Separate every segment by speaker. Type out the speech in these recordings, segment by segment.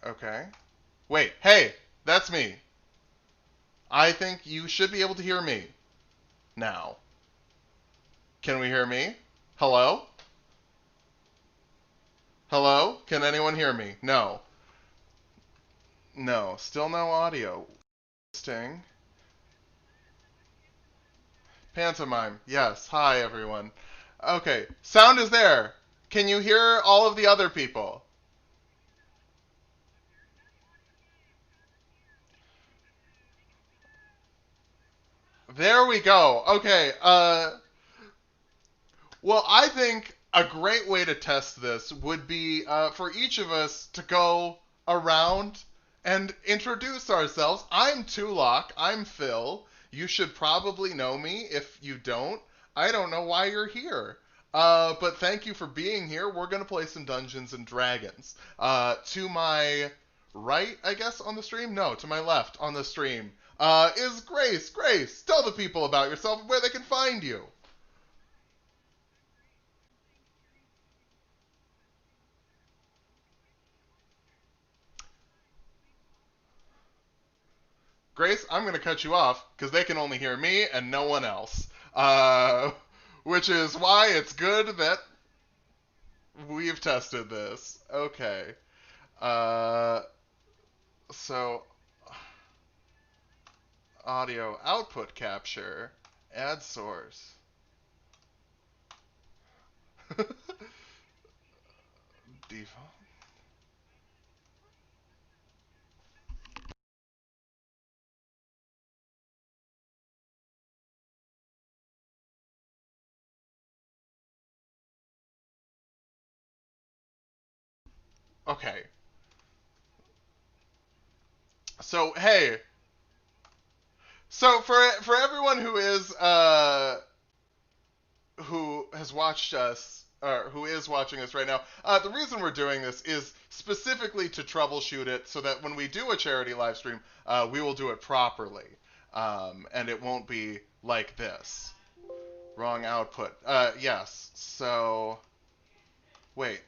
Speaker 1: Okay. Wait, hey, that's me. I think you should be able to hear me now. Can we hear me? Hello? Hello? Can anyone hear me? No. No. Still no audio. Sting. Pantomime. Yes. Hi, everyone. Okay. Sound is there. Can you hear all of the other people? There we go. Okay. Well, I think a great way to test this would be for each of us to go around and introduce ourselves. I'm Tulok. I'm Phil. You should probably know me. If you don't, I don't know why you're here. But thank you for being here. We're going to play some Dungeons and Dragons. To my right, I guess, on the stream? No, to my left on the stream is Grace. Grace, tell the people about yourself and where they can find you. Grace, I'm going to cut you off because they can only hear me and no one else. Uh, which is why it's good that we've tested this. Okay. Uh, so, audio output capture, add source. Default. Okay. So, hey. So for everyone who has watched us or who is watching us right now, the reason we're doing this is specifically to troubleshoot it so that when we do a charity live stream, we will do it properly, and it won't be like this. Wrong output. Yes. So wait.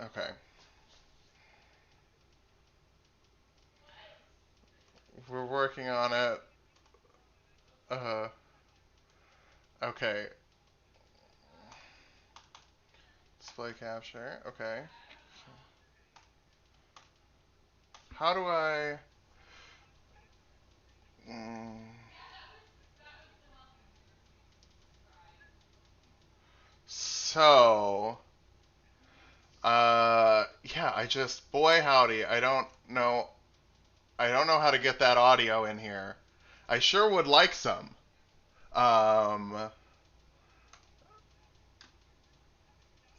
Speaker 1: Okay. We're working on it. Uh. Okay. Display capture. Okay. How do I? Mm, so yeah, boy howdy, I don't know how to get that audio in here. I sure would like some. Um,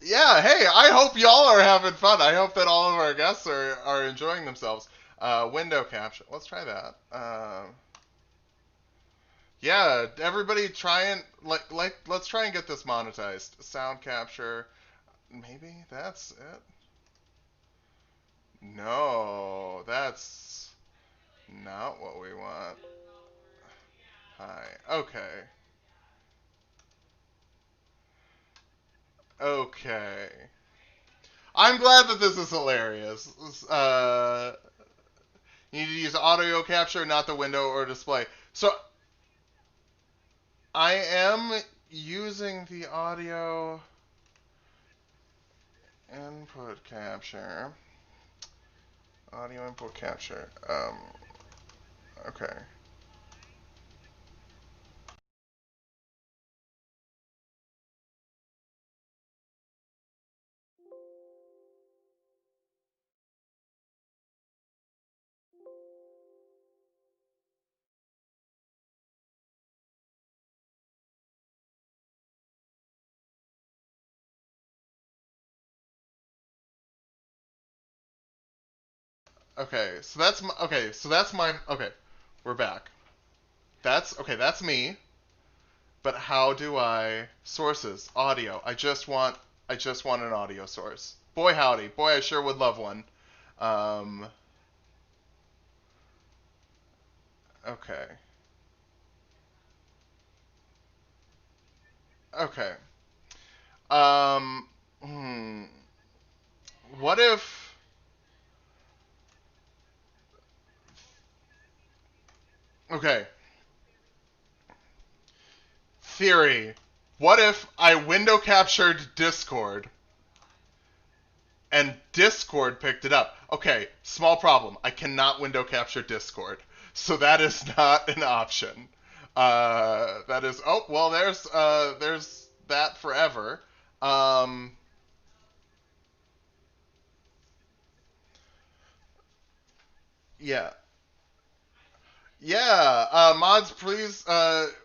Speaker 1: yeah, hey, I hope y'all are having fun. I hope that all of our guests are enjoying themselves. Window capture. Let's try that. Yeah, everybody try and let's try and get this monetized. Sound capture. Maybe that's it. No, that's not what we want. Hi. Okay. Okay. I'm glad that this is hilarious. You need to use audio capture, not the window or display. So I am using the audio input capture. Audio input capture. Okay. Okay. So that's my. Okay. We're back. That's okay. That's me. But how do I sources audio? I just want an audio source. Boy howdy, boy I sure would love one. Um, okay, okay. Um, hmm. what if... Okay. Theory. What if I window captured Discord and Discord picked it up? Okay, small problem. I cannot window capture Discord. So that is not an option. That is... Oh, well, there's that forever. Yeah. Yeah, mods, please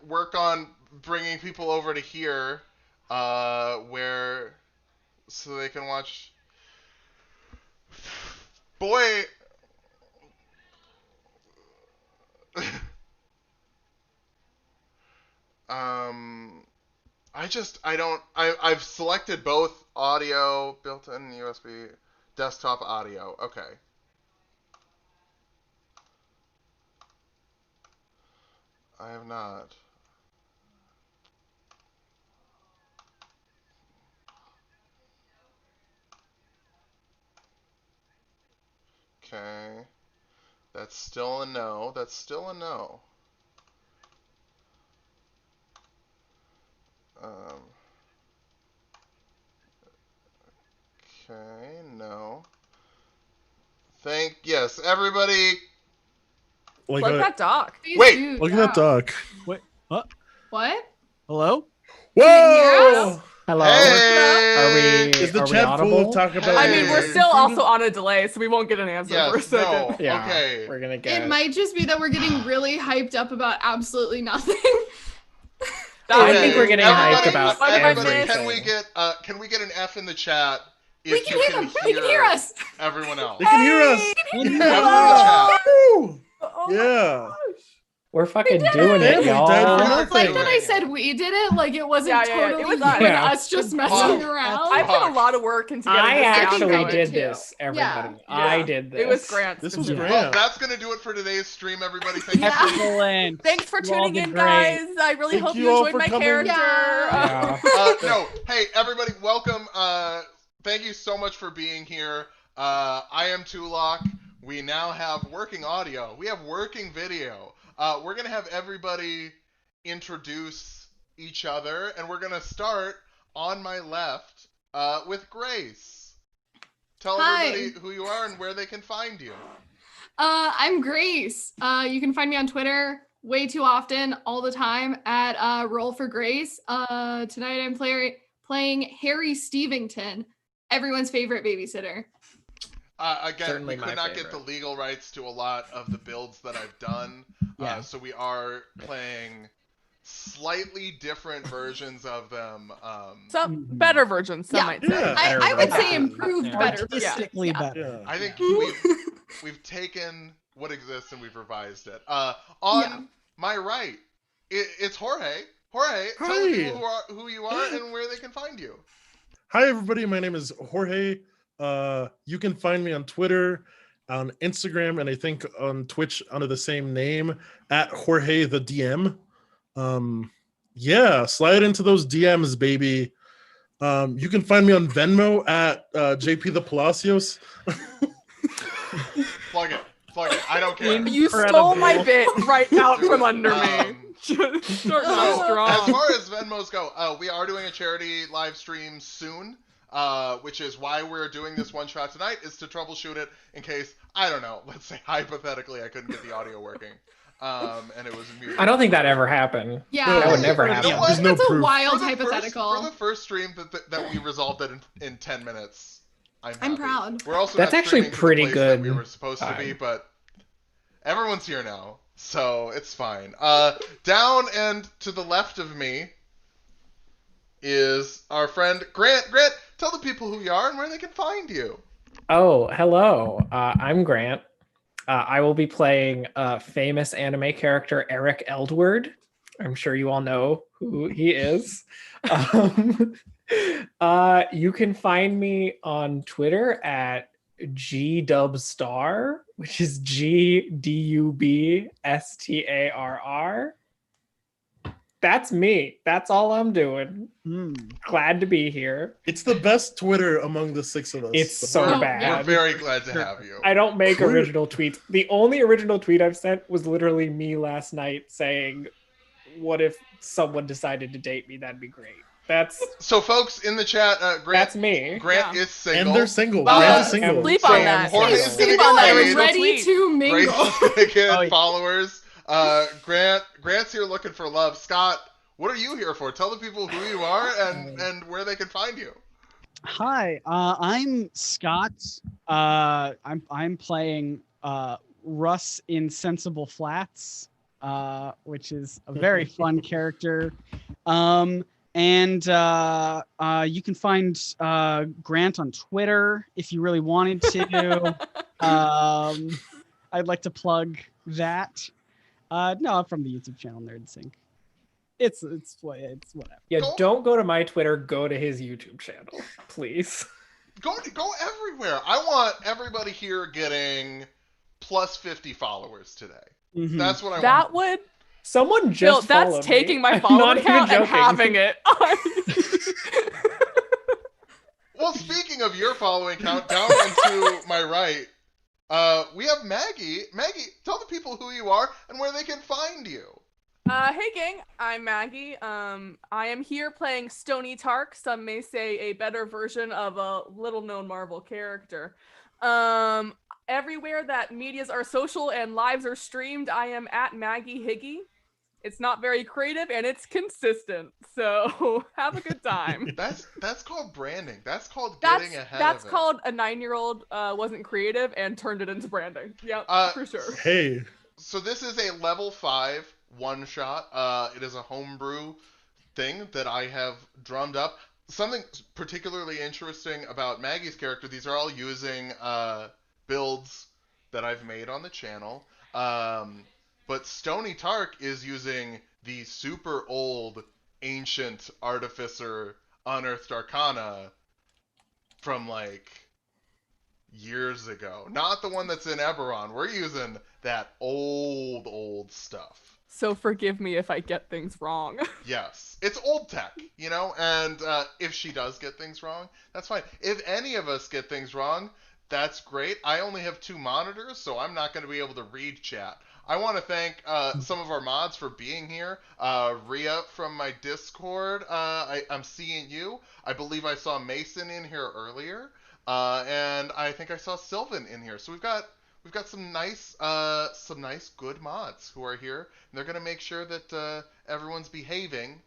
Speaker 1: work on bringing people over to here, where so they can watch. Boy, I've selected both audio, built-in USB, desktop audio. Okay. I have not. Okay. That's still a no. That's still a no. Okay, no. Yes, everybody.
Speaker 2: Like
Speaker 3: Plug that dock.
Speaker 1: Wait,
Speaker 2: look at that dock.
Speaker 4: Wait, what?
Speaker 3: What?
Speaker 4: Hello?
Speaker 2: Whoa!
Speaker 5: Hello.
Speaker 1: Hey!
Speaker 2: Is the
Speaker 5: Are we
Speaker 2: chat full
Speaker 5: audible?
Speaker 2: of talk about?
Speaker 3: I mean, we're
Speaker 1: Hey.
Speaker 3: still also on a delay, so we won't get an answer
Speaker 1: Yes,
Speaker 3: for a second.
Speaker 1: no.
Speaker 5: Yeah,
Speaker 1: Okay.
Speaker 5: we're gonna get.
Speaker 6: It might just be that we're getting really hyped up about absolutely nothing.
Speaker 5: I
Speaker 1: Okay,
Speaker 5: think we're getting
Speaker 1: everybody-
Speaker 5: hyped about
Speaker 1: everybody,
Speaker 5: everything.
Speaker 1: Can we get an F in the chat if
Speaker 6: We can
Speaker 1: you
Speaker 6: hear them. They can hear us.
Speaker 1: everyone else?
Speaker 2: They can hear us.
Speaker 1: F in the chat.
Speaker 2: Woo!
Speaker 3: Oh my
Speaker 2: Yeah.
Speaker 3: gosh.
Speaker 5: We're fucking
Speaker 6: did
Speaker 5: doing
Speaker 2: it.
Speaker 5: it,
Speaker 2: We
Speaker 5: y'all.
Speaker 2: died for
Speaker 6: I
Speaker 2: nothing.
Speaker 6: like that I said we did it. Like it wasn't
Speaker 3: Yeah, yeah,
Speaker 6: totally
Speaker 3: it was
Speaker 6: you
Speaker 3: us.
Speaker 6: and
Speaker 5: Yeah.
Speaker 6: us just messing
Speaker 1: Fuck.
Speaker 6: around.
Speaker 3: I put a lot of work into getting
Speaker 5: I
Speaker 3: this sound
Speaker 5: actually
Speaker 3: going.
Speaker 5: did
Speaker 6: too.
Speaker 5: this, everybody.
Speaker 6: Yeah.
Speaker 5: I did this.
Speaker 3: It was Grant.
Speaker 2: This was
Speaker 3: specifically.
Speaker 2: great.
Speaker 1: Well, that's gonna do it for today's stream, everybody. Thank you.
Speaker 6: Yeah.
Speaker 4: Excellent.
Speaker 3: Thanks for
Speaker 4: You all
Speaker 3: tuning
Speaker 4: did
Speaker 3: in,
Speaker 4: great.
Speaker 3: guys. I really
Speaker 2: Thank
Speaker 3: hope
Speaker 2: you
Speaker 3: you
Speaker 2: all
Speaker 3: enjoyed
Speaker 2: for
Speaker 3: my
Speaker 2: coming.
Speaker 3: character.
Speaker 6: Yeah.
Speaker 5: Yeah.
Speaker 1: No, hey everybody, welcome. Thank you so much for being here. I am Tulok. We now have working audio. We have working video. We're gonna have everybody introduce each other, and we're gonna start on my left with Grace. Tell
Speaker 6: Hi.
Speaker 1: everybody who you are and where they can find you.
Speaker 6: I'm Grace. You can find me on Twitter way too often, all the time at Roll for Grace. Tonight I'm playing Harry Stevington, everyone's favorite babysitter.
Speaker 1: Again,
Speaker 5: Certainly
Speaker 1: we
Speaker 5: my
Speaker 1: could not get
Speaker 5: favorite.
Speaker 1: the legal rights to a lot of the builds that I've done,
Speaker 5: Yeah.
Speaker 1: so we are playing slightly different versions of them.
Speaker 3: Some better versions, some
Speaker 6: Yeah.
Speaker 3: might say.
Speaker 2: Yeah.
Speaker 6: I would say
Speaker 5: Yeah.
Speaker 6: improved better.
Speaker 4: Artistically
Speaker 6: Yeah.
Speaker 4: better.
Speaker 2: Yeah.
Speaker 1: I think we've taken what exists and we've revised it. On
Speaker 6: Yeah.
Speaker 1: my right, it's Jorge. Jorge, tell
Speaker 2: Hi.
Speaker 1: the people who you are and where they can find you.
Speaker 2: Hi, everybody. My name is Jorge. You can find me on Twitter, on Instagram, and I think on Twitch under the same name at Jorge the DM. Yeah, slide into those DMs, baby. You can find me on Venmo at JP the Palacios.
Speaker 1: Plug it. I don't care.
Speaker 3: You stole my
Speaker 4: Incredible.
Speaker 3: bit right out from under me.
Speaker 1: Um,
Speaker 3: Starting
Speaker 1: So,
Speaker 3: off strong.
Speaker 1: as far as Venmos go, we are doing a charity live stream soon, which is why we're doing this one shot tonight, is to troubleshoot it in case, I don't know, let's say hypothetically I couldn't get the audio working, and it was muted.
Speaker 5: I don't think that ever happened.
Speaker 6: Yeah.
Speaker 5: That would never
Speaker 1: You know
Speaker 5: happen.
Speaker 1: what?
Speaker 2: There's no
Speaker 6: That's a
Speaker 2: proof.
Speaker 6: wild
Speaker 1: For
Speaker 6: hypothetical.
Speaker 1: the first stream that we resolved it in 10 minutes, I'm
Speaker 6: I'm
Speaker 1: happy.
Speaker 6: proud.
Speaker 1: We're also
Speaker 5: That's
Speaker 1: not
Speaker 5: actually
Speaker 1: streaming to the
Speaker 5: pretty
Speaker 1: place that
Speaker 5: good
Speaker 1: we were supposed to be,
Speaker 5: time.
Speaker 1: but everyone's here now, so it's fine. Down and to the left of me is our friend Grant. Grant, tell the people who you are and where they can find you.
Speaker 5: Oh, hello. I'm Grant. I will be playing famous anime character Eric Eldward. I'm sure you all know who he is. You can find me on Twitter at GDubStar, which is GDUBSTARR. That's me. That's all I'm doing.
Speaker 4: Hmm.
Speaker 5: Glad to be here.
Speaker 2: It's the best Twitter among the 6 of us.
Speaker 5: It's so
Speaker 6: Oh,
Speaker 5: bad.
Speaker 6: yeah.
Speaker 1: We're very glad to have you.
Speaker 5: I don't make
Speaker 2: True.
Speaker 5: original tweets. The only original tweet I've sent was literally me last night saying, "What if someone decided to date me? That'd be great." That's
Speaker 1: So, folks in the chat, Grant,
Speaker 5: that's me.
Speaker 1: Grant
Speaker 3: Yeah.
Speaker 1: is single.
Speaker 2: And they're single.
Speaker 3: Well,
Speaker 2: Grant
Speaker 1: uh,
Speaker 2: is single.
Speaker 3: Sleep
Speaker 1: So
Speaker 3: on that.
Speaker 1: Jorge's
Speaker 3: Sleep
Speaker 1: gonna
Speaker 3: on
Speaker 1: get
Speaker 3: that
Speaker 1: paid.
Speaker 3: original
Speaker 6: ready
Speaker 3: tweet.
Speaker 6: to
Speaker 1: Grace
Speaker 6: mingle.
Speaker 1: is gonna get
Speaker 4: Oh, yeah.
Speaker 1: followers. Grant's here looking for love. Scott, what are you here for? Tell the people who you are and where they can find you.
Speaker 4: Hi, I'm Scott. I'm playing Russ in Sensible Flats, which is a very fun character. And you can find Grant on Twitter if you really wanted to. I'd like to plug that. No, I'm from the YouTube channel Nerd Sync. It's whatever.
Speaker 5: Yeah,
Speaker 1: Go-
Speaker 5: don't go to my Twitter. Go to his YouTube channel, please.
Speaker 1: Go everywhere. I want everybody here getting plus 50 followers today.
Speaker 4: Mhm.
Speaker 1: That's what I want.
Speaker 3: That would
Speaker 5: Someone
Speaker 3: Bill,
Speaker 5: just followed
Speaker 3: that's taking
Speaker 5: me.
Speaker 3: my
Speaker 5: I'm
Speaker 3: follower
Speaker 5: not even
Speaker 3: count and
Speaker 5: joking.
Speaker 3: having it.
Speaker 1: Well, speaking of your following count, down and to my right, we have Maggie. Maggie, tell the people who you are and where they can find you.
Speaker 3: Hey gang, I'm Maggie. I am here playing Stony Tark. Some may say a better version of a little-known Marvel character. Everywhere that medias are social and lives are streamed, I am at Maggie Higgy. It's not very creative and it's consistent, so have a good time.
Speaker 1: That's called branding. That's called
Speaker 3: That's
Speaker 1: getting ahead
Speaker 3: that's
Speaker 1: of it.
Speaker 3: called a 9-year-old wasn't creative and turned it into branding. Yep, for sure.
Speaker 2: Hey,
Speaker 1: So this is a level 5 one-shot. It is a homebrew thing that I have drummed up. Something particularly interesting about Maggie's character, these are all using builds that I've made on the channel. But Stony Tark is using the super old ancient artificer unearthed arcana from like years ago. Not the one that's in Eberron. We're using that old stuff.
Speaker 3: So forgive me if I get things wrong.
Speaker 1: Yes, it's old tech, you know, and if she does get things wrong, that's fine. If any of us get things wrong, that's great. I only have 2 monitors, so I'm not going to be able to read chat. I want to thank some of our mods for being here. Rhea from my Discord, I'm seeing you. I believe I saw Mason in here earlier, and I think I saw Sylvan in here. So we've got some nice good mods who are here, and they're going to make sure that everyone's behaving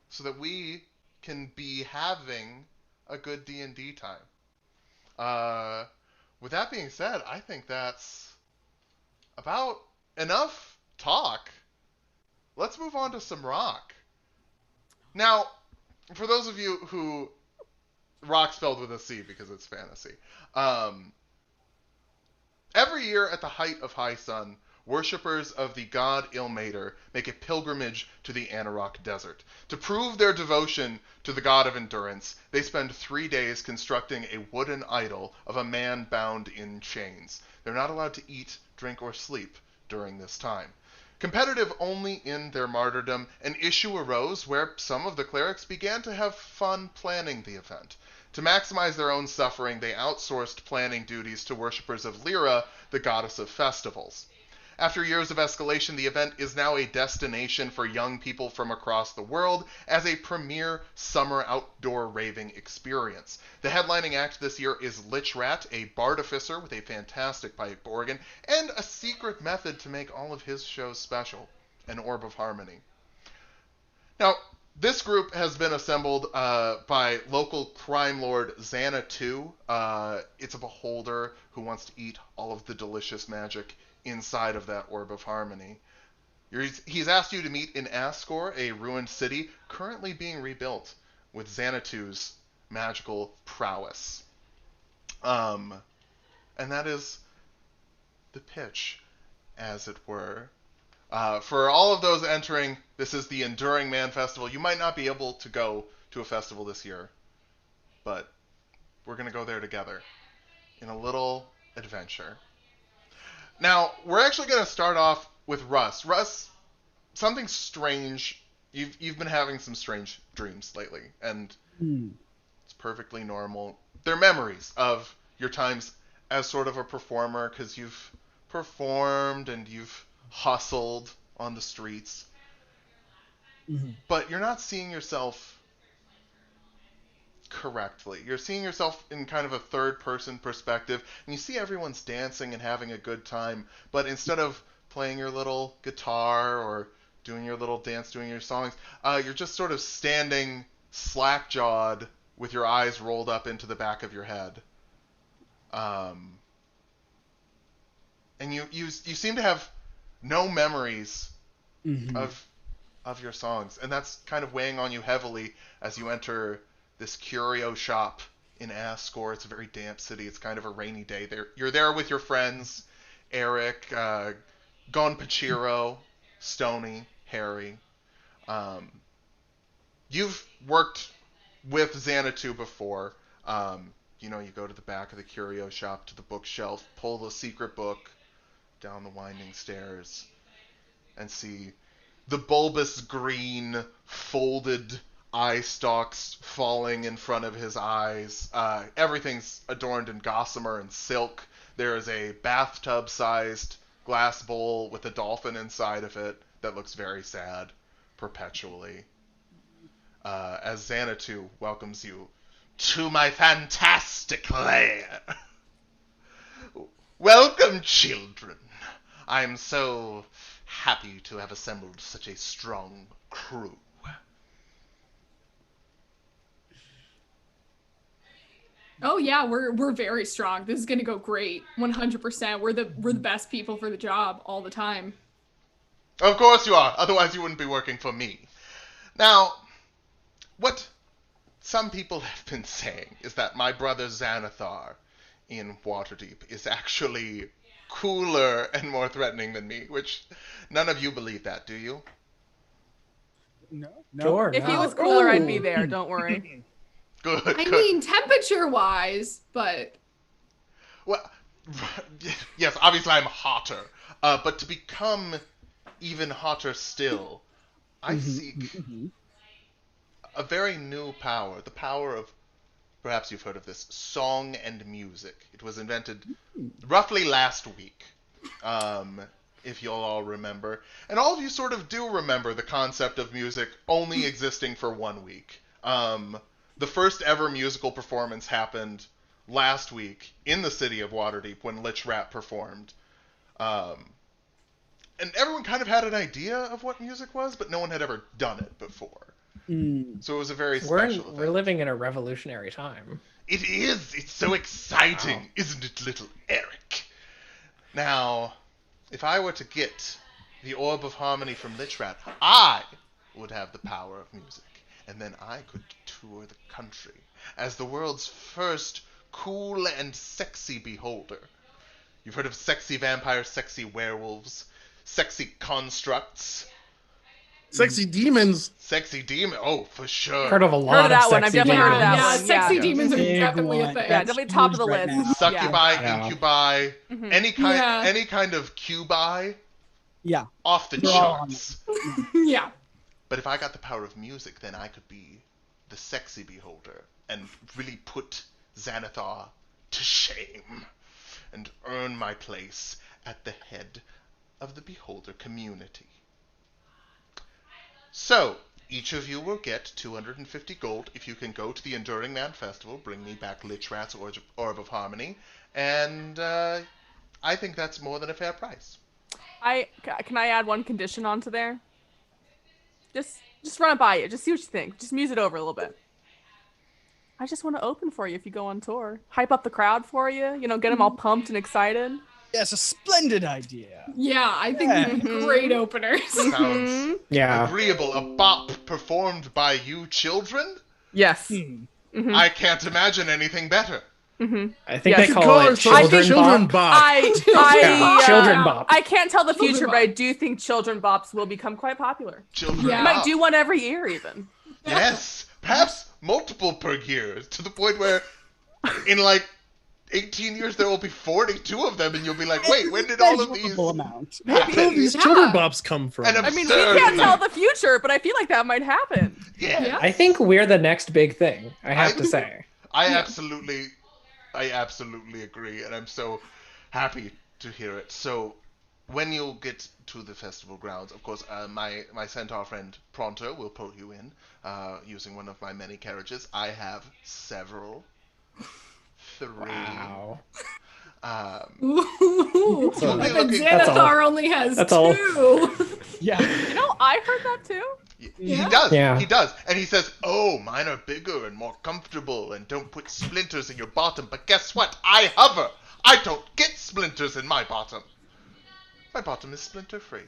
Speaker 1: so that we can be having a good D&D time. With that being said, I think that's about enough talk. Let's move on to some rock. Now, for those of you who rock spelled with a C because it's fantasy, every year at the height of high sun, worshippers of the god Ilmater make a pilgrimage to the Anarok Desert. To prove their devotion to the god of endurance, they spend 3 days constructing a wooden idol of a man bound in chains. They're not allowed to eat, drink, or sleep during this time. Competitive only in their martyrdom, an issue arose where some of the clerics began to have fun planning the event. To maximize their own suffering, they outsourced planning duties to worshippers of Lyra, the goddess of festivals. After years of escalation, the event is now a destination for young people from across the world as a premier summer outdoor raving experience. The headlining act this year is Lich Rat, a bardificer with a fantastic pipe organ, and a secret method to make all of his shows special, an Orb of Harmony. Now, this group has been assembled by local crime lord Xana 2. It's a beholder who wants to eat all of the delicious magic inside of that Orb of Harmony. He's asked you to meet in Ascor, a ruined city currently being rebuilt with Xanatu's magical prowess. And that is the pitch, as it were. For all of those entering, this is the Enduring Man Festival. You might not be able to go to a festival this year, but we're going to go there together in a little adventure. Now, we're actually going to start off with Russ. Russ, something strange you've been having some strange dreams lately, and it's perfectly normal. They're memories of your times as sort of a performer, because you've performed and you've hustled on the streets, but you're not seeing yourself correctly. You're seeing yourself in kind of a third-person perspective, and you see everyone's dancing and having a good time, but instead of playing your little guitar or doing your little dance, doing your songs, you're just sort of standing slack-jawed with your eyes rolled up into the back of your head. And you seem to have no memories of your songs, and that's kind of weighing on you heavily as you enter this curio shop in Ascor. It's a very damp city. It's kind of a rainy day. You're there with your friends, Eric, Gon Pachiro, Stony, Harry. You've worked with Xanadu before. You go to the back of the curio shop, to the bookshelf, pull the secret book down the winding stairs, and see the bulbous green folded eye stalks falling in front of his eyes. Everything's adorned in gossamer and silk. There is a bathtub-sized glass bowl with a dolphin inside of it that looks very sad perpetually. As Xanadu welcomes you to my fantastic lair. Welcome, children. I am so happy to have assembled such a strong crew.
Speaker 6: Oh yeah, we're very strong. This is gonna go great. 100%. We're the best people for the job all the time.
Speaker 1: Of course you are. Otherwise you wouldn't be working for me. Now, what some people have been saying is that my brother Xanathar in Waterdeep is actually cooler and more threatening than me, which none of you believe that, do you?
Speaker 4: No.
Speaker 5: Sure.
Speaker 3: If he
Speaker 5: no.
Speaker 3: was cooler, I'd be there. Don't worry.
Speaker 1: Good.
Speaker 6: I mean, temperature-wise, but
Speaker 1: Well, yes, obviously I'm hotter. But to become even hotter still, I seek a very new power. The power of, perhaps you've heard of this, song and music. It was invented roughly last week, if you'll all remember. And all of you sort of do remember the concept of music only existing for 1 week. The first ever musical performance happened last week in the city of Waterdeep when Lich Rat performed. And everyone kind of had an idea of what music was, but no one had ever done it before. So it was a very special event.
Speaker 5: We're living in a revolutionary time.
Speaker 1: It is! It's so exciting, isn't it, little Eric? Now, if I were to get the Orb of Harmony from Lich Rat, I would have the power of music. And then I could tour the country as the world's first cool and sexy beholder. You've heard of sexy vampires, sexy werewolves, sexy constructs.
Speaker 2: Sexy demons.
Speaker 1: Sexy demon, oh, for sure.
Speaker 5: Heard of a lot
Speaker 3: Heard of that
Speaker 5: of
Speaker 3: one. I've
Speaker 5: sexy
Speaker 3: definitely heard of that
Speaker 5: demons.
Speaker 6: yeah,
Speaker 3: one.
Speaker 6: sexy
Speaker 3: Yeah.
Speaker 6: demons are
Speaker 4: Big
Speaker 6: definitely a
Speaker 4: one.
Speaker 6: thing.
Speaker 3: Yeah,
Speaker 4: That's
Speaker 3: definitely top of the
Speaker 4: huge right
Speaker 3: list.
Speaker 4: now.
Speaker 1: Succubi,
Speaker 5: Yeah.
Speaker 1: incubi, any kind
Speaker 6: Yeah.
Speaker 1: any kind of cubi,
Speaker 4: Yeah.
Speaker 1: off the
Speaker 4: They're all on
Speaker 1: charts.
Speaker 6: Yeah.
Speaker 1: But if I got the power of music, then I could be the sexy beholder and really put Xanathar to shame and earn my place at the head of the beholder community. So, each of you will get 250 gold if you can go to the Enduring Man Festival, bring me back Lich Rat's Orb of Harmony, and I think that's more than a fair price.
Speaker 3: Can I add one condition onto there? Just run it by you. Just see what you think. Just muse it over a little bit. I just want to open for you if you go on tour. Hype up the crowd for you. Get them all pumped and excited.
Speaker 4: Yeah, it's a splendid idea.
Speaker 6: Yeah, I think we'd be great openers.
Speaker 1: Sounds
Speaker 5: Yeah.
Speaker 1: agreeable. A bop performed by you children?
Speaker 3: Yes.
Speaker 1: I can't imagine anything better.
Speaker 5: I think
Speaker 3: Yes.
Speaker 5: they call it children bop. Children bop.
Speaker 3: I can't tell the future,
Speaker 6: Children
Speaker 3: but I
Speaker 6: bop.
Speaker 3: do think children bops will become quite popular.
Speaker 1: Children
Speaker 6: Yeah.
Speaker 3: I might
Speaker 1: bop.
Speaker 3: do one every year, even.
Speaker 1: Yes, perhaps multiple per year, to the point where in like 18 years, there will be 42 of them, and you'll be like, wait, when did all of these
Speaker 4: Measurable amount.
Speaker 2: Where do
Speaker 1: happen?
Speaker 2: these
Speaker 6: Yeah.
Speaker 2: children bops come from?
Speaker 1: And
Speaker 3: I mean, we
Speaker 1: absurd
Speaker 3: can't tell
Speaker 1: amount.
Speaker 3: the future, but I feel like that might happen.
Speaker 1: Yeah.
Speaker 5: I think we're the next big thing, I have to say.
Speaker 1: I
Speaker 6: Yeah.
Speaker 1: absolutely agree, and I'm so happy to hear it. So, when you get to the festival grounds, of course, my centaur friend Pronto will pull you in using one of my many carriages. I have several. 3.
Speaker 5: Wow.
Speaker 6: Ooh,
Speaker 5: So-
Speaker 6: but the
Speaker 1: looking-
Speaker 5: That's all.
Speaker 6: Xanathar only has
Speaker 5: That's all.
Speaker 6: 2.
Speaker 4: Yeah.
Speaker 3: You know, I heard that too.
Speaker 1: He
Speaker 6: Yeah.
Speaker 1: does.
Speaker 5: Yeah.
Speaker 1: He does. And he says, oh, mine are bigger and more comfortable and don't put splinters in your bottom. But guess what? I hover. I don't get splinters in my bottom. My bottom is splinter free.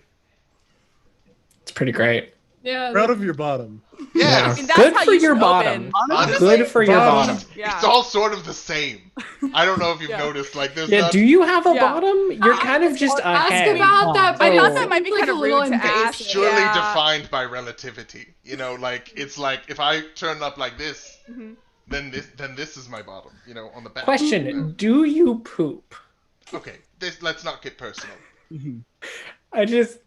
Speaker 5: It's pretty great.
Speaker 6: Yeah.
Speaker 2: Proud of your bottom.
Speaker 1: Yes.
Speaker 3: I mean, that's
Speaker 5: Good
Speaker 3: how
Speaker 5: for
Speaker 3: you
Speaker 5: your
Speaker 3: should
Speaker 5: bottom.
Speaker 3: open.
Speaker 1: Honestly,
Speaker 5: Good for your
Speaker 2: bottom.
Speaker 5: bottom.
Speaker 3: Yeah.
Speaker 1: It's all sort of the same. I don't know if you've
Speaker 3: Yeah.
Speaker 1: noticed. Like, there's
Speaker 5: Yeah,
Speaker 1: not...
Speaker 5: do you have a
Speaker 3: Yeah.
Speaker 5: bottom? You're kind of just a
Speaker 6: Ask
Speaker 5: head.
Speaker 6: about that, but
Speaker 3: I
Speaker 6: it
Speaker 3: thought
Speaker 5: Oh.
Speaker 3: that might be
Speaker 6: seems
Speaker 3: kind
Speaker 6: like
Speaker 3: of
Speaker 6: a little
Speaker 3: rude to ask.
Speaker 6: invasive.
Speaker 1: surely
Speaker 3: Yeah.
Speaker 1: defined by relativity. You know, like, it's like, if I turn up like this,
Speaker 3: Mhm.
Speaker 1: then this is my bottom, you know, on the back.
Speaker 5: Question, do you poop?
Speaker 1: Okay, let's not get personal.
Speaker 4: Mhm.
Speaker 5: I just,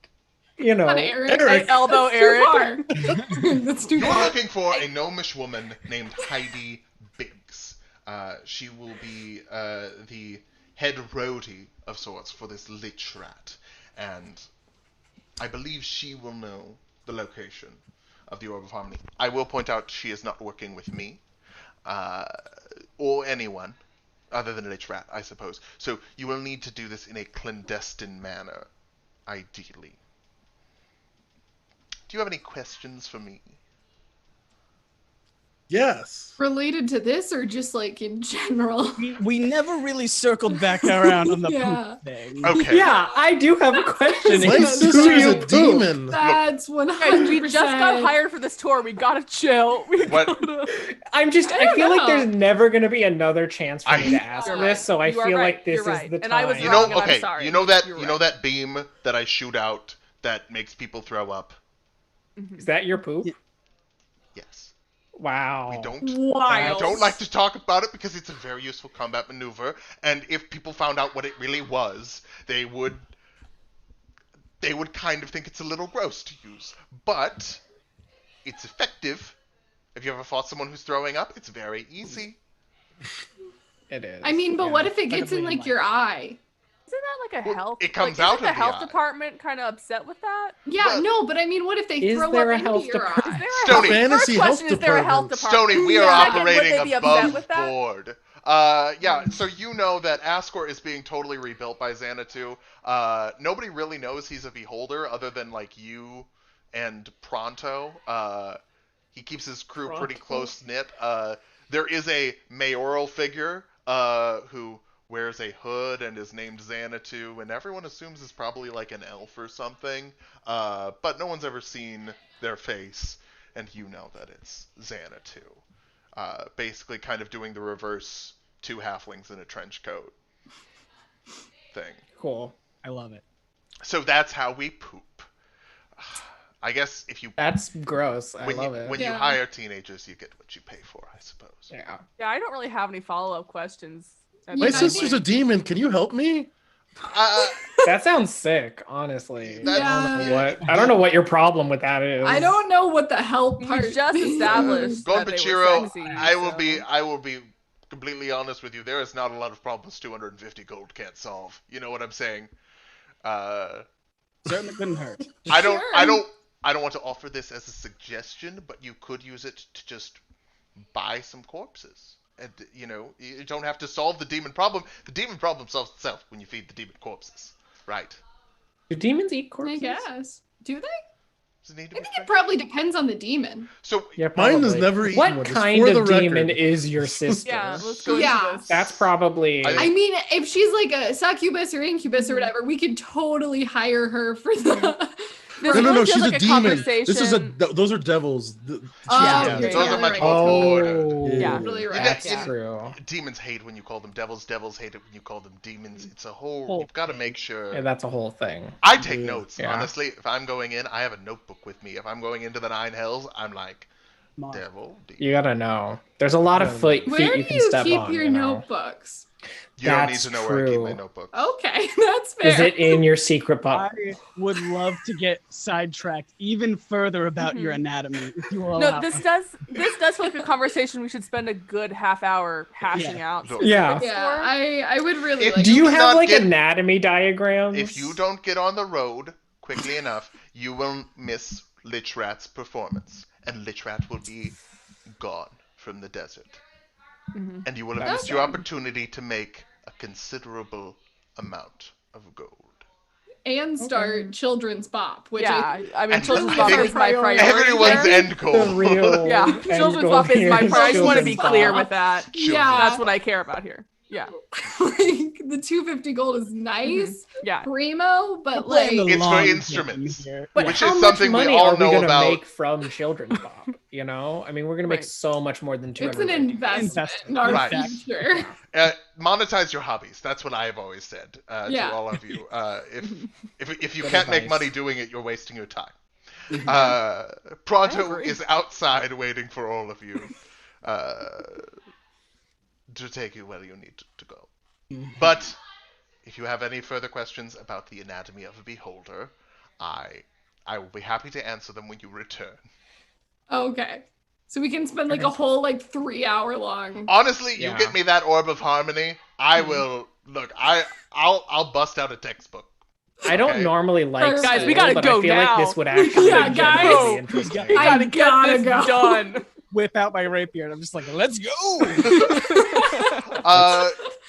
Speaker 5: you know.
Speaker 6: Come on, Eric.
Speaker 2: Eric.
Speaker 3: I elbow
Speaker 6: That's
Speaker 3: Eric.
Speaker 6: too far. That's too
Speaker 1: You're
Speaker 6: far.
Speaker 1: looking for a gnomish woman named Heidi Biggs. She will be the head roadie of sorts for this lich rat, and I believe she will know the location of the Orb of Harmony. I will point out she is not working with me, or anyone other than a lich rat, I suppose. So you will need to do this in a clandestine manner, ideally. Do you have any questions for me?
Speaker 2: Yes.
Speaker 6: Related to this or just like in general?
Speaker 4: We never really circled back around on the
Speaker 6: Yeah.
Speaker 4: poop thing.
Speaker 1: Okay.
Speaker 5: Yeah, I do have a question.
Speaker 2: My
Speaker 6: Do
Speaker 2: sister's
Speaker 5: you
Speaker 2: a
Speaker 5: poop?
Speaker 2: demon.
Speaker 6: That's 100%.
Speaker 3: Guys, we just got hired for this tour. We gotta chill. We
Speaker 1: What?
Speaker 3: gotta...
Speaker 5: I
Speaker 6: don't
Speaker 5: feel like
Speaker 6: know.
Speaker 5: there's never going to be another chance for me to ask
Speaker 3: You're
Speaker 5: this,
Speaker 3: right.
Speaker 5: so I
Speaker 3: You are
Speaker 5: feel
Speaker 3: right.
Speaker 5: like this
Speaker 3: You're
Speaker 5: is
Speaker 3: right.
Speaker 5: the time.
Speaker 3: And I was
Speaker 1: You
Speaker 3: wrong,
Speaker 1: know,
Speaker 3: and I'm
Speaker 1: okay.
Speaker 3: sorry.
Speaker 1: You know that
Speaker 3: You're
Speaker 1: you know
Speaker 3: right.
Speaker 1: that beam that I shoot out that makes people throw up.
Speaker 5: Is that your poop?
Speaker 4: Yeah.
Speaker 1: Yes.
Speaker 5: Wow.
Speaker 1: We don't.
Speaker 3: Wild.
Speaker 1: I don't like to talk about it because it's a very useful combat maneuver, and if people found out what it really was, they would kind of think it's a little gross to use. But it's effective. Have you ever fought someone who's throwing up? It's very easy.
Speaker 5: It is.
Speaker 6: I mean, but
Speaker 5: yeah.
Speaker 6: what if it gets in like your eye?
Speaker 3: Isn't that like a
Speaker 1: Well,
Speaker 3: health?
Speaker 1: it comes
Speaker 3: like,
Speaker 1: out
Speaker 3: isn't the
Speaker 1: of the
Speaker 3: health
Speaker 1: eye.
Speaker 3: department kind of upset with that?
Speaker 6: Yeah,
Speaker 1: Well-
Speaker 6: no, but I mean, what if they
Speaker 5: Is
Speaker 6: throw
Speaker 5: there
Speaker 6: up
Speaker 5: a
Speaker 6: into
Speaker 5: health
Speaker 6: your
Speaker 5: department?
Speaker 6: eye?
Speaker 3: Is there a
Speaker 1: Stony.
Speaker 2: Fantasy
Speaker 3: First
Speaker 2: health
Speaker 3: question, is there a health
Speaker 2: department.
Speaker 3: department?
Speaker 1: Stony, we are
Speaker 6: Yeah.
Speaker 3: Second, would
Speaker 1: operating
Speaker 3: they be upset
Speaker 1: above
Speaker 3: with that?
Speaker 1: board. Yeah, so you know that Ascor is being totally rebuilt by Xanadu. Nobody really knows he's a beholder other than like you and Pronto. He keeps his crew pretty
Speaker 5: Pronto.
Speaker 1: close knit. There is a mayoral figure who wears a hood and is named Xanadu, and everyone assumes is probably like an elf or something. But no one's ever seen their face, and you know that it's Xanadu. Basically kind of doing the reverse 2 halflings in a trench coat thing.
Speaker 5: Cool.
Speaker 4: I love it.
Speaker 1: So that's how we poop. I guess if you
Speaker 5: That's gross. I love it.
Speaker 1: when you
Speaker 6: Yeah.
Speaker 1: hire teenagers, you get what you pay for, I suppose.
Speaker 5: Yeah.
Speaker 3: Yeah, I don't really have any follow-up questions. at
Speaker 6: My
Speaker 2: My
Speaker 3: this
Speaker 6: Yeah,
Speaker 2: sister's
Speaker 3: point.
Speaker 2: a demon. Can you help me?
Speaker 5: That sounds sick, honestly.
Speaker 1: That-
Speaker 6: Yeah.
Speaker 5: I don't know what your problem with that is.
Speaker 6: I don't know what the help
Speaker 3: We
Speaker 6: part
Speaker 3: just established
Speaker 1: Gon
Speaker 3: that they were
Speaker 1: Bachiro,
Speaker 3: sexy,
Speaker 1: I will
Speaker 3: so-
Speaker 1: be completely honest with you. There is not a lot of problems 250 gold can't solve. You know what I'm saying?
Speaker 4: Certainly couldn't hurt.
Speaker 1: I don't
Speaker 6: Sure.
Speaker 1: want to offer this as a suggestion, but you could use it to just buy some corpses. And you know, you don't have to solve the demon problem. The demon problem solves itself when you feed the demon corpses, right?
Speaker 5: Do demons eat
Speaker 6: I
Speaker 5: corpses?
Speaker 6: guess. Do they?
Speaker 1: Does it need to
Speaker 6: I
Speaker 1: be
Speaker 6: think
Speaker 1: fed?
Speaker 6: it probably depends on the demon.
Speaker 1: So
Speaker 5: Yeah,
Speaker 2: Mine has
Speaker 5: probably.
Speaker 2: never eaten
Speaker 5: What
Speaker 2: one, just
Speaker 5: kind
Speaker 2: for
Speaker 5: of
Speaker 2: the
Speaker 5: demon
Speaker 2: record.
Speaker 5: is your sister?
Speaker 3: Yeah, let's go
Speaker 6: Yeah.
Speaker 3: into this.
Speaker 5: That's probably.
Speaker 6: I mean, if she's like a succubus or incubus or whatever, we could totally hire her for the.
Speaker 3: This
Speaker 2: No, no,
Speaker 3: really
Speaker 2: no.
Speaker 3: feels
Speaker 2: She's
Speaker 3: like
Speaker 2: a demon. This is a.
Speaker 3: conversation.
Speaker 2: Those are devils. She's
Speaker 6: Oh,
Speaker 2: a
Speaker 1: yeah,
Speaker 2: demon.
Speaker 6: you're
Speaker 1: those are
Speaker 6: totally
Speaker 1: much
Speaker 6: right.
Speaker 1: more ordered.
Speaker 5: Oh,
Speaker 2: Yeah.
Speaker 6: Really right.
Speaker 5: That's
Speaker 1: Yeah.
Speaker 5: true.
Speaker 1: Demons hate when you call them devils. Devils hate it when you call them demons. It's a whole.
Speaker 4: Whole
Speaker 1: You've got to make sure.
Speaker 5: Yeah, that's a whole thing.
Speaker 1: I take
Speaker 2: Yeah.
Speaker 1: notes,
Speaker 5: Yeah.
Speaker 1: honestly. If I'm going in, I have a notebook with me. If I'm going into the 9 hells, I'm like,
Speaker 4: Come on.
Speaker 1: devil. Demon.
Speaker 5: You gotta know. There's a lot of feet
Speaker 6: Where
Speaker 5: you
Speaker 6: do
Speaker 5: can
Speaker 6: you
Speaker 5: step
Speaker 6: keep
Speaker 5: on.
Speaker 6: your
Speaker 5: you know?
Speaker 6: notebooks?
Speaker 1: You don't need
Speaker 5: That's
Speaker 1: to know where I keep my
Speaker 5: true.
Speaker 1: notebooks.
Speaker 6: Okay, that's fair.
Speaker 5: Is it in your secret box?
Speaker 4: I would love to get sidetracked even further about your anatomy if you will
Speaker 3: No,
Speaker 4: allow
Speaker 3: this
Speaker 4: me.
Speaker 3: does feel like a conversation we should spend a good half hour hashing out.
Speaker 1: Look.
Speaker 3: specifics
Speaker 6: Yeah,
Speaker 3: for.
Speaker 6: I would really
Speaker 1: If
Speaker 6: like.
Speaker 5: Do you
Speaker 1: do
Speaker 5: have
Speaker 1: not
Speaker 5: like
Speaker 1: get-
Speaker 5: anatomy diagrams?
Speaker 1: If you don't get on the road quickly enough, you will miss Lich Rat's performance, and Lich Rat will be gone from the desert.
Speaker 3: Mhm.
Speaker 1: And you will have missed your opportunity to make a considerable amount of gold.
Speaker 6: And start Children's Bop, which
Speaker 3: Yeah, I mean,
Speaker 1: And
Speaker 3: Children's
Speaker 1: I
Speaker 3: Bop
Speaker 1: think
Speaker 3: is my priority.
Speaker 1: Everyone's
Speaker 3: here.
Speaker 1: end
Speaker 5: The
Speaker 1: goal.
Speaker 5: real
Speaker 3: Yeah,
Speaker 5: end
Speaker 3: Children's
Speaker 5: goal
Speaker 3: Bop is
Speaker 5: here
Speaker 3: my
Speaker 5: is
Speaker 3: priority. I just want to be
Speaker 5: Children's
Speaker 3: clear
Speaker 5: Bop.
Speaker 3: with that.
Speaker 6: yeah,
Speaker 3: That's what I care about here. Yeah,
Speaker 6: like the 250 gold is nice,
Speaker 3: yeah.
Speaker 6: primo, but
Speaker 4: We're playing
Speaker 6: like
Speaker 4: the
Speaker 1: It's for
Speaker 4: long game
Speaker 1: instruments.
Speaker 4: here.
Speaker 5: But
Speaker 1: Which
Speaker 5: how
Speaker 1: is
Speaker 5: much
Speaker 1: something we
Speaker 5: money
Speaker 1: all
Speaker 5: are we
Speaker 1: know
Speaker 5: gonna
Speaker 1: about.
Speaker 5: make from Children's Bop? You know, I mean, we're gonna make
Speaker 3: Right.
Speaker 5: so much more than 200.
Speaker 6: it's an investment in our
Speaker 1: Right.
Speaker 6: future.
Speaker 1: Monetize your hobbies. That's what I've always said
Speaker 6: Yeah.
Speaker 1: to all of you. If you
Speaker 5: Good
Speaker 1: can't make
Speaker 5: advice.
Speaker 1: money doing it, you're wasting your time.
Speaker 3: I
Speaker 1: Pronto
Speaker 3: agree.
Speaker 1: is outside waiting for all of you to take you where you need to go. But if you have any further questions about the anatomy of a beholder, I will be happy to answer them when you return.
Speaker 6: Okay. So we can spend like a whole like 3-hour long.
Speaker 1: Honestly, you
Speaker 5: Yeah.
Speaker 1: get me that orb of harmony, I will look. I'll bust out a textbook.
Speaker 5: I don't
Speaker 1: Okay.
Speaker 5: normally like
Speaker 6: Guys,
Speaker 5: school,
Speaker 3: we gotta
Speaker 5: but
Speaker 3: go
Speaker 5: I feel
Speaker 3: now.
Speaker 5: like this would actually
Speaker 6: Yeah,
Speaker 5: be
Speaker 6: guys.
Speaker 5: genuinely
Speaker 3: We
Speaker 5: interesting.
Speaker 3: We gotta get
Speaker 6: gotta
Speaker 3: this
Speaker 6: go.
Speaker 3: done.
Speaker 4: Whip out my rapier and I'm just like, let's go.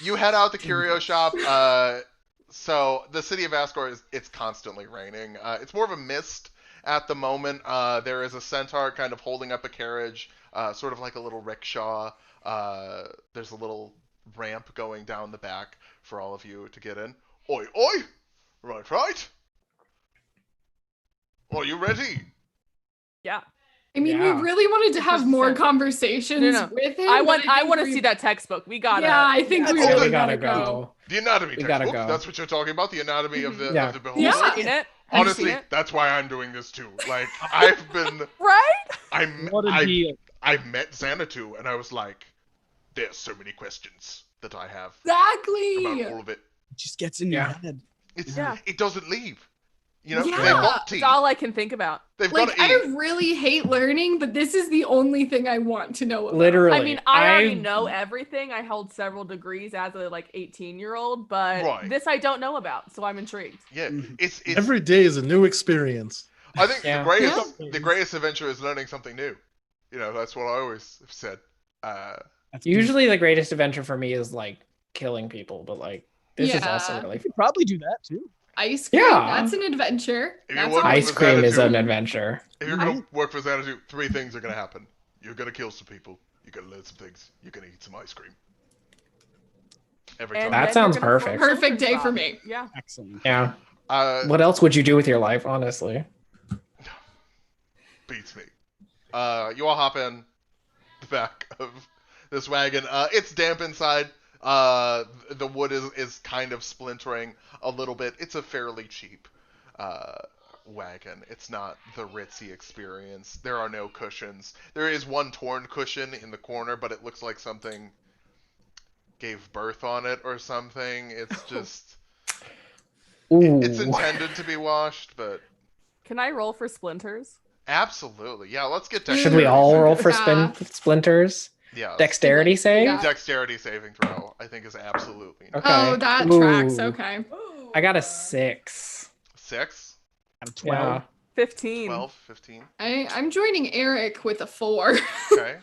Speaker 1: You head out the curio shop. So the city of Asgore it's constantly raining. It's more of a mist at the moment. There is a centaur kind of holding up a carriage, sort of like a little rickshaw. There's a little ramp going down the back for all of you to get in. Oi, oi! Right. Are you ready?
Speaker 3: Yeah,
Speaker 6: I mean,
Speaker 5: Yeah.
Speaker 6: we really wanted to have more
Speaker 3: 100%.
Speaker 6: conversations
Speaker 3: No.
Speaker 6: with him.
Speaker 3: I
Speaker 6: but
Speaker 3: want to
Speaker 6: we-
Speaker 3: see that textbook. We gotta.
Speaker 6: Yeah, I think we
Speaker 1: Yeah,
Speaker 6: really
Speaker 5: we gotta
Speaker 6: gotta
Speaker 5: go.
Speaker 6: go.
Speaker 1: The anatomy
Speaker 5: We gotta
Speaker 1: textbook.
Speaker 5: go.
Speaker 1: That's what you're talking about. The anatomy of the
Speaker 5: Yeah.
Speaker 1: of the beholder.
Speaker 6: Yeah.
Speaker 3: Seen it? Have you
Speaker 1: Honestly,
Speaker 3: seen it?
Speaker 1: that's why I'm doing this too. Like I've been,
Speaker 3: Right?
Speaker 4: What a deal.
Speaker 1: I met Xanadu and I was like, there's so many questions that I have
Speaker 6: Exactly.
Speaker 1: about all of it.
Speaker 4: It just gets in your
Speaker 5: Yeah.
Speaker 4: head.
Speaker 3: Yeah.
Speaker 1: It doesn't leave. You know,
Speaker 6: Yeah.
Speaker 1: they've got
Speaker 3: It's
Speaker 1: teeth.
Speaker 3: all I can think about.
Speaker 1: They've
Speaker 6: Like,
Speaker 1: got to
Speaker 6: I
Speaker 1: eat.
Speaker 6: really hate learning, but this is the only thing I want to know about.
Speaker 5: Literally.
Speaker 3: I mean, I already know everything. I held several degrees as a 18-year-old, but
Speaker 1: Right.
Speaker 3: this I don't know about, so I'm intrigued.
Speaker 1: Yeah,
Speaker 4: Mhm.
Speaker 1: it's
Speaker 2: Every day is a new experience.
Speaker 1: I think
Speaker 5: Yeah.
Speaker 1: the greatest adventure is learning something new. You know, that's what I always have said.
Speaker 4: That's
Speaker 5: Usually the greatest adventure for me is like killing people, but like this is also
Speaker 6: Yeah.
Speaker 5: really
Speaker 4: You could probably do that too.
Speaker 6: Ice cream,
Speaker 5: Yeah.
Speaker 6: that's an adventure.
Speaker 1: If you
Speaker 6: That's
Speaker 1: want
Speaker 6: all-
Speaker 5: Ice
Speaker 1: with
Speaker 5: cream is
Speaker 1: Xanadu.
Speaker 5: an adventure.
Speaker 1: If you're gonna work for Xanadu, 3 things are gonna happen. You're gonna kill some people. You're gonna learn some things. You're gonna eat some ice cream. Every
Speaker 3: And
Speaker 1: time.
Speaker 5: That
Speaker 3: then
Speaker 5: sounds
Speaker 3: you're gonna form
Speaker 5: perfect.
Speaker 6: Perfect
Speaker 3: children's
Speaker 6: day
Speaker 3: Bop.
Speaker 6: for me.
Speaker 3: Yeah.
Speaker 4: Excellent.
Speaker 5: Yeah.
Speaker 1: What
Speaker 5: What else would you do with your life, honestly?
Speaker 1: beats me? You all hop in the back of this wagon. It's damp inside. The wood is kind of splintering a little bit. It's a fairly cheap wagon. It's not the ritzy experience. There are no cushions. There is one torn cushion in the corner, but it looks like something gave birth on it or something. It's just
Speaker 5: Ooh.
Speaker 1: it's intended to be washed, but
Speaker 3: Can I roll for splinters?
Speaker 1: absolutely. Yeah, let's get
Speaker 5: Should we all roll for
Speaker 6: Yeah.
Speaker 5: splinters?
Speaker 1: Yeah.
Speaker 5: Dexterity save?
Speaker 6: Yeah.
Speaker 1: Dexterity saving throw, I think, is absolutely
Speaker 5: Okay.
Speaker 6: Oh, that
Speaker 5: Ooh.
Speaker 6: tracks. Okay.
Speaker 5: I got a 6.
Speaker 1: 6,
Speaker 4: Out of 12.
Speaker 5: Yeah.
Speaker 3: 15.
Speaker 1: 12, 15.
Speaker 6: I'm joining Eric with a 4.
Speaker 1: Okay.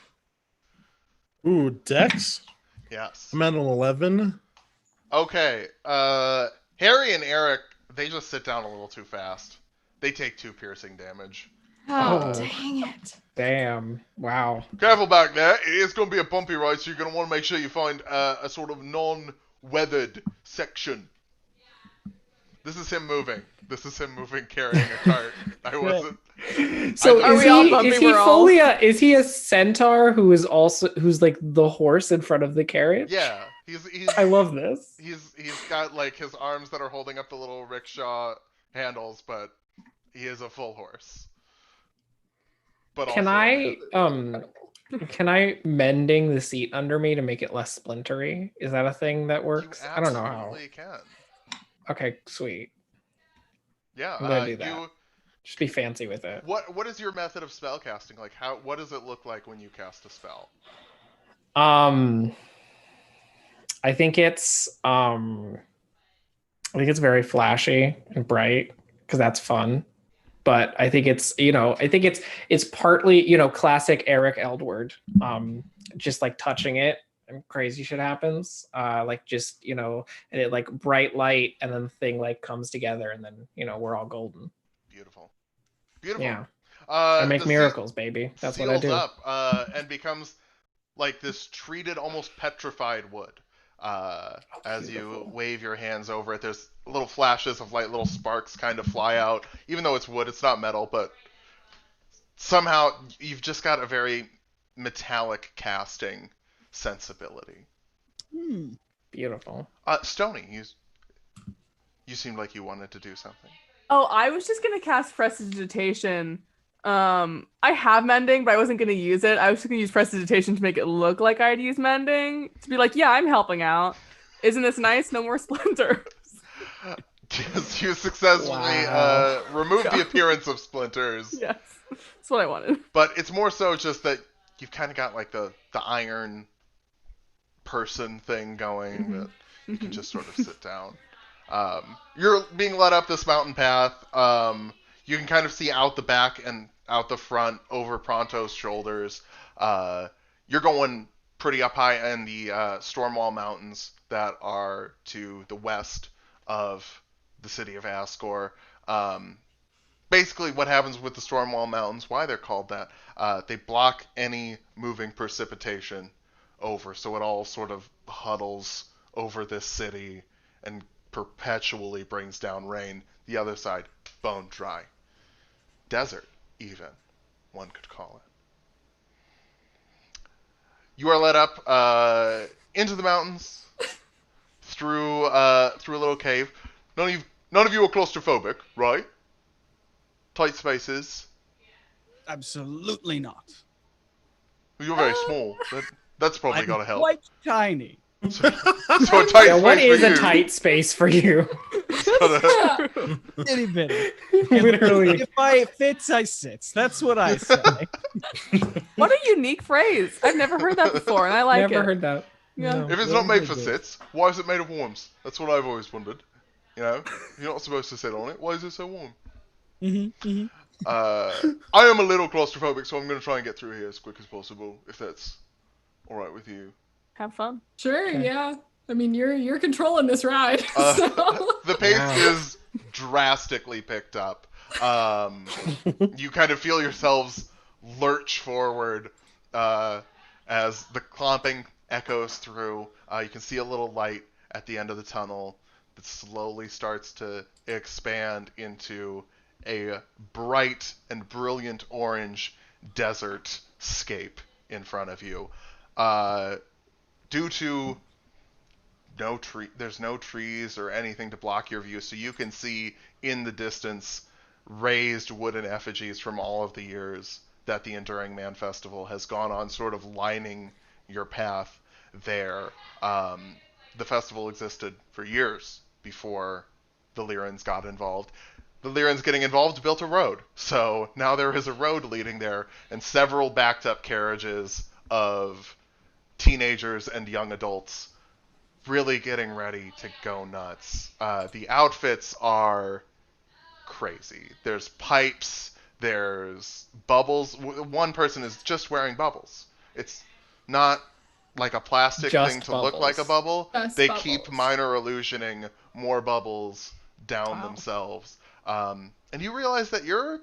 Speaker 2: Ooh, Dex.
Speaker 1: Yes.
Speaker 2: I'm at an 11.
Speaker 1: Okay. Harry and Eric, they just sit down a little too fast. They take 2 piercing damage.
Speaker 6: Oh,
Speaker 5: Oh.
Speaker 6: dang it.
Speaker 5: Damn. Wow.
Speaker 1: Careful back there. It is going to be a bumpy ride, so you're going to want to make sure you find a sort of non-weathered section. This is him moving. Carrying a cart. I wasn't.
Speaker 5: So
Speaker 1: Are
Speaker 5: is
Speaker 3: we all
Speaker 5: he
Speaker 3: bumping
Speaker 5: is he
Speaker 3: we're all-
Speaker 5: fully is he a centaur who's like the horse in front of the carriage?
Speaker 1: Yeah. He's
Speaker 5: I love this.
Speaker 1: he's got like his arms that are holding up the little rickshaw handles, but he is a full horse. But
Speaker 5: Can
Speaker 1: also,
Speaker 5: I Can I mending the seat under me to make it less splintery? Is that a thing that works?
Speaker 1: You
Speaker 5: I don't know how.
Speaker 1: absolutely can.
Speaker 5: Okay, sweet.
Speaker 1: Yeah,
Speaker 5: I'm gonna do that. Just be fancy with it.
Speaker 1: What is your method of spell casting? Like, what does it look like when you cast a spell?
Speaker 5: I think it's very flashy and bright because that's fun. But I think it's it's partly classic Eric Eldward. Just like touching it and crazy shit happens. Like just and it like bright light and then the thing like comes together and then we're all golden.
Speaker 1: Beautiful.
Speaker 5: Yeah. I make miracles, baby. That's what I do.
Speaker 1: Up and becomes like this treated, almost petrified wood. As you wave your hands over it, there's little flashes of light, little sparks kind of fly out. Even though it's wood, it's not metal, but somehow you've just got a very metallic casting sensibility.
Speaker 5: Beautiful.
Speaker 1: Stony, you seemed like you wanted to do something.
Speaker 3: Oh, I was just gonna cast Prestidigitation. I have Mending, but I wasn't gonna use it. I was just gonna use Prestidigitation to make it look like I'd use Mending. To be like, yeah, I'm helping out. Isn't this nice? No more splinters.
Speaker 1: You successfully removed the appearance of splinters.
Speaker 3: Yes, that's what I wanted.
Speaker 1: But it's more so just that you've kind of got like the iron person thing going that you can just sort of sit down. You're being led up this mountain path. You can kind of see out the back and out the front over Pronto's shoulders. You're going pretty up high in the Stormwall Mountains that are to the west of the city of Asgore. Basically, what happens with the Stormwall Mountains, why they're called that, they block any moving precipitation over, so it all sort of huddles over this city and perpetually brings down rain. The other side, bone dry. Desert, even, one could call it. You are led up into the mountains through a little cave. None of you are claustrophobic, right? Tight spaces.
Speaker 4: Absolutely not.
Speaker 1: You're very small. That's probably
Speaker 4: I'm
Speaker 1: gotta help.
Speaker 4: quite tiny.
Speaker 1: So a tight space
Speaker 5: what is
Speaker 1: for
Speaker 5: a
Speaker 1: you.
Speaker 5: tight space for you?
Speaker 4: Itty bitty.
Speaker 5: Literally.
Speaker 4: If I fits, I sits. That's what I say.
Speaker 3: What a unique phrase. I've never heard that before, and I like it.
Speaker 5: Never heard that.
Speaker 3: Yeah.
Speaker 5: No.
Speaker 1: If it's not made for sits, why is it made of worms? That's what I've always wondered. You're not supposed to sit on it. Why is it so warm? I am a little claustrophobic, so I'm going to try and get through here as quick as possible, if that's all right with you.
Speaker 3: Have fun.
Speaker 6: Sure, yeah. I mean, you're controlling this ride. So.
Speaker 1: The pace is drastically picked up. You kind of feel yourselves lurch forward as the clomping echoes through. You can see a little light at the end of the tunnel that slowly starts to expand into a bright and brilliant orange desert scape in front of you. Due to there's no trees or anything to block your view, so you can see in the distance raised wooden effigies from all of the years that the Enduring Man Festival has gone on, sort of lining your path there. The festival existed for years before the Lyrans got involved. The Lyrans getting involved built a road, so now there is a road leading there, and several backed up carriages of teenagers and young adults really getting ready to go nuts. The outfits are crazy. There's pipes, there's bubbles. One person is just wearing bubbles. It's not like a plastic
Speaker 5: Just
Speaker 1: thing to
Speaker 5: bubbles.
Speaker 1: look like a bubble.
Speaker 6: Just
Speaker 1: They
Speaker 6: bubbles.
Speaker 1: keep minor illusioning more bubbles down themselves. And you realize that you're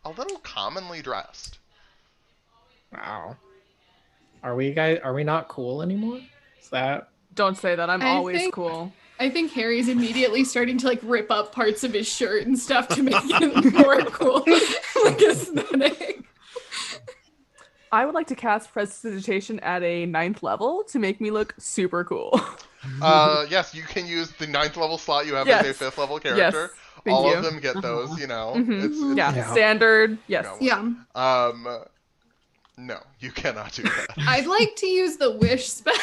Speaker 1: a little commonly dressed.
Speaker 5: Wow. Are we not cool anymore? Is that
Speaker 3: Don't say that. I'm
Speaker 6: I
Speaker 3: always
Speaker 6: think-
Speaker 3: cool.
Speaker 6: I think Harry's immediately starting to like rip up parts of his shirt and stuff to make it more cool, like aesthetic.
Speaker 3: I would like to cast Prestidigitation at a 9th level to make me look super cool.
Speaker 1: Yes, you can use the 9th level slot you have
Speaker 3: Yes.
Speaker 1: as a 5th level character.
Speaker 3: Thank
Speaker 1: All
Speaker 3: you.
Speaker 1: of them get those,
Speaker 3: Mhm.
Speaker 1: It's
Speaker 3: Yeah,
Speaker 5: Yeah.
Speaker 3: standard. Yes.
Speaker 6: Yeah.
Speaker 1: No, you cannot do that.
Speaker 6: I'd like to use the wish spell.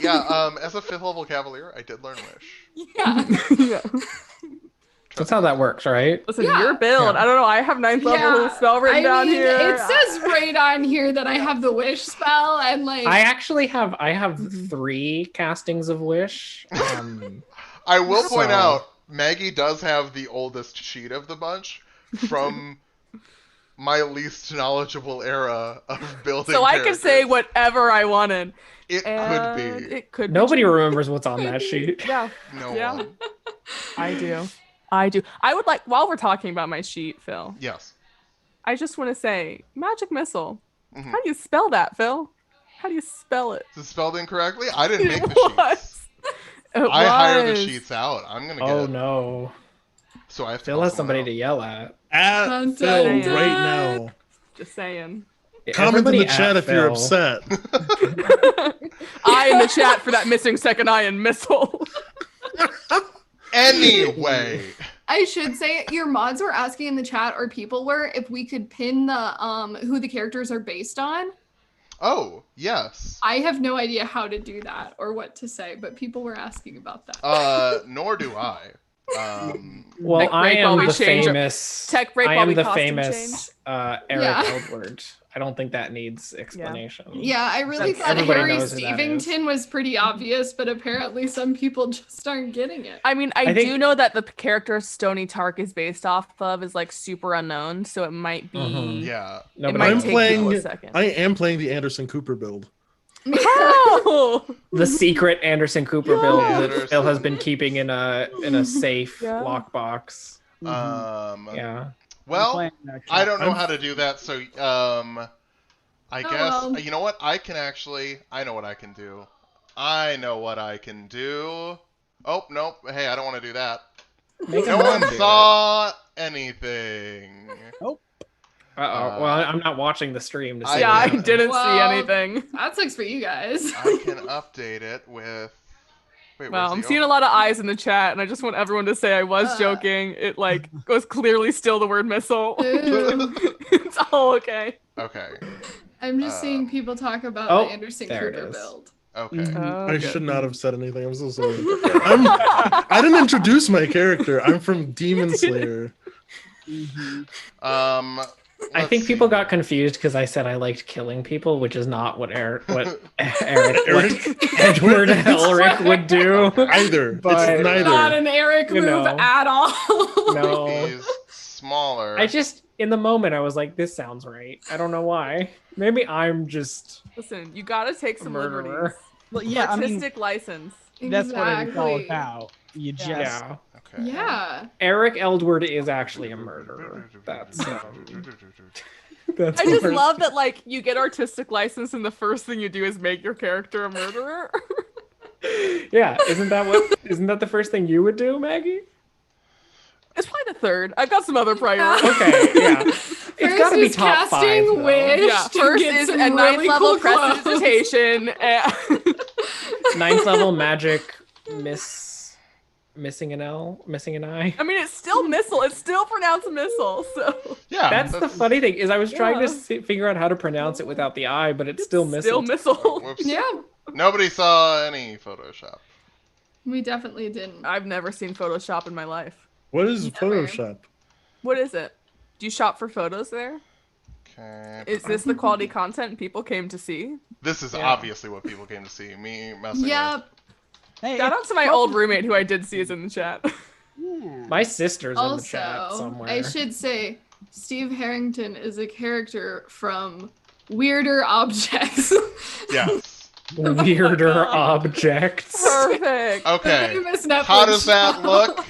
Speaker 1: Yeah, as a 5th level cavalier, I did learn wish.
Speaker 6: Yeah.
Speaker 3: Yeah.
Speaker 5: That's how that works, right?
Speaker 3: Listen,
Speaker 6: Yeah.
Speaker 3: your build.
Speaker 5: Yeah.
Speaker 3: I don't know. I have 9th level spell written down here.
Speaker 6: It says right on here that I have the wish spell, and like
Speaker 5: I actually have 3 castings of wish.
Speaker 1: I will point
Speaker 5: So-
Speaker 1: out, Maggie does have the oldest sheet of the bunch from my least knowledgeable era of building
Speaker 3: So I could say
Speaker 1: characters.
Speaker 3: whatever I wanted.
Speaker 1: It could
Speaker 3: And
Speaker 1: be.
Speaker 3: it could
Speaker 5: Nobody
Speaker 3: be.
Speaker 5: remembers what's on that sheet.
Speaker 3: Yeah,
Speaker 1: No
Speaker 3: yeah.
Speaker 1: one.
Speaker 3: I do. I do. I would like, while we're talking about my sheet, Phil,
Speaker 1: Yes.
Speaker 3: I just want to say magic missile.
Speaker 1: Mhm.
Speaker 3: How do you spell that, Phil? How do you spell it?
Speaker 1: Is it spelled incorrectly? I didn't make
Speaker 3: It
Speaker 1: the sheets.
Speaker 3: was. It
Speaker 1: I hire the
Speaker 3: was.
Speaker 1: sheets out. I'm gonna get.
Speaker 5: Oh no.
Speaker 1: So I have to.
Speaker 5: Phil
Speaker 1: call
Speaker 5: has
Speaker 1: someone
Speaker 5: somebody
Speaker 1: else.
Speaker 5: to yell at.
Speaker 2: At
Speaker 6: Dun,
Speaker 2: Phil
Speaker 6: dun,
Speaker 2: right
Speaker 6: dun.
Speaker 2: now.
Speaker 3: Just saying.
Speaker 2: Comment in
Speaker 5: Everybody
Speaker 2: the chat
Speaker 5: at
Speaker 2: if you're
Speaker 5: Phil.
Speaker 2: upset.
Speaker 3: I in the chat for that missing second eye and missile.
Speaker 1: Anyway.
Speaker 6: I should say your mods were asking in the chat, or people were, if we could pin the who the characters are based on.
Speaker 1: Oh yes.
Speaker 6: I have no idea how to do that or what to say, but people were asking about that.
Speaker 1: Nor do I.
Speaker 5: Well,
Speaker 3: Tech
Speaker 5: I
Speaker 3: break while
Speaker 5: am
Speaker 3: we
Speaker 5: the
Speaker 3: change our-
Speaker 5: famous.
Speaker 3: Tech break
Speaker 5: I
Speaker 3: while
Speaker 5: am
Speaker 3: we
Speaker 5: the
Speaker 3: costume
Speaker 5: famous Eric
Speaker 6: Yeah.
Speaker 5: Eldward. I don't think that needs explanation.
Speaker 6: Yeah, I really
Speaker 5: That's-
Speaker 6: thought
Speaker 5: everybody
Speaker 6: Harry
Speaker 5: knows who that is.
Speaker 6: Stevington was pretty obvious, but apparently some people just aren't getting it.
Speaker 3: I mean, I,
Speaker 5: I think-
Speaker 3: do know that the character Stony Tark is based off of is like super unknown, so it might be.
Speaker 5: Mhm.
Speaker 1: Yeah.
Speaker 3: It
Speaker 5: Nobody
Speaker 3: might
Speaker 2: I'm
Speaker 5: knows.
Speaker 3: take
Speaker 2: playing-
Speaker 3: people a second.
Speaker 2: I am playing the Anderson Cooper build.
Speaker 3: Oh!
Speaker 5: The secret Anderson Cooper
Speaker 3: Yeah.
Speaker 5: build that
Speaker 1: Anderson.
Speaker 5: Phil has been keeping in a safe
Speaker 3: Yeah.
Speaker 5: lockbox. Yeah.
Speaker 1: Well, I don't know
Speaker 2: I'm-
Speaker 1: how to do that, so I guess
Speaker 6: well.
Speaker 1: you know what? I know what I can do. I know what I can do. Oh nope! Hey, I don't want to do that.
Speaker 5: Make
Speaker 1: No
Speaker 5: a
Speaker 1: one
Speaker 5: mod do it.
Speaker 1: saw anything.
Speaker 5: Uh-oh. Well, I'm not watching the stream to see.
Speaker 3: Yeah, I
Speaker 1: Yeah.
Speaker 3: didn't see
Speaker 6: Well,
Speaker 3: anything.
Speaker 6: That sucks for you guys.
Speaker 1: I can update it with. Wait,
Speaker 3: Well,
Speaker 1: where's
Speaker 3: I'm
Speaker 1: the
Speaker 3: seeing a lot of eyes in the chat, and I just want everyone to say I was joking. It like was clearly still the word missile.
Speaker 6: Ooh.
Speaker 3: It's all okay.
Speaker 1: Okay.
Speaker 6: I'm just seeing people talk about
Speaker 5: Oh,
Speaker 6: the Anderson
Speaker 5: there it
Speaker 6: Cooper
Speaker 5: is.
Speaker 6: build.
Speaker 1: Okay.
Speaker 3: Oh,
Speaker 2: I
Speaker 3: good.
Speaker 2: should not have said anything. I'm so sorry. I didn't introduce my character. I'm from Demon Slayer.
Speaker 5: I
Speaker 1: let's
Speaker 5: think
Speaker 1: see.
Speaker 5: people got confused because I said I liked killing people, which is not what Eric, what
Speaker 2: Eric?
Speaker 5: Edward Elric would do.
Speaker 2: Either.
Speaker 5: But-
Speaker 2: It's neither.
Speaker 6: Not an Eric
Speaker 5: You
Speaker 6: move
Speaker 5: know.
Speaker 6: at all.
Speaker 5: No,
Speaker 1: He's smaller.
Speaker 5: I just in the moment I was like, this sounds right. I don't know why. Maybe I'm just
Speaker 3: Listen, you gotta take some
Speaker 5: murderer.
Speaker 3: liberties.
Speaker 4: Well, yeah, I mean,
Speaker 3: Artistic license.
Speaker 4: that's what it's all
Speaker 6: Exactly.
Speaker 4: about. You just
Speaker 5: yeah.
Speaker 1: Okay.
Speaker 6: Yeah.
Speaker 5: Eric Eldward is actually a murderer. That's that's.
Speaker 3: I just
Speaker 5: where-
Speaker 3: love that like you get artistic license and the first thing you do is make your character a murderer.
Speaker 5: Yeah, isn't that the first thing you would do, Maggie?
Speaker 3: It's probably the third. I've got some other priorities.
Speaker 5: Okay, yeah. It's got to be
Speaker 6: is
Speaker 5: top
Speaker 6: casting
Speaker 5: 5. though.
Speaker 6: Wish.
Speaker 3: Yeah,
Speaker 6: to
Speaker 3: first
Speaker 6: get
Speaker 3: is
Speaker 6: some
Speaker 3: a ninth
Speaker 6: really
Speaker 3: level
Speaker 6: cool clothes.
Speaker 3: prestidigitation. And
Speaker 5: 9th level magic missing an eye.
Speaker 3: I mean, it's still missile. It's still pronounced missile. So
Speaker 1: Yeah.
Speaker 5: That's the funny thing is I was trying
Speaker 3: Yeah.
Speaker 5: to figure out how to pronounce it without the I, but it's still missing.
Speaker 3: still missile.
Speaker 1: Whoops.
Speaker 6: Yeah,
Speaker 1: Nobody saw any Photoshop.
Speaker 6: we definitely didn't.
Speaker 3: I've never seen Photoshop in my life.
Speaker 2: What is
Speaker 6: Never.
Speaker 2: Photoshop?
Speaker 3: What is it? Do you shop for photos there?
Speaker 1: Okay.
Speaker 3: Is this the quality content people came to see?
Speaker 1: This is
Speaker 5: Yeah.
Speaker 1: obviously what people came to see. Me messing
Speaker 6: Yep.
Speaker 4: Hey,
Speaker 3: Shout out to my old roommate who I did see is in the chat.
Speaker 5: My sister's in the chat
Speaker 6: Also,
Speaker 5: somewhere.
Speaker 6: I should say Steve Harrington is a character from Weirder Objects.
Speaker 1: with. Yes.
Speaker 5: Weirder objects.
Speaker 3: Perfect.
Speaker 1: Okay.
Speaker 6: Famous Netflix
Speaker 1: How does that
Speaker 6: show.
Speaker 1: look?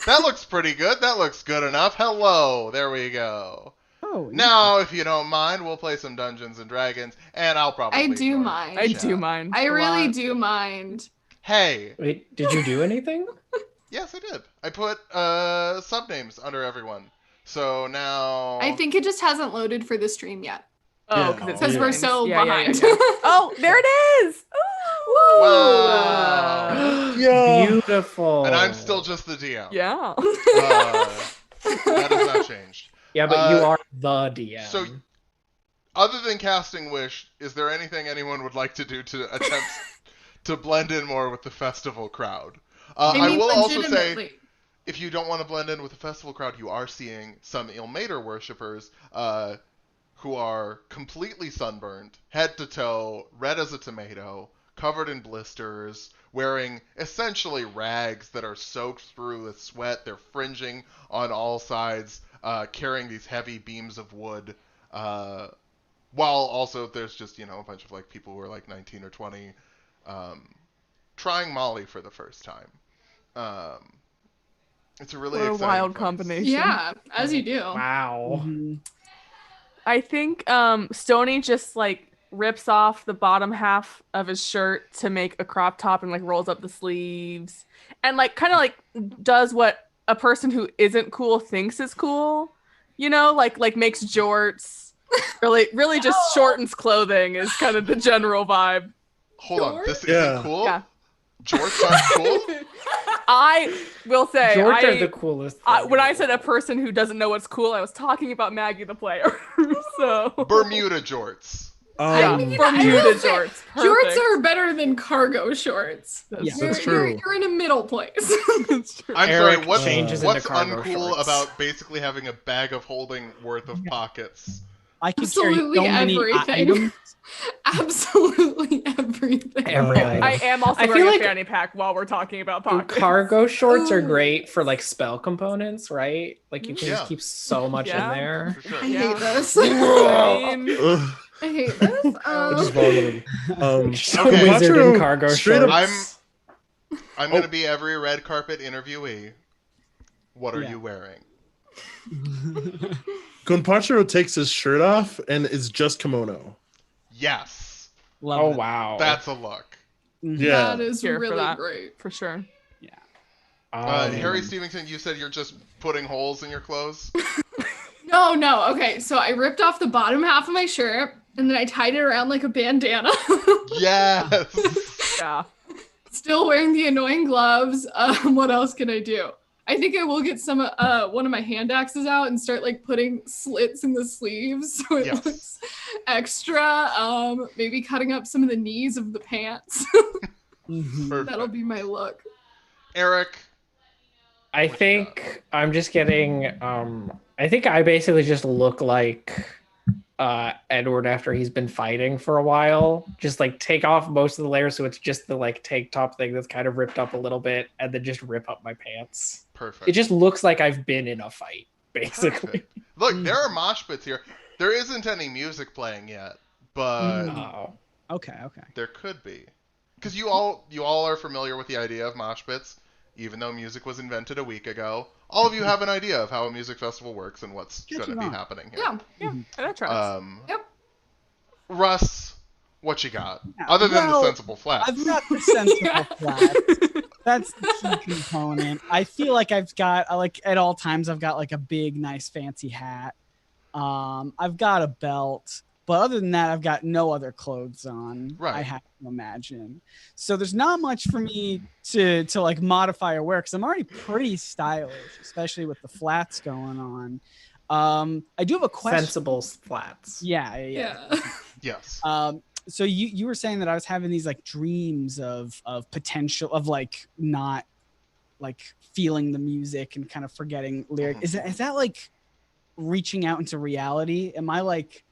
Speaker 1: That looks pretty good. That looks good enough. Hello. There we go.
Speaker 4: Oh,
Speaker 1: Now, if you don't mind, we'll play some Dungeons and Dragons, and I'll probably.
Speaker 6: I do
Speaker 1: ignore
Speaker 6: mind.
Speaker 3: I
Speaker 1: chat.
Speaker 3: do mind.
Speaker 6: I
Speaker 3: a
Speaker 6: really
Speaker 3: lot.
Speaker 6: do mind.
Speaker 1: Hey.
Speaker 5: Wait, did you do anything?
Speaker 1: Yes, I did. I put subnames under everyone. So now.
Speaker 6: I think it just hasn't loaded for the stream yet.
Speaker 3: Oh,
Speaker 2: Yeah.
Speaker 3: because
Speaker 6: Because we're so behind.
Speaker 3: Oh, there it is. Ooh.
Speaker 1: Wow.
Speaker 2: Yeah.
Speaker 5: Beautiful.
Speaker 1: And I'm still just the DM.
Speaker 3: Yeah.
Speaker 1: That has not changed.
Speaker 5: Yeah, but you
Speaker 1: Uh,
Speaker 5: are the DM.
Speaker 1: so- other than casting Wish, is there anything anyone would like to do to attempt to blend in more with the festival crowd? I will also say,
Speaker 6: legitimately.
Speaker 1: if you don't want to blend in with the festival crowd, you are seeing some Ilmater worshippers who are completely sunburned, head to toe, red as a tomato, covered in blisters, wearing essentially rags that are soaked through with sweat. They're fringing on all sides, carrying these heavy beams of wood, while also there's just, a bunch of like people who are like 19 or 20 trying Molly for the first time. It's a really
Speaker 3: What a
Speaker 1: exciting
Speaker 3: wild
Speaker 1: place.
Speaker 3: combination.
Speaker 6: Yeah, as you do.
Speaker 5: Wow.
Speaker 4: Mhm.
Speaker 3: I think Stoney just like rips off the bottom half of his shirt to make a crop top and like rolls up the sleeves and like kind of like does what a person who isn't cool thinks is cool, like makes jorts. Really just shortens clothing is kind of the general vibe.
Speaker 1: Hold on, this
Speaker 2: Yeah.
Speaker 1: isn't cool?
Speaker 3: Yeah.
Speaker 1: Jorts aren't cool?
Speaker 3: I will say
Speaker 5: Jorts are the coolest.
Speaker 3: when I said a person who doesn't know what's cool, I was talking about Maggie the player. So
Speaker 1: Bermuda jorts.
Speaker 3: yeah,
Speaker 6: mean,
Speaker 3: Bermuda
Speaker 6: I will say,
Speaker 3: jorts.
Speaker 6: Jorts
Speaker 3: Perfect.
Speaker 6: are better than cargo shorts.
Speaker 4: Yeah.
Speaker 2: That's
Speaker 6: You're
Speaker 2: true.
Speaker 6: in a middle place.
Speaker 3: That's true.
Speaker 1: I'm
Speaker 5: Eric
Speaker 1: sorry, what's
Speaker 5: changes
Speaker 2: into
Speaker 5: cargo
Speaker 1: uncool
Speaker 5: shorts.
Speaker 1: about basically having a bag of holding worth of pockets?
Speaker 4: I can carry
Speaker 6: Absolutely
Speaker 4: so many
Speaker 6: everything.
Speaker 4: items.
Speaker 6: Absolutely everything.
Speaker 5: Every item.
Speaker 3: I am also
Speaker 5: I feel
Speaker 3: wearing
Speaker 5: like-
Speaker 3: a fanny pack while we're talking about pockets.
Speaker 5: Cargo shorts are
Speaker 6: Ooh.
Speaker 5: great for like spell components, right? Like you can
Speaker 1: Yeah.
Speaker 5: just keep so much
Speaker 3: Yeah.
Speaker 5: in there.
Speaker 1: For sure.
Speaker 6: I
Speaker 3: Yeah.
Speaker 6: hate this.
Speaker 3: I mean,
Speaker 2: Ugh,
Speaker 6: I hate this.
Speaker 2: I just vomited.
Speaker 5: So
Speaker 1: Okay.
Speaker 5: wizard in
Speaker 2: Quattro
Speaker 5: cargo
Speaker 2: straight up-
Speaker 5: shorts.
Speaker 1: I'm going to be every red carpet interviewee. What are
Speaker 4: Yeah.
Speaker 1: you wearing?
Speaker 2: Gunpachiro takes his shirt off and is just kimono.
Speaker 1: Yes.
Speaker 4: Love
Speaker 5: Oh
Speaker 4: it.
Speaker 5: wow.
Speaker 1: That's a look.
Speaker 4: Mhm.
Speaker 2: Yeah.
Speaker 6: That is
Speaker 3: Here for
Speaker 6: really
Speaker 3: that.
Speaker 6: great.
Speaker 3: for sure.
Speaker 1: Harry Stevenson, you said you're just putting holes in your clothes?
Speaker 6: No. Okay, so I ripped off the bottom half of my shirt and then I tied it around like a bandana.
Speaker 1: Yes.
Speaker 3: Yeah.
Speaker 6: Still wearing the annoying gloves. What else can I do? I think I will get some one of my hand axes out and start like putting slits in the sleeves so it
Speaker 1: Yes.
Speaker 6: looks extra. Maybe cutting up some of the knees of the pants.
Speaker 4: Mhm.
Speaker 1: Perfect.
Speaker 6: That'll be my look.
Speaker 1: Eric.
Speaker 5: I
Speaker 1: What you
Speaker 5: think I'm just getting I think I basically just look like Edward after he's been fighting for a while. Just like take off most of the layers so it's just the like tank top thing that's kind of ripped up a little bit and then just rip up my pants.
Speaker 1: Perfect.
Speaker 5: It just looks like I've been in a fight, basically.
Speaker 1: Perfect. Look, there are mosh pits here. There isn't any music playing yet, but
Speaker 5: Oh.
Speaker 4: Okay.
Speaker 1: there could be. Because you all are familiar with the idea of mosh pits, even though music was invented a week ago. All of you have an idea of how a music festival works and what's
Speaker 4: Catching
Speaker 1: going to be
Speaker 4: on.
Speaker 1: happening here.
Speaker 6: Yeah.
Speaker 3: Yeah. That tracks.
Speaker 6: Yep.
Speaker 1: Russ, what you got?
Speaker 4: Yeah,
Speaker 1: Other than the
Speaker 4: well,
Speaker 1: sensible flats.
Speaker 4: I've got the sensible
Speaker 6: Yeah.
Speaker 4: flats. That's the key component. I feel like I've got like at all times I've got like a big, nice, fancy hat. I've got a belt, but other than that, I've got no other clothes on.
Speaker 1: Right.
Speaker 4: I have to imagine. So there's not much for me to like modify or wear because I'm already pretty stylish, especially with the flats going on. I do have a question.
Speaker 5: Sensible flats.
Speaker 4: Yeah.
Speaker 6: Yeah.
Speaker 1: Yes.
Speaker 4: So you were saying that I was having these like dreams of potential of like not like feeling the music and kind of forgetting lyric. Is that like reaching out into reality? Am I like,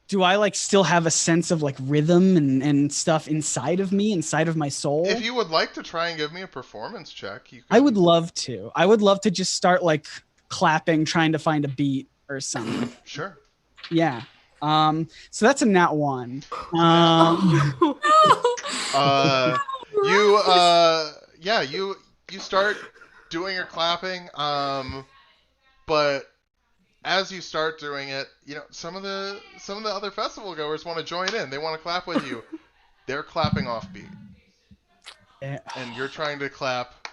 Speaker 4: do I like still have a sense of like rhythm and stuff inside of me, inside of my soul?
Speaker 1: If you would like to try and give me a performance check, you could.
Speaker 4: I would love to. I would love to just start like clapping, trying to find a beat or something.
Speaker 1: Sure.
Speaker 4: Yeah. So that's a nat one.
Speaker 1: You start doing your clapping, but as you start doing it, some of the other festival goers want to join in. They want to clap with you. They're clapping off beat,
Speaker 4: Yeah.
Speaker 1: and you're trying to clap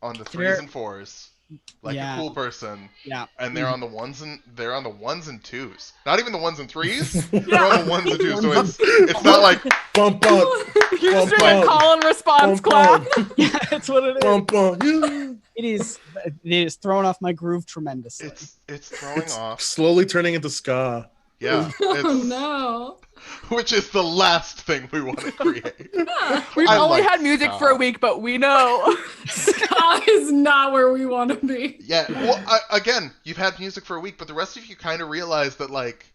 Speaker 1: on the
Speaker 4: They're-
Speaker 1: 3s and 4s like
Speaker 4: Yeah.
Speaker 1: a cool person.
Speaker 4: Yeah.
Speaker 1: And they're on the ones and 2s. Not even the 1s and 3s. They're on the 1s and 2s. So it's not like
Speaker 2: Bump up,
Speaker 3: You're just
Speaker 2: Bump
Speaker 3: doing a
Speaker 2: up.
Speaker 3: call and response
Speaker 2: bump
Speaker 3: clap.
Speaker 2: up,
Speaker 4: Yeah, that's what it is.
Speaker 2: bump up. Yeah.
Speaker 4: It is throwing off my groove tremendously.
Speaker 1: it's throwing
Speaker 2: It's
Speaker 1: off.
Speaker 2: slowly turning into ska.
Speaker 1: Yeah.
Speaker 6: Oh
Speaker 1: It's,
Speaker 6: no.
Speaker 1: Which is the last thing we want to create.
Speaker 3: We've
Speaker 1: I
Speaker 3: only
Speaker 1: like
Speaker 3: had music for a
Speaker 1: ska.
Speaker 3: week, but we know.
Speaker 6: Ska is not where we want to be.
Speaker 1: Yeah. Well, again, you've had music for a week, but the rest of you kind of realize that, like,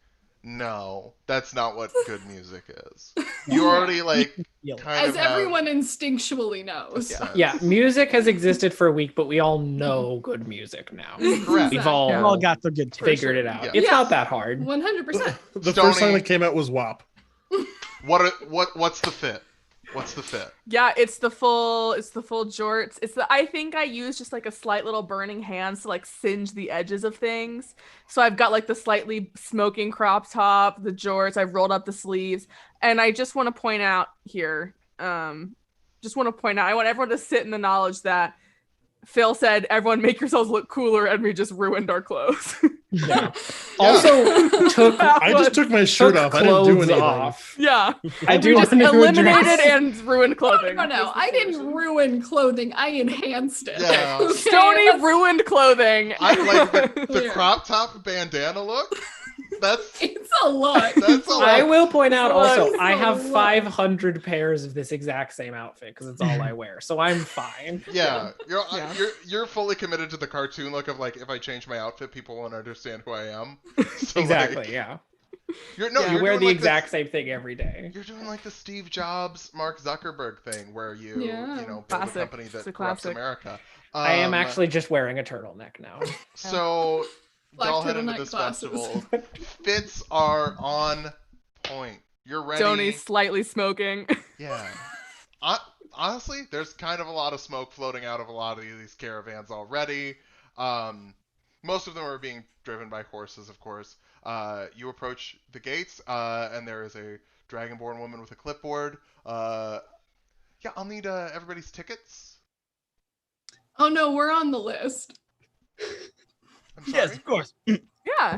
Speaker 1: no, that's not what good music is. You already, like, kind
Speaker 6: As
Speaker 1: of have
Speaker 6: everyone instinctually
Speaker 1: a
Speaker 6: knows.
Speaker 1: sense.
Speaker 5: Yeah, music has existed for a week, but we all know good music now.
Speaker 1: Correct.
Speaker 5: We've
Speaker 4: We've all
Speaker 5: all
Speaker 4: got the good taste.
Speaker 5: figured it out.
Speaker 1: Yeah.
Speaker 5: It's
Speaker 6: Yeah.
Speaker 5: not that hard.
Speaker 6: 100%.
Speaker 2: The first
Speaker 1: Stony.
Speaker 2: song that came out was WAP.
Speaker 1: What's the fit? What's the fit?
Speaker 3: Yeah, it's the full jorts. I think I used just like a slight little burning hands to like singe the edges of things. So I've got like the slightly smoking crop top, the jorts, I've rolled up the sleeves, and I just want to point out here, I want everyone to sit in the knowledge that Phil said, everyone make yourselves look cooler, and we just ruined our clothes.
Speaker 5: Yeah. Also took
Speaker 2: I just took my shirt off. I didn't do
Speaker 5: clothes
Speaker 2: anything.
Speaker 5: off.
Speaker 3: Yeah.
Speaker 5: I do
Speaker 3: We just
Speaker 5: want to
Speaker 3: eliminated
Speaker 5: address-
Speaker 3: and ruined clothing.
Speaker 6: No, I didn't ruin clothing. I enhanced it.
Speaker 1: Yeah.
Speaker 6: Okay,
Speaker 3: Stony
Speaker 6: that's-
Speaker 3: ruined clothing.
Speaker 1: I like the
Speaker 6: Yeah.
Speaker 1: crop top bandana look. That's
Speaker 6: It's a look.
Speaker 1: that's a
Speaker 5: I
Speaker 1: lot.
Speaker 5: will point out also,
Speaker 6: It's
Speaker 5: I
Speaker 6: a
Speaker 5: have
Speaker 6: lot.
Speaker 5: 500 pairs of this exact same outfit because it's all I wear, so I'm fine.
Speaker 1: Yeah,
Speaker 3: Yeah.
Speaker 1: you're fully committed to the cartoon look of, like, if I change my outfit, people won't understand who I am. So,
Speaker 5: Exactly,
Speaker 1: like,
Speaker 5: yeah.
Speaker 1: You're
Speaker 3: Yeah.
Speaker 5: You wear
Speaker 1: doing
Speaker 5: the
Speaker 1: like
Speaker 5: exact same thing every day.
Speaker 1: You're doing like the Steve Jobs, Mark Zuckerberg thing, where you
Speaker 6: Yeah.
Speaker 1: build
Speaker 3: Classic.
Speaker 1: a company
Speaker 3: It's a
Speaker 1: that corrupts
Speaker 3: classic.
Speaker 1: America.
Speaker 5: I am actually just wearing a turtleneck now.
Speaker 1: So
Speaker 6: Black
Speaker 1: y'all head into
Speaker 6: turtleneck
Speaker 1: this
Speaker 6: glasses.
Speaker 1: festival. Fits are on point. You're ready.
Speaker 3: Stoney's slightly smoking.
Speaker 1: Yeah. Honestly, there's kind of a lot of smoke floating out of a lot of these caravans already. Most of them are being driven by horses, of course. You approach the gates, and there is a dragonborn woman with a clipboard. Yeah, I'll need everybody's tickets.
Speaker 6: Oh no, we're on the list.
Speaker 1: I'm sorry.
Speaker 4: Yes, of course.
Speaker 3: Yeah.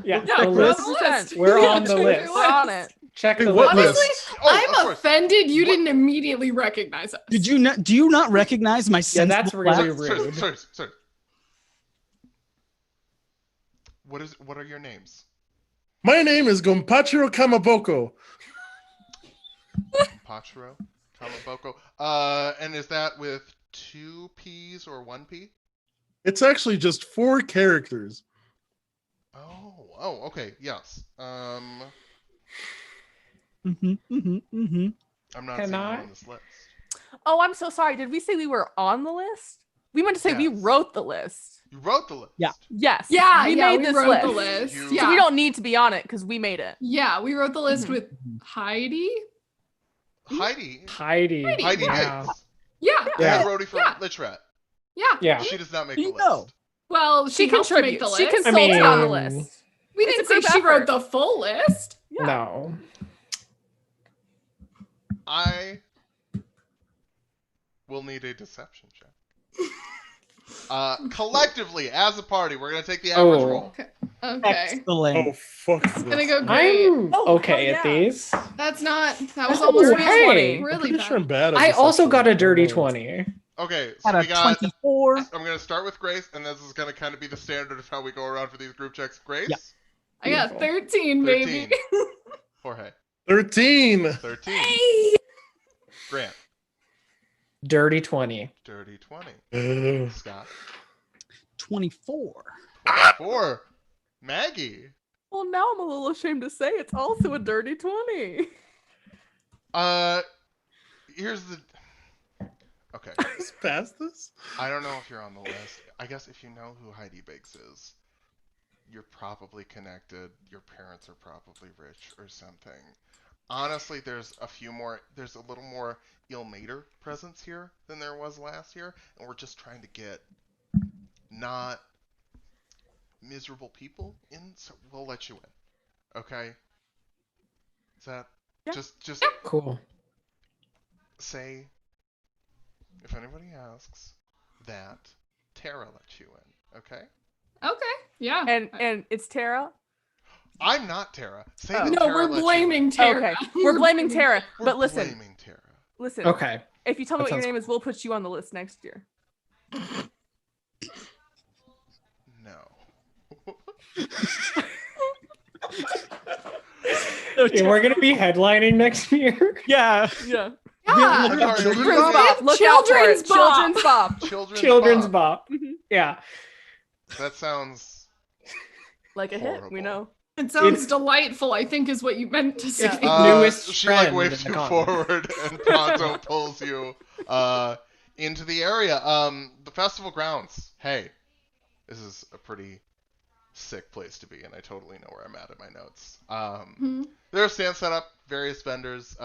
Speaker 5: Yeah,
Speaker 3: Yeah,
Speaker 5: the
Speaker 3: we're
Speaker 5: list.
Speaker 3: on the list.
Speaker 5: We're
Speaker 6: Yeah,
Speaker 5: on the
Speaker 6: check your
Speaker 5: list.
Speaker 3: We're on it.
Speaker 5: Check
Speaker 2: Hey,
Speaker 5: the
Speaker 2: what
Speaker 5: list.
Speaker 6: Honestly,
Speaker 2: list?
Speaker 1: Oh, of
Speaker 6: I'm
Speaker 1: course.
Speaker 6: offended you
Speaker 1: What-
Speaker 6: didn't immediately recognize us.
Speaker 4: Did you not? Do you not recognize my
Speaker 5: Yeah,
Speaker 4: sensible
Speaker 5: that's really
Speaker 4: laugh?
Speaker 5: rude.
Speaker 1: Sorry. What are your names?
Speaker 2: My name is Gompachiro Kamaboko.
Speaker 1: Pachiro, Kamaboko. And is that with 2 P's or 1 P?
Speaker 2: It's actually just 4 characters.
Speaker 1: Oh, okay, yes.
Speaker 4: Mm-hmm,
Speaker 1: I'm not
Speaker 5: Can
Speaker 1: seeing you
Speaker 5: I?
Speaker 1: on this list.
Speaker 3: Oh, I'm so sorry. Did we say we were on the list? We meant to say we
Speaker 1: Yes.
Speaker 3: wrote the list.
Speaker 1: You wrote the list.
Speaker 4: Yeah.
Speaker 3: Yes.
Speaker 6: Yeah,
Speaker 3: we
Speaker 6: yeah,
Speaker 3: made
Speaker 6: we
Speaker 3: this
Speaker 6: wrote
Speaker 3: list.
Speaker 6: the list.
Speaker 1: You-
Speaker 3: So
Speaker 6: Yeah,
Speaker 3: we don't need to be on it because we made it.
Speaker 6: yeah, we wrote the list
Speaker 3: Mhm.
Speaker 6: with Heidi.
Speaker 1: Heidi.
Speaker 5: Heidi.
Speaker 1: Heidi
Speaker 5: Yeah.
Speaker 1: Biggs.
Speaker 6: Yeah,
Speaker 5: Yeah.
Speaker 1: And Rhodey for
Speaker 6: Yeah.
Speaker 1: Lich Rat.
Speaker 6: yeah.
Speaker 5: Yeah.
Speaker 1: She does not make
Speaker 4: You
Speaker 1: the
Speaker 4: know.
Speaker 1: list.
Speaker 6: Well,
Speaker 3: She
Speaker 6: she helped make
Speaker 3: contributes.
Speaker 6: the
Speaker 3: She
Speaker 6: list.
Speaker 3: consulted on the
Speaker 5: mean-
Speaker 3: list.
Speaker 6: We
Speaker 3: It's
Speaker 6: didn't
Speaker 3: a
Speaker 6: say
Speaker 3: group
Speaker 6: she wrote
Speaker 3: effort.
Speaker 6: the full list.
Speaker 3: Yeah.
Speaker 5: No.
Speaker 1: I will need a deception check. Collectively, as a party, we're gonna take the average
Speaker 5: Oh.
Speaker 1: roll.
Speaker 6: Okay.
Speaker 4: Excellent.
Speaker 2: Oh, fuck.
Speaker 6: It's gonna go great.
Speaker 5: I'm
Speaker 3: Oh,
Speaker 5: okay
Speaker 3: hell
Speaker 5: at
Speaker 3: yeah.
Speaker 5: these.
Speaker 6: That was
Speaker 5: Oh,
Speaker 6: almost
Speaker 5: hey.
Speaker 6: really,
Speaker 2: I'm
Speaker 6: really
Speaker 2: pretty sure I'm
Speaker 6: bad.
Speaker 2: bad at
Speaker 5: I also
Speaker 2: deception.
Speaker 5: got a dirty
Speaker 2: Oh.
Speaker 5: 20.
Speaker 1: Okay, so
Speaker 4: Got
Speaker 1: we
Speaker 4: a
Speaker 1: got.
Speaker 4: 24.
Speaker 1: I'm gonna start with Grace, and this is gonna kind of be the standard of how we go around for these group checks. Grace.
Speaker 4: Yeah.
Speaker 6: I got
Speaker 5: Beautiful.
Speaker 6: 13, baby.
Speaker 1: 13. Jorge.
Speaker 2: 13.
Speaker 1: 13.
Speaker 6: Hey!
Speaker 1: Grant.
Speaker 5: Dirty 20.
Speaker 1: Dirty 20.
Speaker 2: Ugh.
Speaker 1: Scott.
Speaker 4: 24.
Speaker 1: 24. Maggie.
Speaker 3: Well, now I'm a little ashamed to say it's also a dirty 20.
Speaker 1: Here's the. Okay.
Speaker 2: Just past this?
Speaker 1: I don't know if you're on the list. I guess if you know who Heidi Biggs is, you're probably connected. Your parents are probably rich or something. Honestly, there's a little more Ilmater presence here than there was last year, and we're just trying to get not miserable people in, so we'll let you in. Okay? Is that
Speaker 3: Yeah.
Speaker 1: just
Speaker 5: Cool.
Speaker 1: say, if anybody asks, that Tara let you in, okay?
Speaker 6: Okay, yeah.
Speaker 3: And it's Tara.
Speaker 1: I'm not Tara. Say
Speaker 3: Oh.
Speaker 1: that
Speaker 6: no,
Speaker 1: Tara
Speaker 6: we're
Speaker 1: let you
Speaker 6: blaming
Speaker 1: in.
Speaker 6: Tara.
Speaker 3: Okay, we're blaming Tara.
Speaker 1: We're
Speaker 3: But listen,
Speaker 1: blaming Tara.
Speaker 3: listen.
Speaker 5: Okay.
Speaker 3: If you tell me
Speaker 5: That
Speaker 3: what your
Speaker 5: sounds
Speaker 3: name is, we'll put you on the list next year.
Speaker 1: No.
Speaker 5: Yeah, we're gonna be headlining next year.
Speaker 4: Yeah.
Speaker 3: Yeah.
Speaker 6: Yeah.
Speaker 1: I'm sorry,
Speaker 2: Children's
Speaker 1: what did you
Speaker 3: Children's
Speaker 1: say?
Speaker 3: Bop. Look out for it.
Speaker 6: Children's Bop.
Speaker 3: Children's Bop.
Speaker 5: Children's
Speaker 1: Bop.
Speaker 5: Bop. Yeah.
Speaker 1: That sounds
Speaker 3: Like a hit, we
Speaker 1: Horrible.
Speaker 3: know.
Speaker 6: It sounds delightful, I think is what you meant to say.
Speaker 3: Yeah.
Speaker 5: Newest
Speaker 1: she like
Speaker 5: trend
Speaker 1: waves
Speaker 5: in
Speaker 1: you
Speaker 5: the
Speaker 1: forward and pronto pulls you into the area. The festival grounds. Hey, this is a pretty sick place to be, and I totally know where I'm at in my notes. There are stands set up, various vendors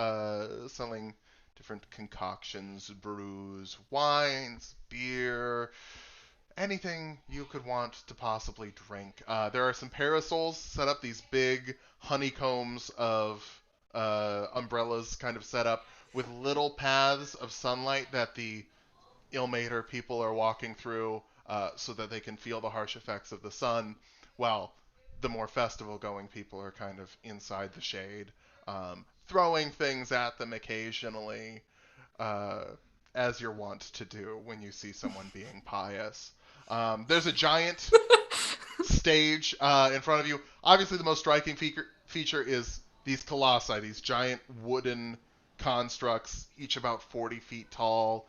Speaker 1: selling different concoctions, brews, wines, beer, anything you could want to possibly drink. There are some parasols set up, these big honeycombs of umbrellas kind of set up with little paths of sunlight that the Ilmater people are walking through so that they can feel the harsh effects of the sun, while the more festival-going people are kind of inside the shade, throwing things at them occasionally, as you're wont to do when you see someone being pious. There's a giant stage in front of you. Obviously, the most striking feature is these colossi, these giant wooden constructs, each about 40 feet tall,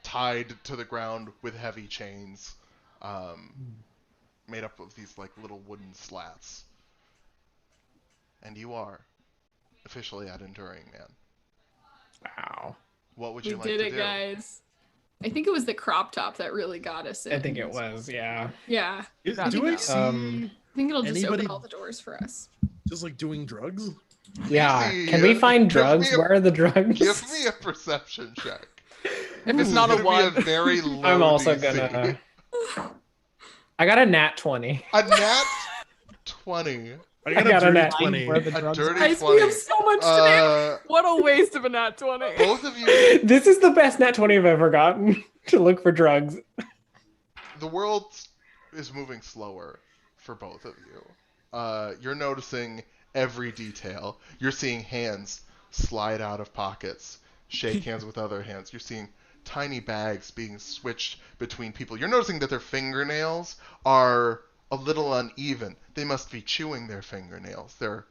Speaker 1: tied to the ground with heavy chains, made up of these like little wooden slats. And you are officially at Enduring Man.
Speaker 5: Wow.
Speaker 1: What would
Speaker 6: We
Speaker 1: you like
Speaker 6: did
Speaker 1: to
Speaker 6: it,
Speaker 1: do?
Speaker 6: guys. I think it was the crop top that really got us in.
Speaker 5: I think it was, yeah.
Speaker 6: Yeah.
Speaker 2: Do I see
Speaker 6: I think it'll just
Speaker 2: Anybody-
Speaker 6: open all the doors for us.
Speaker 2: just like doing drugs?
Speaker 5: Yeah.
Speaker 1: Easy.
Speaker 5: Can we find
Speaker 1: Give me
Speaker 5: drugs?
Speaker 1: a-
Speaker 5: Where are the drugs?
Speaker 1: Give me a perception check.
Speaker 3: If
Speaker 1: This
Speaker 3: it's
Speaker 1: is
Speaker 3: not a
Speaker 1: gonna
Speaker 3: one.
Speaker 1: be a very low
Speaker 5: I'm also
Speaker 1: DC.
Speaker 5: gonna. I got a nat 20.
Speaker 1: A nat 20.
Speaker 2: I got
Speaker 5: I got
Speaker 2: a
Speaker 5: a
Speaker 2: dirty
Speaker 5: net.
Speaker 2: 20.
Speaker 4: Where the
Speaker 1: A
Speaker 4: drugs
Speaker 1: dirty
Speaker 6: Guys,
Speaker 1: 20.
Speaker 6: we have so much to
Speaker 3: What a waste of a nat 20.
Speaker 1: Both of you,
Speaker 5: This is the best nat 20 I've ever gotten to look for drugs.
Speaker 1: the world is moving slower for both of you. You're noticing every detail. You're seeing hands slide out of pockets, shake hands with other hands. You're seeing tiny bags being switched between people. You're noticing that their fingernails are a little uneven. They must be chewing their fingernails. They're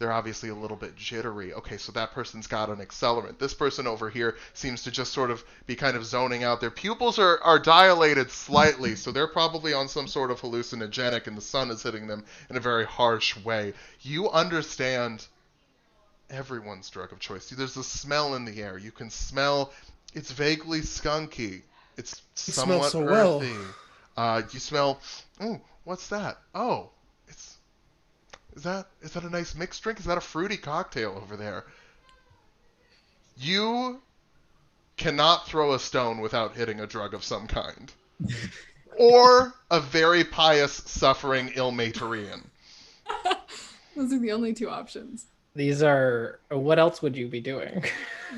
Speaker 1: obviously a little bit jittery. Okay, so that person's got an accelerant. This person over here seems to just sort of be kind of zoning out. Their pupils are dilated slightly, so they're probably on some sort of hallucinogenic, and the sun is hitting them in a very harsh way. You understand everyone's drug of choice. There's a smell in the air. You can smell. It's vaguely skunky. It's somewhat
Speaker 2: smells so well.
Speaker 1: earthy. You smell. Oh, what's that? Oh, is that a nice mixed drink? Is that a fruity cocktail over there? You cannot throw a stone without hitting a drug of some kind. Or a very pious, suffering Ilmaterian.
Speaker 6: Those are the only two options.
Speaker 5: These are. What else would you be doing?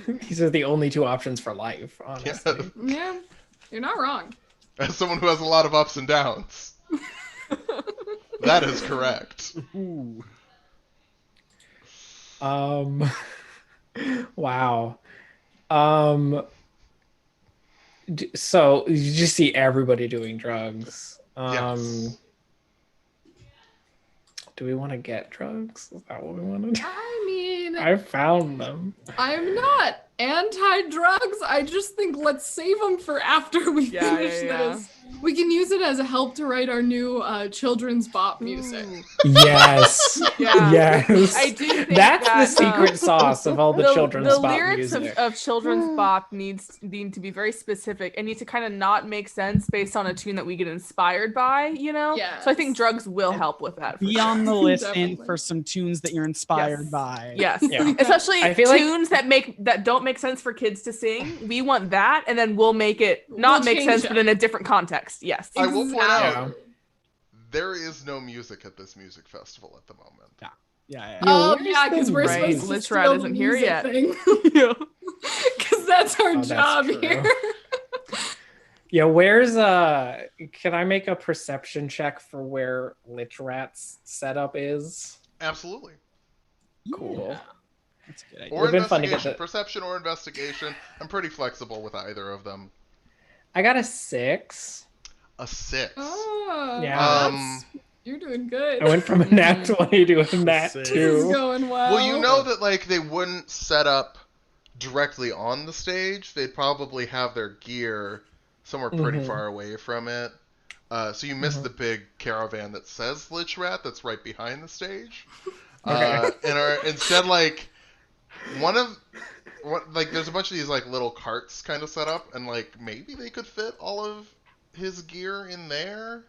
Speaker 5: These are the only two options for life, honestly.
Speaker 6: Yeah, you're not wrong.
Speaker 1: As someone who has a lot of ups and downs. That is correct.
Speaker 2: Ooh.
Speaker 5: Wow. So you just see everybody doing drugs.
Speaker 1: Yes.
Speaker 5: Do we want to get drugs? Is that what we want to do?
Speaker 6: I mean,
Speaker 5: I found them.
Speaker 6: I'm not anti-drugs. I just think let's save them for after we finish this. We can use it as a help to write our new children's bop music.
Speaker 5: Yes.
Speaker 3: Yeah.
Speaker 5: Yes.
Speaker 3: I do think
Speaker 5: That's
Speaker 3: that,
Speaker 5: the secret sauce of all the children's
Speaker 3: the
Speaker 5: bop
Speaker 3: lyrics
Speaker 5: music.
Speaker 3: of children's bop need to be very specific and need to kind of not make sense based on a tune that we get inspired by, you know? So I think
Speaker 6: Yes.
Speaker 3: drugs will help with that.
Speaker 4: Be
Speaker 3: sure.
Speaker 4: on the list in
Speaker 6: Definitely.
Speaker 4: for some tunes that you're inspired
Speaker 3: Yes.
Speaker 4: by.
Speaker 3: Yes.
Speaker 5: Yeah.
Speaker 3: Especially
Speaker 5: I feel like-
Speaker 3: tunes that don't make sense for kids to sing. We want that, and then we'll make it not
Speaker 6: We'll
Speaker 3: make
Speaker 6: change
Speaker 3: sense,
Speaker 6: it.
Speaker 3: but in a different context. Yes.
Speaker 1: I will point out,
Speaker 5: Yeah.
Speaker 1: there is no music at this music festival at the moment.
Speaker 4: Yeah.
Speaker 5: Yeah,
Speaker 6: Oh,
Speaker 5: where's
Speaker 6: yeah, because
Speaker 5: the
Speaker 6: we're
Speaker 3: Right.
Speaker 6: supposed to
Speaker 3: Lich
Speaker 6: steal
Speaker 3: Rat
Speaker 6: the
Speaker 3: isn't here
Speaker 6: music
Speaker 3: yet.
Speaker 6: thing.
Speaker 3: Yeah.
Speaker 6: Because that's our
Speaker 5: Oh, that's
Speaker 6: job
Speaker 5: true.
Speaker 6: here.
Speaker 5: Yeah, where's can I make a perception check for where Lich Rat's setup is?
Speaker 1: Absolutely.
Speaker 5: Cool.
Speaker 4: Yeah. That's a good idea.
Speaker 1: Or
Speaker 5: Would've been fun to get
Speaker 1: investigation.
Speaker 5: the-
Speaker 1: Perception or investigation. I'm pretty flexible with either of them.
Speaker 5: I got a 6.
Speaker 1: A 6.
Speaker 6: Oh,
Speaker 5: Yeah.
Speaker 6: that's You're doing good.
Speaker 5: I went from a nat 20 to a nat
Speaker 2: Same.
Speaker 6: This is
Speaker 5: 2.
Speaker 6: going well.
Speaker 1: Well, you know that like they wouldn't set up directly on the stage. They'd probably have their gear somewhere pretty far away from it. So you missed the big caravan that says Lich Rat that's right behind the stage.
Speaker 5: Okay.
Speaker 1: And are instead like there's a bunch of these like little carts kind of set up, and like maybe they could fit all of his gear in there.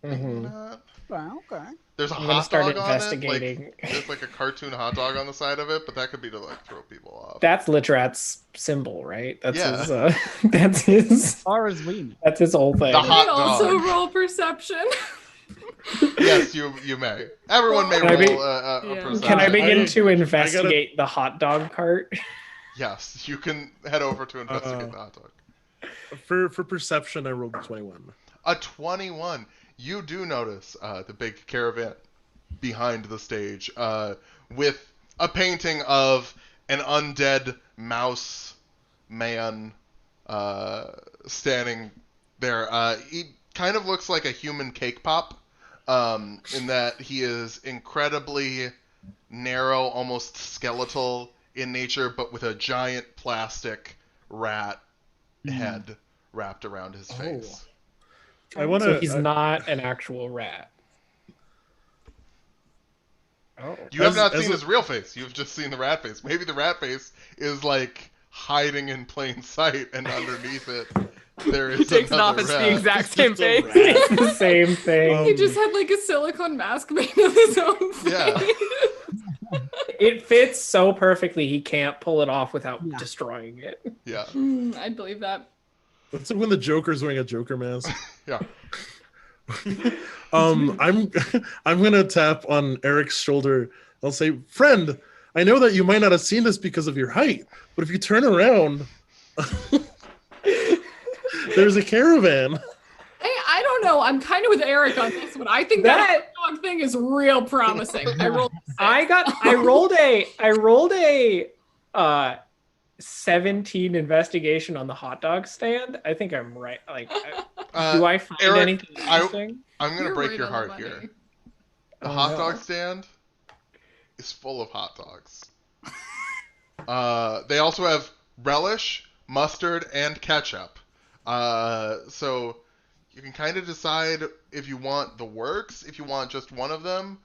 Speaker 1: Maybe not.
Speaker 4: Okay.
Speaker 1: There's a
Speaker 5: I'm gonna
Speaker 1: hot
Speaker 5: start
Speaker 1: dog on it.
Speaker 5: investigating.
Speaker 1: Like, there's like a cartoon hot dog on the side of it, but that could be to like throw people off.
Speaker 5: That's Litrat's symbol, right? That's
Speaker 1: Yeah.
Speaker 5: his. That's his.
Speaker 4: As far as we know.
Speaker 5: That's his whole thing.
Speaker 1: The
Speaker 6: You
Speaker 1: hot
Speaker 6: can also
Speaker 1: dog.
Speaker 6: roll perception.
Speaker 1: Yes, you may. Everyone may
Speaker 5: Can I be-
Speaker 1: roll a
Speaker 3: Yeah.
Speaker 1: perception.
Speaker 5: Can I begin
Speaker 2: I
Speaker 5: to investigate the hot dog cart?
Speaker 1: Yes, you can head over to investigate the hot dog.
Speaker 2: For perception, I rolled a 21.
Speaker 1: A 21. You do notice the big caravan behind the stage with a painting of an undead mouse man standing there. He kind of looks like a human cake pop in that he is incredibly narrow, almost skeletal in nature, but with a giant plastic rat head wrapped around his face.
Speaker 2: I want
Speaker 5: So
Speaker 2: to.
Speaker 5: he's not an actual rat. Oh.
Speaker 1: You have
Speaker 2: As-
Speaker 1: not
Speaker 2: as
Speaker 1: seen
Speaker 2: a-
Speaker 1: his real face. You've just seen the rat face. Maybe the rat face is like hiding in plain sight, and underneath it, there is
Speaker 3: He takes it
Speaker 1: another
Speaker 3: off. It's
Speaker 1: rat.
Speaker 3: the exact same
Speaker 2: Just a
Speaker 3: face.
Speaker 2: rat.
Speaker 5: It's the same thing.
Speaker 6: He just had like a silicone mask made of his own face.
Speaker 1: Yeah.
Speaker 5: It fits so perfectly he can't pull it off without
Speaker 4: Yeah.
Speaker 5: destroying it.
Speaker 1: Yeah,
Speaker 6: I'd believe that.
Speaker 2: It's like when the Joker's wearing a Joker mask.
Speaker 1: yeah.
Speaker 2: I'm I'm gonna tap on Eric's shoulder. I'll say, "Friend, I know that you might not have seen this because of your height, but if you turn around, there's a caravan."
Speaker 6: Hey, I don't know. I'm kind of with Eric on this one. I think that dog thing is real promising. I rolled.
Speaker 5: I rolled a 17 investigation on the hot dog stand. I think I'm right. Like, do I find
Speaker 1: Eric,
Speaker 5: anything interesting?
Speaker 1: I'm gonna
Speaker 6: You're
Speaker 1: break
Speaker 6: right
Speaker 1: your
Speaker 6: on the
Speaker 1: heart
Speaker 6: money.
Speaker 1: here. The
Speaker 5: Oh,
Speaker 1: hot
Speaker 5: no.
Speaker 1: dog stand is full of hot dogs. They also have relish, mustard, and ketchup. So you can kind of decide if you want the works, if you want just one of them.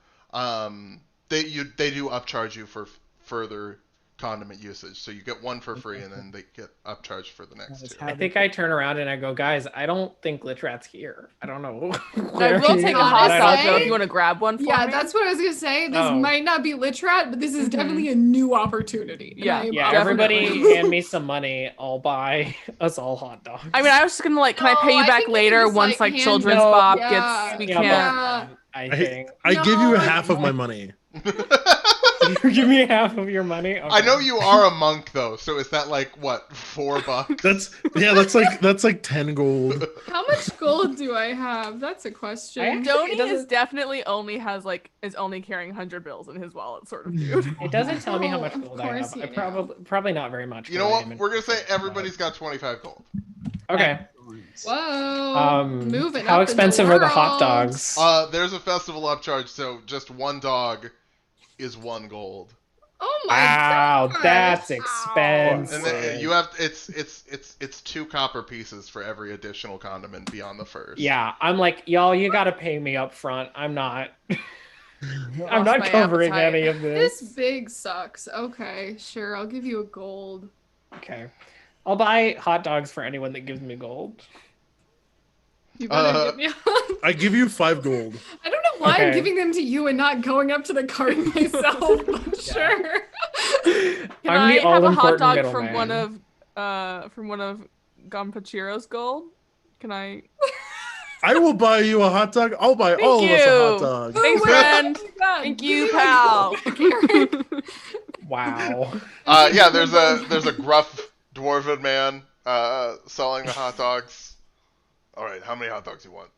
Speaker 1: They do upcharge you for further condiment usage, so you get one for free, and then they get upcharged for the next two.
Speaker 5: I think I turn around and I go, guys, I don't think Litrat's here. I don't know.
Speaker 3: I
Speaker 5: where
Speaker 3: will
Speaker 5: he
Speaker 3: take a
Speaker 5: is,
Speaker 3: hot
Speaker 5: but I
Speaker 3: dog
Speaker 5: don't
Speaker 3: though if
Speaker 5: think-
Speaker 3: you want to grab one for
Speaker 6: Yeah,
Speaker 3: me.
Speaker 6: that's what I was gonna say. This
Speaker 5: Oh.
Speaker 6: might not be Litrat, but this is definitely a new opportunity. And
Speaker 3: Yeah.
Speaker 6: I am
Speaker 5: Yeah,
Speaker 6: up for
Speaker 5: everybody
Speaker 6: it.
Speaker 5: hand me some money. I'll buy us all hot dogs.
Speaker 3: I mean, I was just gonna like, can I
Speaker 6: No,
Speaker 3: pay you
Speaker 6: I
Speaker 3: back
Speaker 6: think you
Speaker 3: later
Speaker 6: just,
Speaker 3: once
Speaker 6: like,
Speaker 3: like
Speaker 6: hand-
Speaker 3: Children's
Speaker 5: No,
Speaker 3: Bob
Speaker 6: yeah,
Speaker 3: gets we
Speaker 5: Yeah,
Speaker 3: can't.
Speaker 5: but, I think.
Speaker 2: I give you
Speaker 6: No.
Speaker 2: half of my money.
Speaker 5: You give me half of your money.
Speaker 1: I
Speaker 5: Okay.
Speaker 1: know you are a monk though, so is that like what, $4?
Speaker 2: That's like 10 gold.
Speaker 6: How much gold do I have? That's a question.
Speaker 5: I-
Speaker 3: Donnie
Speaker 5: It doesn't-
Speaker 3: is definitely only has like is only carrying 100 bills in his wallet, sort of dude.
Speaker 5: It doesn't tell me how
Speaker 6: Oh,
Speaker 5: much
Speaker 6: of
Speaker 5: gold I
Speaker 6: course
Speaker 5: have.
Speaker 6: you
Speaker 5: I
Speaker 6: know.
Speaker 5: probably not very much.
Speaker 1: You know
Speaker 5: but I
Speaker 1: what?
Speaker 5: am
Speaker 1: We're gonna say
Speaker 5: interested.
Speaker 1: everybody's got 25 gold.
Speaker 5: Okay.
Speaker 6: Whoa. Moving
Speaker 5: How
Speaker 6: up in
Speaker 5: expensive
Speaker 6: the
Speaker 5: are the hot
Speaker 6: world.
Speaker 5: dogs?
Speaker 1: There's a festival upcharge, so just one dog is 1 gold.
Speaker 6: Oh my
Speaker 5: Wow,
Speaker 6: gosh.
Speaker 5: that's
Speaker 1: And
Speaker 5: expensive.
Speaker 1: then you have it's 2 copper pieces for every additional condiment beyond the first.
Speaker 5: Yeah, I'm like, y'all, you gotta pay me up front. I'm not I'm
Speaker 3: Lost
Speaker 5: not
Speaker 3: my
Speaker 5: covering
Speaker 3: appetite.
Speaker 5: any of
Speaker 6: This
Speaker 5: this.
Speaker 6: big sucks. Okay, sure. I'll give you a gold.
Speaker 5: Okay. I'll buy hot dogs for anyone that gives me gold.
Speaker 6: You better
Speaker 1: Uh,
Speaker 6: give me.
Speaker 2: I give you 5 gold.
Speaker 6: I don't know why I'm
Speaker 5: Okay.
Speaker 6: giving them to you and not going up to the cart myself. But sure.
Speaker 3: Can
Speaker 5: I'm
Speaker 3: I
Speaker 5: the
Speaker 3: have a hot
Speaker 5: all-important
Speaker 3: dog
Speaker 5: middleman.
Speaker 3: from one of Gonpachiro's gold? Can I?
Speaker 2: I will buy you a hot dog. I'll buy
Speaker 3: Thank
Speaker 2: all of us a hot
Speaker 3: you.
Speaker 2: dog.
Speaker 3: Thanks,
Speaker 6: Oh, wait,
Speaker 3: friend.
Speaker 6: oh my God.
Speaker 3: Thank
Speaker 6: Give
Speaker 3: you,
Speaker 6: me my
Speaker 3: pal.
Speaker 6: gold, Garrett.
Speaker 5: Wow.
Speaker 1: Yeah, there's a gruff dwarven man selling the hot dogs. All right, how many hot dogs do you want?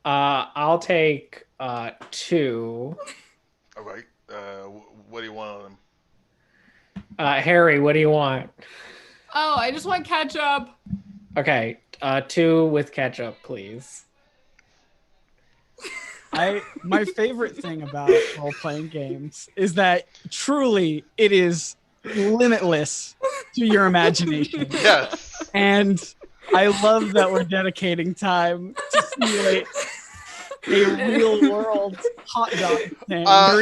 Speaker 5: I'll take 2.
Speaker 1: All right, what do you want on them?
Speaker 5: Harry, what do you want?
Speaker 6: Oh, I just want ketchup.
Speaker 5: Okay, 2 with ketchup, please.
Speaker 4: My favorite thing about role-playing games is that truly it is limitless to your imagination.
Speaker 1: Yes.
Speaker 4: And I love that we're dedicating time to simulate a real world hot dog stand.
Speaker 1: I
Speaker 5: Over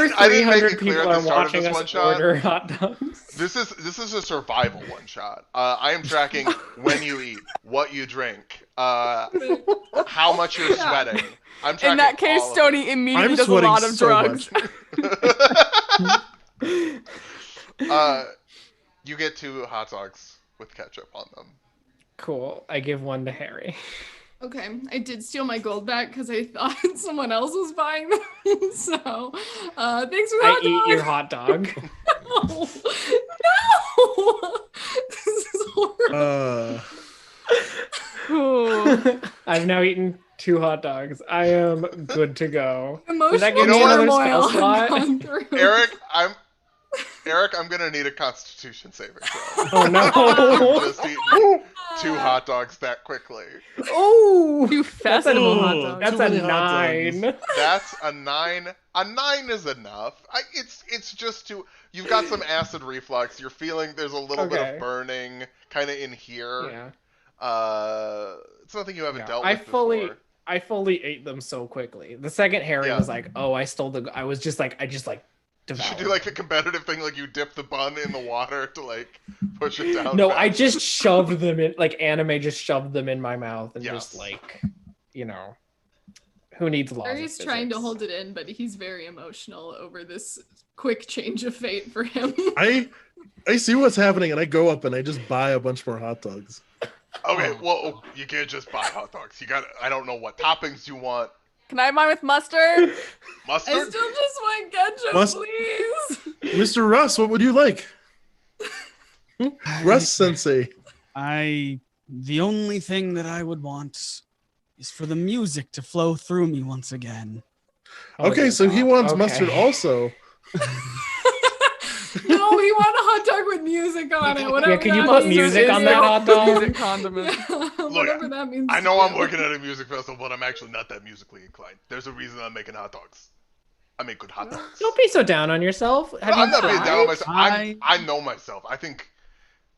Speaker 1: didn't make
Speaker 5: 300
Speaker 1: it clear
Speaker 5: people
Speaker 1: at
Speaker 5: are
Speaker 1: the start of
Speaker 5: watching
Speaker 1: this
Speaker 5: us
Speaker 1: one-shot.
Speaker 5: order hot dogs.
Speaker 1: This is a survival one shot. I am tracking when you eat, what you drink, how much you're sweating. I'm tracking
Speaker 3: In that case,
Speaker 1: all of
Speaker 3: Stony immediately
Speaker 2: I'm
Speaker 3: does a
Speaker 2: sweating
Speaker 3: lot of
Speaker 2: so
Speaker 3: drugs.
Speaker 1: it. You get 2 hot dogs with ketchup on them.
Speaker 5: Cool. I give one to Harry.
Speaker 6: Okay, I did steal my gold back because I thought someone else was buying them. So, thanks for the
Speaker 5: I
Speaker 6: hot
Speaker 5: eat
Speaker 6: dog.
Speaker 5: your hot dog.
Speaker 6: No, no, this is horrible.
Speaker 3: Ooh.
Speaker 5: I've now eaten 2 hot dogs. I am good to go.
Speaker 6: Emotional
Speaker 5: Does that give me
Speaker 1: You know
Speaker 5: another
Speaker 6: turmoil
Speaker 5: spell slot?
Speaker 6: gone through.
Speaker 1: Eric, I'm gonna need a Constitution saving throw.
Speaker 5: Oh no.
Speaker 1: You've just eaten 2 hot dogs that quickly.
Speaker 5: Oh,
Speaker 3: 2 festival hot dogs.
Speaker 5: that's
Speaker 2: Too
Speaker 5: a
Speaker 2: many hot
Speaker 5: 9.
Speaker 1: That's a 9. A 9 is enough. It's just too. You've got some acid reflux. You're feeling there's a little bit
Speaker 5: Okay.
Speaker 1: of burning kind of in here.
Speaker 5: Yeah.
Speaker 1: It's nothing you haven't
Speaker 5: Yeah.
Speaker 1: dealt
Speaker 5: I
Speaker 1: with
Speaker 5: fully
Speaker 1: before.
Speaker 5: I fully ate them so quickly. The second Harry
Speaker 1: Yeah.
Speaker 5: was like, "Oh, I stole the," I was just like, I just like
Speaker 1: You should
Speaker 5: devoured.
Speaker 1: do like the competitive thing, like you dip the bun in the water to like push it down.
Speaker 5: No,
Speaker 1: fast.
Speaker 5: I just shoved them in, like anime just shoved them in my mouth and
Speaker 1: Yes.
Speaker 5: just like, you know, who needs laws of
Speaker 6: Harry's trying to
Speaker 5: physics?
Speaker 6: hold it in, but he's very emotional over this quick change of fate for him.
Speaker 2: I see what's happening and I go up and I just buy a bunch more hot dogs.
Speaker 1: Okay, well, you can't just buy hot dogs. You got. I don't know what toppings you want.
Speaker 3: Can I have mine with mustard?
Speaker 1: Mustard.
Speaker 6: I still just want ketchup,
Speaker 2: Must-
Speaker 6: please.
Speaker 2: Mr. Russ, what would you like? Russ Sensei.
Speaker 4: The only thing that I would want is for the music to flow through me once again.
Speaker 5: Oh,
Speaker 2: Okay,
Speaker 5: dear
Speaker 2: so he
Speaker 5: God.
Speaker 2: wants
Speaker 5: Okay.
Speaker 2: mustard also.
Speaker 6: No, we want a hot dog with music on it. Whatever
Speaker 5: Yeah, can you
Speaker 6: that
Speaker 5: put
Speaker 6: means.
Speaker 5: music on
Speaker 3: Is
Speaker 5: that
Speaker 3: it
Speaker 5: hot dog?
Speaker 3: music condiment.
Speaker 6: Whatever that means.
Speaker 1: I
Speaker 6: to
Speaker 1: know I'm
Speaker 6: you.
Speaker 1: working at a music festival, but I'm actually not that musically inclined. There's a reason I'm making hot dogs. I make good hot dogs.
Speaker 5: Don't be so down on yourself. Have
Speaker 1: I'm
Speaker 5: you
Speaker 1: not being down on
Speaker 5: tried?
Speaker 1: myself. I know myself. I think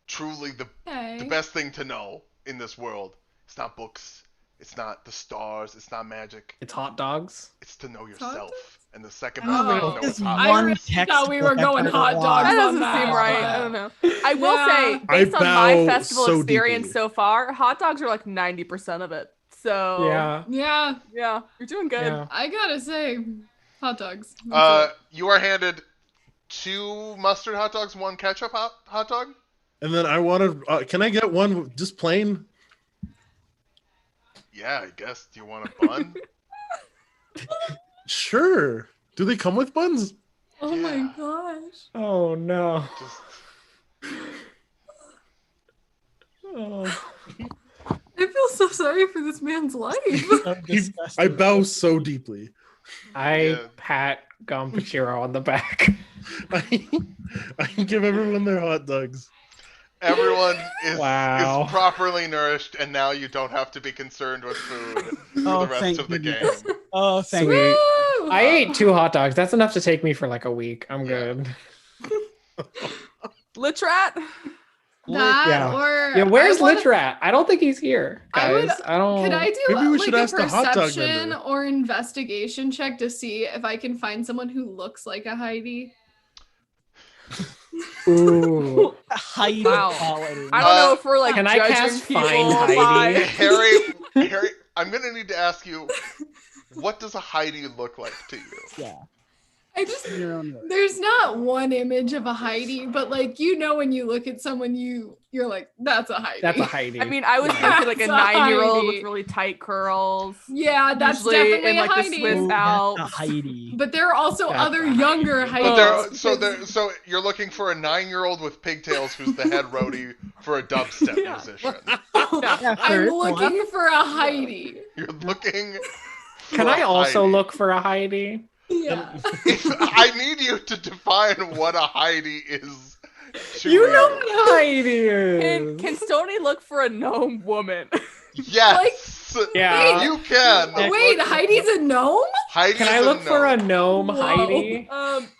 Speaker 1: truly the
Speaker 6: Okay.
Speaker 1: best thing to know in this world, it's not books, it's not the stars, it's not magic.
Speaker 5: It's hot dogs.
Speaker 1: It's to know
Speaker 6: hot
Speaker 1: yourself. And the second
Speaker 4: I
Speaker 1: best
Speaker 4: don't
Speaker 1: thing
Speaker 6: know,
Speaker 1: to know
Speaker 4: there's
Speaker 1: is hot
Speaker 6: I
Speaker 4: one
Speaker 1: dogs.
Speaker 6: really thought we were
Speaker 4: textbook
Speaker 6: going
Speaker 4: I've ever
Speaker 6: hot
Speaker 4: watched.
Speaker 6: dogs.
Speaker 3: That
Speaker 6: on
Speaker 3: doesn't seem right. I don't know. I will
Speaker 6: Yeah.
Speaker 3: say,
Speaker 2: I
Speaker 3: based on my
Speaker 2: bow
Speaker 3: festival
Speaker 2: so
Speaker 3: experience
Speaker 2: deeply.
Speaker 3: so far, hot dogs are like 90% of it. So
Speaker 5: Yeah.
Speaker 6: Yeah,
Speaker 3: you're doing good.
Speaker 5: Yeah.
Speaker 6: I gotta say, hot dogs. That's it.
Speaker 1: You are handed 2 mustard hot dogs, 1 ketchup hot dog.
Speaker 2: And then I wanted, can I get one just plain?
Speaker 1: Yeah, I guess. Do you want a bun?
Speaker 2: Sure. Do they come with buns?
Speaker 6: Oh
Speaker 1: yeah.
Speaker 6: my gosh.
Speaker 5: Oh no.
Speaker 1: Just
Speaker 5: Oh.
Speaker 6: I feel so sorry for this man's life.
Speaker 2: I bow so deeply.
Speaker 5: I
Speaker 1: Yeah.
Speaker 5: pat Gompichiro on the back.
Speaker 2: I give everyone their hot dogs.
Speaker 1: everyone is
Speaker 5: Wow.
Speaker 1: properly nourished, and now you don't have to be concerned with food for
Speaker 4: Oh,
Speaker 1: the rest
Speaker 4: thank
Speaker 1: of the
Speaker 4: goodness.
Speaker 1: game.
Speaker 4: Oh, thank
Speaker 5: Sweet.
Speaker 4: you.
Speaker 6: Woo!
Speaker 5: I ate 2 hot dogs. That's enough to take me for like a week. I'm good.
Speaker 3: Litrat?
Speaker 6: That
Speaker 5: Yeah.
Speaker 6: or
Speaker 5: Yeah, where's
Speaker 6: I wanna-
Speaker 5: Litrat? I don't think he's here,
Speaker 6: I would-
Speaker 5: guys. I don't.
Speaker 6: Could I do
Speaker 2: Maybe we
Speaker 6: like
Speaker 2: should
Speaker 6: a
Speaker 2: ask the hot dog
Speaker 6: perception
Speaker 2: vendor.
Speaker 6: or investigation check to see if I can find someone who looks like a Heidi?
Speaker 5: Ooh.
Speaker 4: Heidi
Speaker 3: Wow.
Speaker 4: quality.
Speaker 3: I don't know if we're like
Speaker 5: Can I
Speaker 3: judging
Speaker 5: cast
Speaker 3: people
Speaker 5: Find Heidi?
Speaker 3: by...
Speaker 1: Harry, I'm gonna need to ask you, what does a Heidi look like to you?
Speaker 4: Yeah.
Speaker 6: I just
Speaker 4: in your own way.
Speaker 6: there's not one image of a Heidi, but like when you look at someone you're like, that's a Heidi.
Speaker 5: That's a Heidi.
Speaker 3: I mean, I was
Speaker 6: Yeah.
Speaker 3: thinking like a
Speaker 6: That's a
Speaker 3: 9-year-old
Speaker 6: Heidi.
Speaker 3: with really tight curls.
Speaker 6: Yeah, that's
Speaker 3: Usually
Speaker 6: definitely
Speaker 3: in
Speaker 6: a
Speaker 3: like the
Speaker 6: Heidi.
Speaker 3: Swiss
Speaker 4: Ooh,
Speaker 3: Alps.
Speaker 4: that's a Heidi.
Speaker 6: But there are also
Speaker 5: That's
Speaker 6: other
Speaker 5: a
Speaker 6: younger
Speaker 5: Heidi.
Speaker 6: Heidis.
Speaker 1: But so you're looking for a 9-year-old with pigtails who's the head roadie for a dubstep
Speaker 3: Yeah.
Speaker 1: musician.
Speaker 4: Yeah,
Speaker 6: I'm
Speaker 4: sure.
Speaker 6: looking for a Heidi.
Speaker 1: You're looking.
Speaker 5: Can
Speaker 1: for
Speaker 5: I
Speaker 1: a
Speaker 5: also
Speaker 1: Heidi.
Speaker 5: look for a Heidi?
Speaker 6: Yeah.
Speaker 1: I need you to define what a Heidi is. To
Speaker 5: You know what a Heidi
Speaker 3: Can
Speaker 5: is.
Speaker 3: Stony look for a gnome woman?
Speaker 1: Yes.
Speaker 5: Yeah.
Speaker 1: You can.
Speaker 6: Wait, Heidi's a gnome?
Speaker 1: Heidi's
Speaker 5: Can I look for a gnome,
Speaker 6: Whoa.
Speaker 5: Heidi?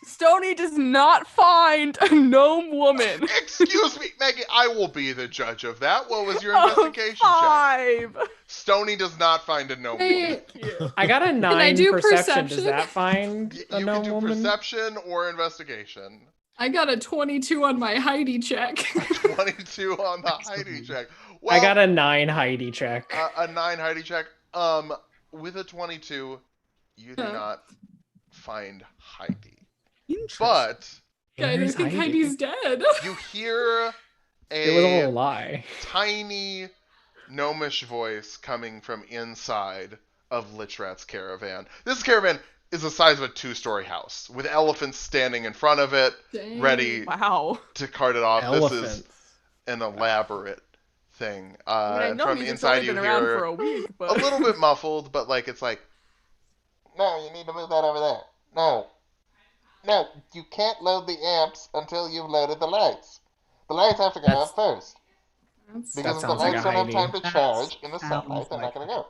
Speaker 3: Stony does not find a gnome woman.
Speaker 1: Excuse me, Maggie. I will be the judge of that. What was your investigation check?
Speaker 3: 5.
Speaker 1: Stony does not find a gnome woman.
Speaker 6: Wait,
Speaker 5: I got a 9
Speaker 6: I do
Speaker 5: perception. Does
Speaker 6: perception?
Speaker 5: that find
Speaker 1: You
Speaker 5: a
Speaker 1: can
Speaker 5: gnome
Speaker 1: do
Speaker 5: woman?
Speaker 1: perception or investigation.
Speaker 6: I got a 22 on my Heidi check.
Speaker 1: 22 on the Heidi check. Well,
Speaker 5: I got a 9 Heidi check.
Speaker 1: a 9 Heidi check. With a 22, you do not find Heidi.
Speaker 4: Interesting.
Speaker 1: But
Speaker 6: I
Speaker 5: Where's
Speaker 6: think
Speaker 5: Heidi?
Speaker 6: Heidi's dead.
Speaker 1: you hear
Speaker 5: It was all a
Speaker 1: a
Speaker 5: lie.
Speaker 1: tiny gnomish voice coming from inside of Lichrat's caravan. This caravan is the size of a 2-story house with elephants standing in front of it,
Speaker 6: Dang.
Speaker 1: ready
Speaker 3: Wow.
Speaker 1: to cart it off. This
Speaker 5: Elephants.
Speaker 1: is an elaborate thing.
Speaker 3: I know
Speaker 1: From
Speaker 3: music's
Speaker 1: inside
Speaker 3: only
Speaker 1: you
Speaker 3: been around
Speaker 1: hear
Speaker 3: for a week,
Speaker 1: a
Speaker 3: but
Speaker 1: little bit muffled, but like it's like, no, you need to move that over there. No, you can't load the amps until you've loaded the lights. The lights have to go
Speaker 5: That's-
Speaker 1: up first.
Speaker 6: That's-
Speaker 1: Because
Speaker 5: That
Speaker 1: if the
Speaker 5: sounds like
Speaker 1: lights
Speaker 5: a
Speaker 1: don't have time
Speaker 5: Heidi.
Speaker 1: to charge in the
Speaker 4: Sounds
Speaker 1: sunlight, they're not
Speaker 4: like-
Speaker 1: going to go.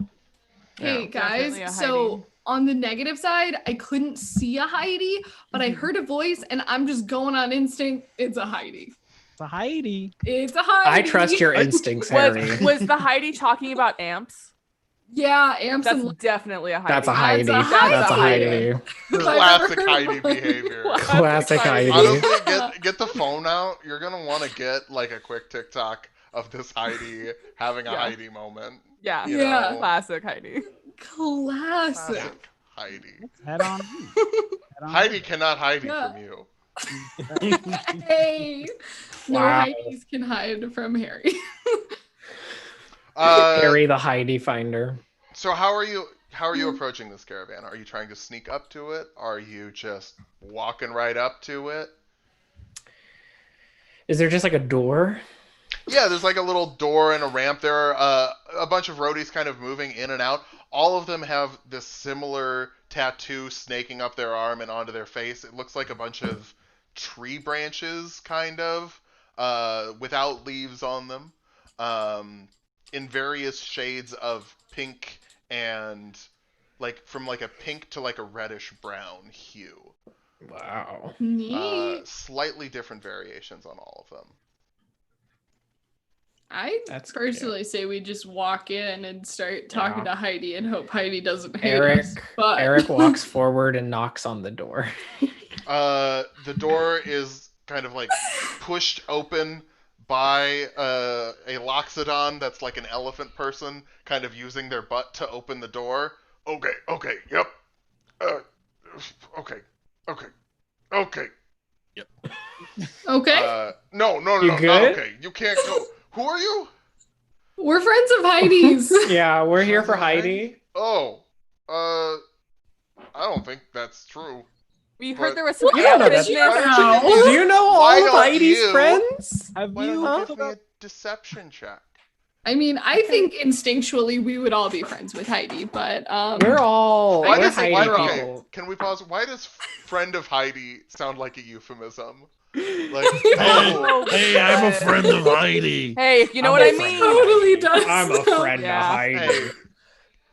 Speaker 6: Hey
Speaker 3: Definitely a
Speaker 6: guys, so
Speaker 3: Heidi.
Speaker 6: on the negative side, I couldn't see a Heidi, but I heard a voice and I'm just going on instinct. It's a Heidi.
Speaker 4: It's a Heidi.
Speaker 6: It's a Heidi.
Speaker 5: I trust your instincts, Harry.
Speaker 3: was the Heidi talking about amps?
Speaker 6: Yeah, amps
Speaker 3: That's
Speaker 6: and
Speaker 3: definitely a Heidi.
Speaker 5: That's a Heidi.
Speaker 6: That's a
Speaker 5: That's a
Speaker 6: Heidi.
Speaker 5: Heidi.
Speaker 1: Classic
Speaker 6: I've ever
Speaker 1: Heidi
Speaker 6: heard one.
Speaker 1: behavior.
Speaker 5: Classic Heidi.
Speaker 1: Honestly, get the phone out. You're going to want to get like a quick TikTok of this Heidi having a
Speaker 3: Yeah.
Speaker 1: Heidi moment.
Speaker 3: Yeah.
Speaker 1: You
Speaker 6: Yeah.
Speaker 1: know?
Speaker 3: Classic Heidi.
Speaker 6: Classic.
Speaker 1: Classic Heidi.
Speaker 4: Head on.
Speaker 1: Heidi cannot hide
Speaker 6: Yeah.
Speaker 1: from you.
Speaker 6: Hey, no
Speaker 5: Wow.
Speaker 6: Heidis can hide from Harry.
Speaker 5: Harry the Heidi finder.
Speaker 1: So how are you approaching this caravan? Are you trying to sneak up to it? Are you just walking right up to it?
Speaker 5: Is there just like a door?
Speaker 1: Yeah, there's like a little door and a ramp. There are a bunch of roadies kind of moving in and out. All of them have this similar tattoo snaking up their arm and onto their face. It looks like a bunch of tree branches, kind of, without leaves on them, in various shades of pink and like from like a pink to like a reddish brown hue.
Speaker 5: Wow.
Speaker 6: Neat.
Speaker 1: Slightly different variations on all of them.
Speaker 6: I
Speaker 5: That's
Speaker 6: personally say we just walk in and start talking
Speaker 5: Yeah.
Speaker 6: to Heidi and hope Heidi doesn't hate
Speaker 5: Eric
Speaker 6: us. But
Speaker 5: Eric walks forward and knocks on the door.
Speaker 1: The door is kind of like pushed open by a Loxodon that's like an elephant person, kind of using their butt to open the door. Okay, yep. Okay.
Speaker 6: okay,
Speaker 1: No,
Speaker 5: You
Speaker 1: not
Speaker 5: good?
Speaker 1: okay. You can't go. Who are you?
Speaker 6: we're friends of Heidi's.
Speaker 5: Yeah, we're here for Heidi.
Speaker 1: Oh, I don't think that's true.
Speaker 3: We
Speaker 1: But-
Speaker 3: heard there was some
Speaker 5: You don't know
Speaker 3: amp
Speaker 5: that.
Speaker 3: business.
Speaker 1: Why don't you give
Speaker 5: Do
Speaker 1: me-
Speaker 5: you know all
Speaker 1: Why
Speaker 5: of
Speaker 1: don't
Speaker 5: Heidi's
Speaker 1: you-
Speaker 5: friends?
Speaker 4: Have
Speaker 1: Why
Speaker 4: you?
Speaker 1: don't you give me a deception check?
Speaker 6: I mean, I think instinctually we would all be friends with Heidi, but
Speaker 5: We're all
Speaker 6: Why
Speaker 5: we're
Speaker 6: does-
Speaker 5: Heidi
Speaker 6: why-
Speaker 1: okay,
Speaker 5: people.
Speaker 1: can we pause? Why does friend of Heidi sound like a euphemism? Like,
Speaker 2: Hey,
Speaker 1: oh,
Speaker 2: hey, I'm a friend of Heidi.
Speaker 3: Hey, you know
Speaker 5: I'm
Speaker 3: what
Speaker 5: a
Speaker 3: I
Speaker 5: friend.
Speaker 3: mean?
Speaker 6: totally does.
Speaker 5: I'm a friend
Speaker 3: Yeah.
Speaker 5: of Heidi.
Speaker 1: hey,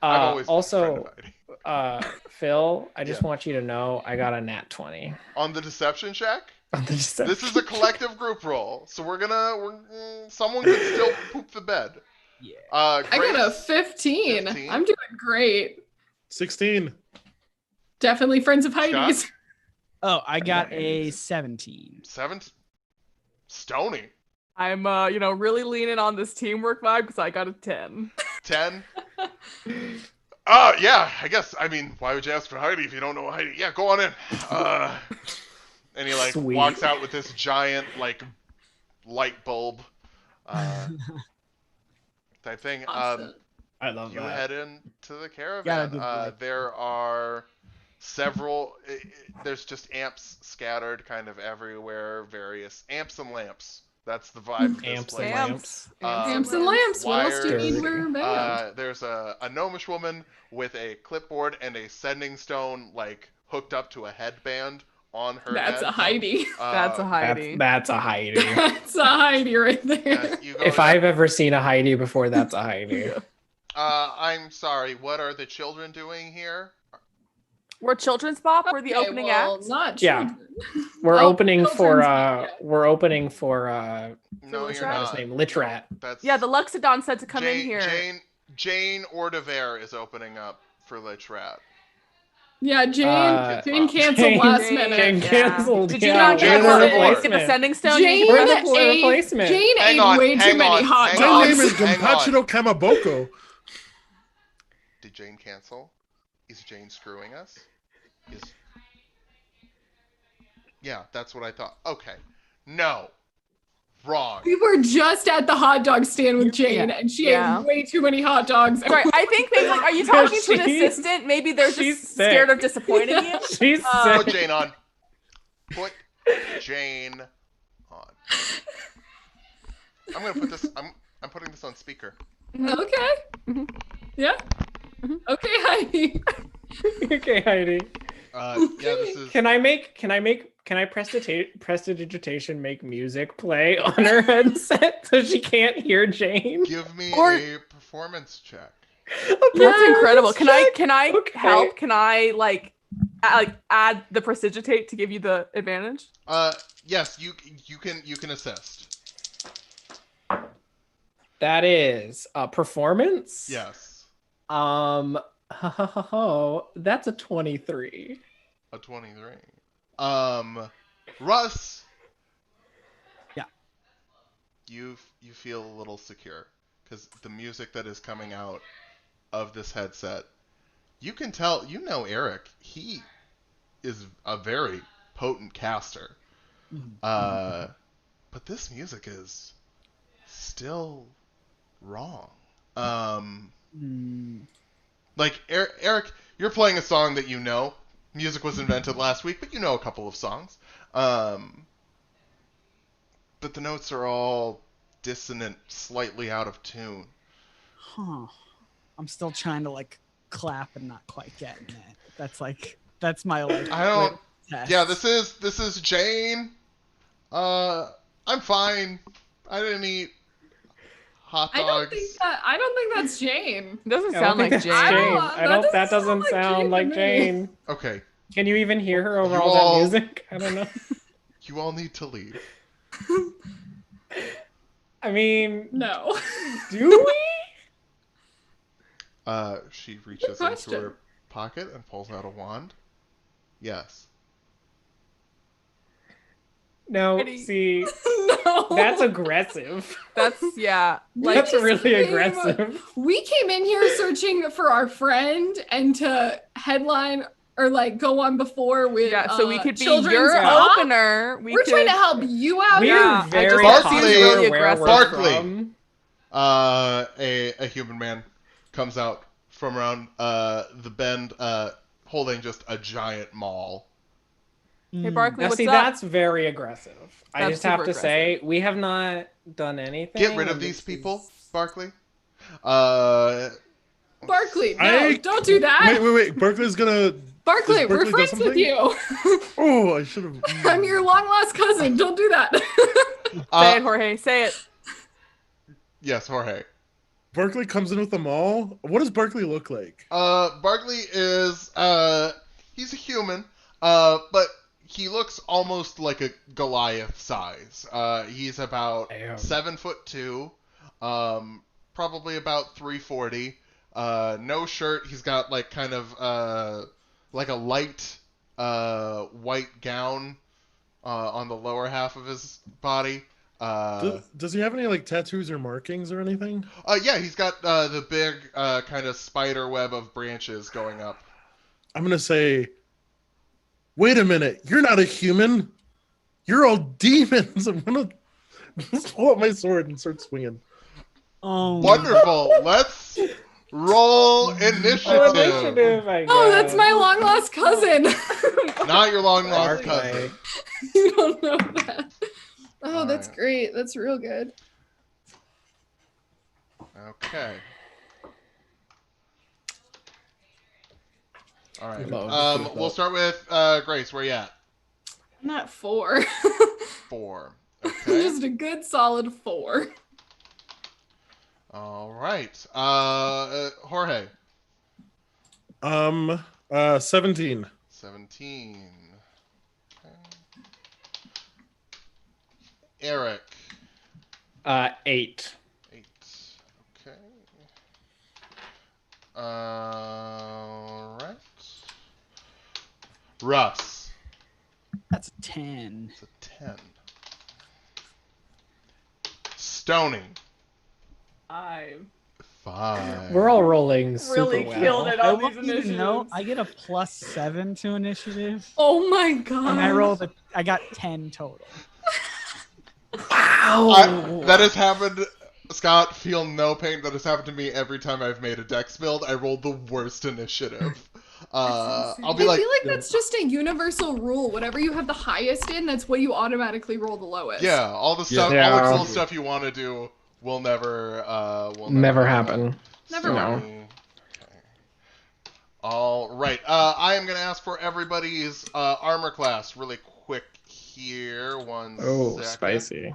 Speaker 1: I've always been a friend
Speaker 5: Also,
Speaker 1: of Heidi.
Speaker 5: Phil, I just
Speaker 1: Yeah.
Speaker 5: want you to know I got a nat 20
Speaker 1: On the deception check,
Speaker 5: on the deception.
Speaker 1: this is a collective group roll, so someone could still poop the bed.
Speaker 4: Yeah.
Speaker 6: I got a
Speaker 1: Grace,
Speaker 6: 15.
Speaker 1: 15?
Speaker 6: I'm doing great.
Speaker 2: 16.
Speaker 6: Definitely friends of Heidi's.
Speaker 1: Scott?
Speaker 4: Oh, I got a 17.
Speaker 1: 7. Stony,
Speaker 3: I'm really leaning on this teamwork vibe because I got a 10.
Speaker 1: 10. Yeah, I guess. I mean, why would you ask for Heidi if you don't know Heidi? Yeah, go on in. And he like
Speaker 5: Sweet.
Speaker 1: walks out with this giant like light bulb type thing.
Speaker 6: Awesome.
Speaker 5: I love
Speaker 1: You
Speaker 5: that.
Speaker 1: head into the
Speaker 4: Yeah,
Speaker 1: caravan.
Speaker 4: good boy.
Speaker 1: There are several. There's just amps scattered kind of everywhere. Various amps and lamps. That's the vibe of this
Speaker 5: Amps and
Speaker 1: place.
Speaker 5: lamps.
Speaker 6: Lamps and lamps. What else do you need?
Speaker 5: Wires.
Speaker 6: We're a band.
Speaker 1: There's a gnomish woman with a clipboard and a sending stone like hooked up to a headband on her
Speaker 6: That's
Speaker 1: head.
Speaker 6: a Heidi.
Speaker 3: That's a Heidi.
Speaker 5: That's a Heidi.
Speaker 6: That's a Heidi right there.
Speaker 1: As you go
Speaker 5: If
Speaker 1: in,
Speaker 5: I've ever seen a Heidi before, that's a Heidi.
Speaker 1: I'm sorry. What are the children doing here?
Speaker 3: We're Children's Bop. We're the opening act.
Speaker 6: Not
Speaker 5: Yeah.
Speaker 6: children.
Speaker 5: We're
Speaker 6: Oh,
Speaker 5: opening for
Speaker 6: children's media.
Speaker 5: we're opening for
Speaker 1: No,
Speaker 3: Lit
Speaker 1: you're
Speaker 3: Rat?
Speaker 5: what's
Speaker 1: not.
Speaker 5: his name? Lit Rat.
Speaker 1: No, that's
Speaker 3: Yeah, the Luxodon said to come in here.
Speaker 1: Jane Ordever is opening up for Lich Rat.
Speaker 6: Yeah, Jane
Speaker 5: Jane-
Speaker 6: canceled last
Speaker 3: Jane-
Speaker 6: minute.
Speaker 5: Jane
Speaker 3: Yeah.
Speaker 5: canceled.
Speaker 3: Did you
Speaker 5: yeah,
Speaker 3: not
Speaker 1: Jane
Speaker 3: get
Speaker 1: Ordever.
Speaker 3: the Sending Stone?
Speaker 6: Jane,
Speaker 3: You didn't get
Speaker 5: Wonderful
Speaker 6: ate,
Speaker 5: replacement.
Speaker 6: Jane
Speaker 1: Hang
Speaker 6: ate
Speaker 1: on,
Speaker 6: way
Speaker 1: hang
Speaker 6: too many
Speaker 1: on,
Speaker 6: hot
Speaker 1: hang
Speaker 2: My
Speaker 1: on.
Speaker 2: name
Speaker 6: dogs.
Speaker 2: is
Speaker 1: Hang on.
Speaker 2: Gompachido Kamaboko.
Speaker 1: Did Jane cancel? Is Jane screwing us? Yeah, that's what I thought. Okay. No. Wrong.
Speaker 6: We were just at the hot dog stand with Jane,
Speaker 4: Yeah.
Speaker 6: and she
Speaker 3: Yeah.
Speaker 6: ate way too many hot dogs.
Speaker 3: Sorry, I think maybe like, are you talking to an
Speaker 5: She's-
Speaker 3: assistant? Maybe they're
Speaker 5: she's
Speaker 3: just
Speaker 5: sick.
Speaker 3: scared of disappointing you.
Speaker 5: She's
Speaker 1: Put
Speaker 5: sick.
Speaker 1: Jane on. Put Jane on. I'm gonna put this. I'm putting this on speaker.
Speaker 6: Okay.
Speaker 3: Mhm.
Speaker 6: Yeah.
Speaker 3: Mhm.
Speaker 6: Okay, Heidi.
Speaker 5: Okay, Heidi.
Speaker 1: Yeah, this is.
Speaker 5: Can I prestidigitation make music play on her headset so she can't hear Jane?
Speaker 1: Give me
Speaker 3: Or-
Speaker 1: a performance check.
Speaker 3: That's incredible. Can I
Speaker 5: Okay.
Speaker 3: help? Can I like add the prestidigitate to give you the advantage?
Speaker 1: Yes, you can assist.
Speaker 5: That is a performance.
Speaker 1: Yes,
Speaker 5: That's a 23.
Speaker 1: a 23. Russ.
Speaker 4: Yeah.
Speaker 1: You feel a little secure because the music that is coming out of this headset, you can tell. You know Eric. He is a very potent caster. But this music is still wrong. Like Eric, you're playing a song that you know. Music was invented last week, but you know a couple of songs. But the notes are all dissonant, slightly out of tune.
Speaker 4: Huh. I'm still trying to like clap and not quite getting it. That's my like.
Speaker 1: I don't.
Speaker 4: test.
Speaker 1: Yeah, this is Jane. I'm fine. I didn't eat hot
Speaker 6: I
Speaker 1: dogs.
Speaker 6: don't think that's Jane.
Speaker 3: It doesn't
Speaker 5: I don't
Speaker 3: sound
Speaker 5: think
Speaker 3: like
Speaker 5: that's
Speaker 3: Jane.
Speaker 5: Jane.
Speaker 6: That
Speaker 5: That doesn't
Speaker 6: doesn't
Speaker 5: sound like
Speaker 6: to me.
Speaker 5: Jane.
Speaker 1: Okay,
Speaker 5: Can you even hear her over
Speaker 1: You
Speaker 5: all
Speaker 1: all-
Speaker 5: that music? I don't know.
Speaker 1: you all need to leave.
Speaker 5: I mean,
Speaker 6: No.
Speaker 5: do we?
Speaker 1: She reaches into
Speaker 6: question.
Speaker 1: her pocket and pulls out a wand. Yes.
Speaker 5: No,
Speaker 3: Pretty-
Speaker 5: see,
Speaker 6: No.
Speaker 5: that's aggressive.
Speaker 3: That's yeah. Like
Speaker 5: That's
Speaker 6: just
Speaker 5: really
Speaker 6: came-
Speaker 5: aggressive.
Speaker 6: We came in here searching for our friend and to headline or like go on before with
Speaker 3: yeah. So we could be
Speaker 6: children's
Speaker 3: your
Speaker 6: pop.
Speaker 3: opener.
Speaker 6: We're trying to help you out
Speaker 5: We're
Speaker 6: here.
Speaker 3: Yeah, I
Speaker 5: very
Speaker 3: just-
Speaker 1: Barkley-
Speaker 5: clear
Speaker 3: really
Speaker 5: where
Speaker 3: aggressive.
Speaker 5: we're
Speaker 1: Barkley.
Speaker 5: from.
Speaker 1: A human man comes out from around the bend, holding just a giant maul.
Speaker 3: Hey Barkley,
Speaker 5: Now,
Speaker 3: what's
Speaker 5: see,
Speaker 3: up?
Speaker 5: that's very aggressive. I
Speaker 3: That's
Speaker 5: just have
Speaker 3: super
Speaker 5: to say, we have not done anything.
Speaker 1: Get rid of
Speaker 5: and
Speaker 1: these
Speaker 5: this
Speaker 1: people,
Speaker 5: is-
Speaker 1: Barkley.
Speaker 6: Barkley, no,
Speaker 2: I-
Speaker 6: don't do that.
Speaker 2: Wait. Berkeley's gonna.
Speaker 6: Barkley,
Speaker 2: Does
Speaker 6: we're
Speaker 2: Barkley do
Speaker 6: friends with you.
Speaker 2: Oh, I should have.
Speaker 6: I'm your long lost cousin. Don't do that.
Speaker 3: Say it, Jorge. Say it.
Speaker 1: Yes, Jorge.
Speaker 2: Berkeley comes in with them all. What does Berkeley look like?
Speaker 1: Barkley is he's a human, but he looks almost like a Goliath size. He's about
Speaker 5: Damn.
Speaker 1: 7'2", probably about 340. No shirt. He's got like kind of like a light white gown on the lower half of his body.
Speaker 2: Does he have any like tattoos or markings or anything?
Speaker 1: Yeah, he's got the big kind of spider web of branches going up.
Speaker 2: I'm gonna say, wait a minute, you're not a human. You're all demons. I'm gonna pull out my sword and start swinging.
Speaker 4: Oh,
Speaker 1: Wonderful. Let's roll initiative.
Speaker 5: Oh, initiative, I
Speaker 6: Oh, that's
Speaker 5: guess.
Speaker 6: my long lost cousin.
Speaker 1: Not your long lost
Speaker 5: Barkley.
Speaker 1: cousin.
Speaker 6: You don't know that. Oh, that's
Speaker 1: Alright.
Speaker 6: great. That's real good.
Speaker 1: Okay. All right.
Speaker 5: Love.
Speaker 1: We'll start with Grace. Where you at?
Speaker 6: I'm at 4.
Speaker 1: 4. Okay.
Speaker 6: Just a good solid 4.
Speaker 1: All right. Jorge.
Speaker 2: 17.
Speaker 1: 17. Okay. Eric.
Speaker 5: 8.
Speaker 1: 8. Okay. All right. Russ.
Speaker 4: That's a 10.
Speaker 1: It's a 10. Stoning.
Speaker 3: 5.
Speaker 1: 5.
Speaker 5: We're all rolling super
Speaker 3: Really
Speaker 5: well.
Speaker 3: killed it
Speaker 4: I
Speaker 3: on these
Speaker 4: won't even know.
Speaker 3: initiatives.
Speaker 4: I get a +7 to initiative,
Speaker 6: Oh my god.
Speaker 4: and I got 10 total.
Speaker 5: Wow.
Speaker 1: That has happened. Scott, feel no pain. That has happened to me every time I've made a dex build. I rolled the worst initiative. I'll be
Speaker 6: I
Speaker 1: like,
Speaker 6: feel like that's just a universal rule. Whatever you have the highest in, that's what you automatically roll the lowest.
Speaker 1: yeah, all the stuff,
Speaker 5: Yeah.
Speaker 1: all the cool stuff you want to do will never,
Speaker 5: Never happen.
Speaker 6: Never
Speaker 5: No.
Speaker 6: mind.
Speaker 1: Okay. All right. I am going to ask for everybody's armor class really quick here. One
Speaker 5: Oh,
Speaker 1: second.
Speaker 5: spicy.